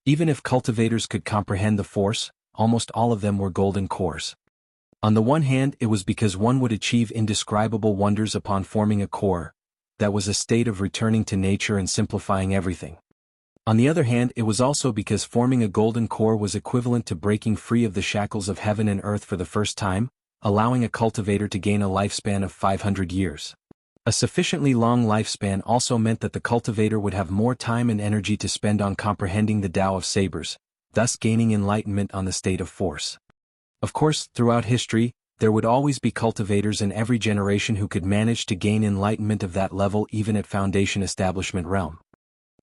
A: Even if cultivators could comprehend the force, almost all of them were golden cores. On the one hand, it was because one would achieve indescribable wonders upon forming a core. That was a state of returning to nature and simplifying everything. On the other hand, it was also because forming a golden core was equivalent to breaking free of the shackles of heaven and earth for the first time, allowing a cultivator to gain a lifespan of 500 years. A sufficiently long lifespan also meant that the cultivator would have more time and energy to spend on comprehending the Tao of Sabers, thus gaining enlightenment on the state of force. Of course, throughout history, there would always be cultivators in every generation who could manage to gain enlightenment of that level even at Foundation Establishment realm.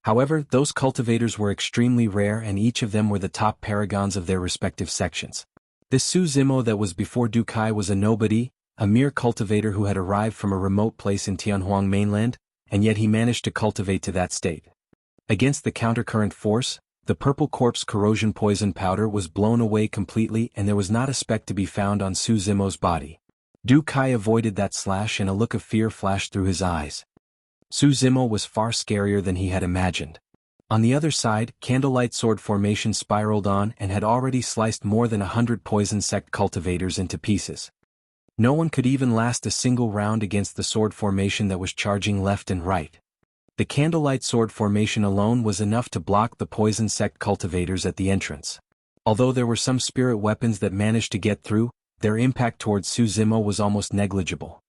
A: However, those cultivators were extremely rare and each of them were the top paragons of their respective sections. This Suzimo that was before Du Kai was a nobody, a mere cultivator who had arrived from a remote place in Tianhuang mainland, and yet he managed to cultivate to that state. Against the countercurrent force, the purple corpse corrosion poison powder was blown away completely and there was not a speck to be found on Su Zimo's body. Du Kai avoided that slash and a look of fear flashed through his eyes. Su Zimo was far scarier than he had imagined. On the other side, Candlelight Sword formation spiraled on and had already sliced more than 100 poison sect cultivators into pieces. No one could even last a single round against the sword formation that was charging left and right. The Candlelight Sword formation alone was enough to block the poison sect cultivators at the entrance. Although there were some spirit weapons that managed to get through, their impact towards Su Zimo was almost negligible.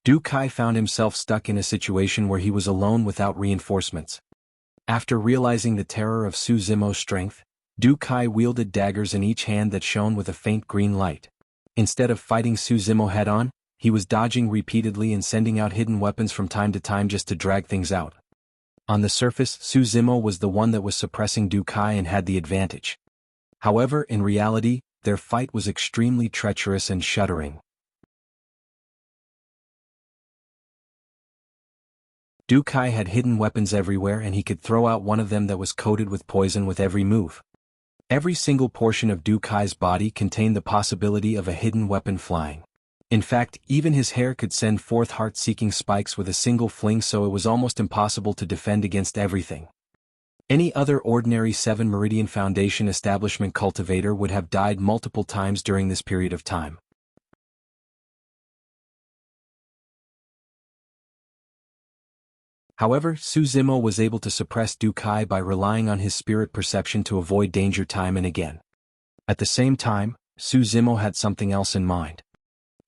A: Du Kai found himself stuck in a situation where he was alone without reinforcements. After realizing the terror of Su Zimo's strength, Du Kai wielded daggers in each hand that shone with a faint green light. Instead of fighting Su Zimo head-on, he was dodging repeatedly and sending out hidden weapons from time to time just to drag things out. On the surface, Su Zimo was the one that was suppressing Du Kai and had the advantage. However, in reality, their fight was extremely treacherous and shuddering. Du Kai had hidden weapons everywhere and he could throw out one of them that was coated with poison with every move. Every single portion of Du Kai's body contained the possibility of a hidden weapon flying. In fact, even his hair could send forth heart-seeking spikes with a single fling, so it was almost impossible to defend against everything. Any other ordinary 7 Meridian Foundation establishment cultivator would have died multiple times during this period of time. However, Su Zimo was able to suppress Du Kai by relying on his spirit perception to avoid danger time and again. At the same time, Su Zimo had something else in mind.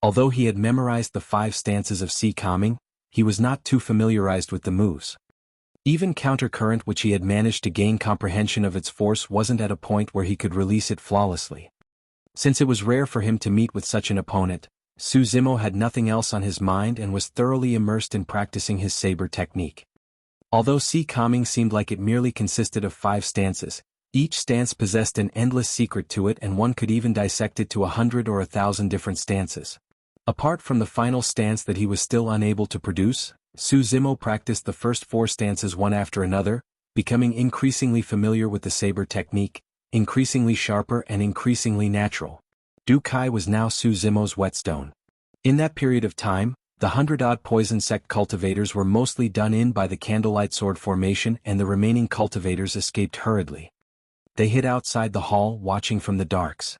A: Although he had memorized the 5 stances of Sea Calming, he was not too familiarized with the moves. Even Countercurrent, which he had managed to gain comprehension of its force, wasn't at a point where he could release it flawlessly. Since it was rare for him to meet with such an opponent, Su Zimo had nothing else on his mind and was thoroughly immersed in practicing his saber technique. Although Sea Calming seemed like it merely consisted of 5 stances, each stance possessed an endless secret to it and one could even dissect it to 100 or 1,000 different stances. Apart from the final stance that he was still unable to produce, Su Zimo practiced the first 4 stances one after another, becoming increasingly familiar with the saber technique, increasingly sharper and increasingly natural. Du Kai was now Su Zimo's whetstone. In that period of time, the 100-odd poison sect cultivators were mostly done in by the Candlelight Sword formation and the remaining cultivators escaped hurriedly. They hid outside the hall watching from the darks.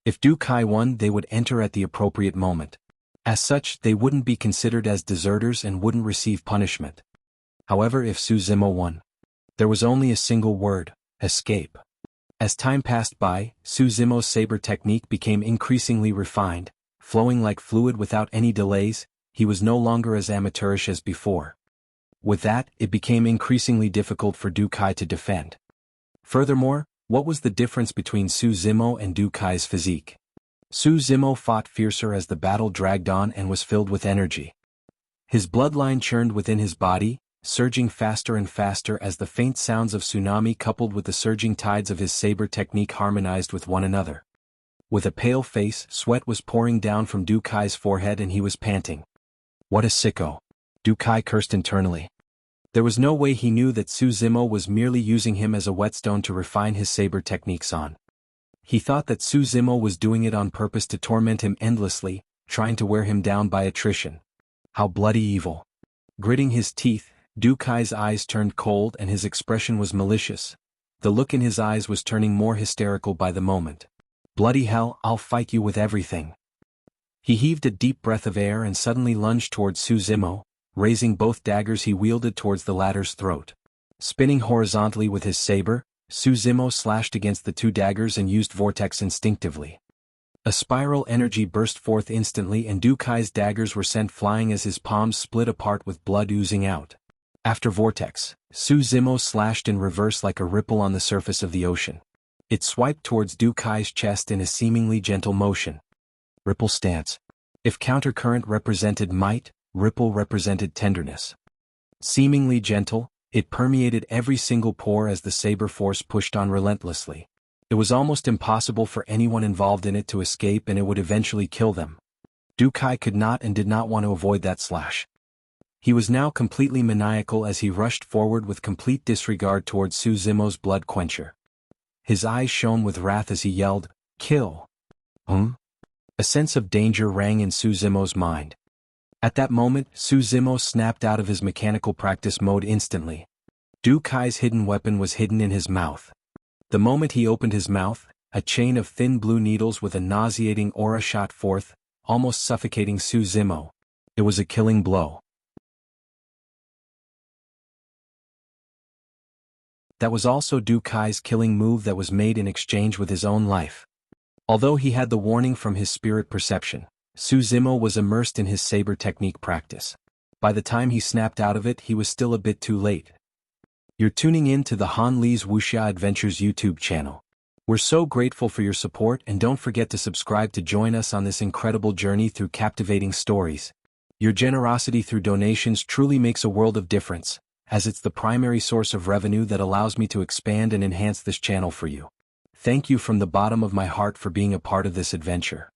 A: If Du Kai won, they would enter at the appropriate moment. As such, they wouldn't be considered as deserters and wouldn't receive punishment. However, if Su Zimo won, there was only a single word: escape. As time passed by, Su Zimo's saber technique became increasingly refined, flowing like fluid without any delays. He was no longer as amateurish as before. With that, it became increasingly difficult for Du Kai to defend. Furthermore, what was the difference between Su Zimo and Du Kai's physique? Su Zimo fought fiercer as the battle dragged on and was filled with energy. His bloodline churned within his body, surging faster and faster as the faint sounds of tsunami coupled with the surging tides of his saber technique harmonized with one another. With a pale face, sweat was pouring down from Du Kai's forehead and he was panting. What a sicko! Du Kai cursed internally. There was no way he knew that Su Zimo was merely using him as a whetstone to refine his saber techniques on. He thought that Su Zimo was doing it on purpose to torment him endlessly, trying to wear him down by attrition. How bloody evil! Gritting his teeth, Du Kai's eyes turned cold and his expression was malicious. The look in his eyes was turning more hysterical by the moment. Bloody hell, I'll fight you with everything. He heaved a deep breath of air and suddenly lunged towards Su Zimo, raising both daggers he wielded towards the latter's throat. Spinning horizontally with his saber, Su Zimo slashed against the 2 daggers and used vortex instinctively. A spiral energy burst forth instantly and Du Kai's daggers were sent flying as his palms split apart with blood oozing out. After vortex, Su Zimo slashed in reverse like a ripple on the surface of the ocean. It swiped towards Du Kai's chest in a seemingly gentle motion. Ripple stance. If countercurrent represented might, ripple represented tenderness. Seemingly gentle, it permeated every single pore as the saber force pushed on relentlessly. It was almost impossible for anyone involved in it to escape and it would eventually kill them. Du Kai could not and did not want to avoid that slash. He was now completely maniacal as he rushed forward with complete disregard towards Su Zimo's blood quencher. His eyes shone with wrath as he yelled, "Kill!" A sense of danger rang in Su Zimo's mind. At that moment, Su Zimo snapped out of his mechanical practice mode instantly. Du Kai's hidden weapon was hidden in his mouth. The moment he opened his mouth, a chain of thin blue needles with a nauseating aura shot forth, almost suffocating Su Zimo. It was a killing blow. That was also Du Kai's killing move that was made in exchange with his own life. Although he had the warning from his spirit perception, Su Zimo was immersed in his saber technique practice. By the time he snapped out of it, he was still a bit too late. You're tuning in to the Han Li's Wuxia Adventures YouTube channel. We're so grateful for your support, and don't forget to subscribe to join us on this incredible journey through captivating stories. Your generosity through donations truly makes a world of difference, as it's the primary source of revenue that allows me to expand and enhance this channel for you. Thank you from the bottom of my heart for being a part of this adventure.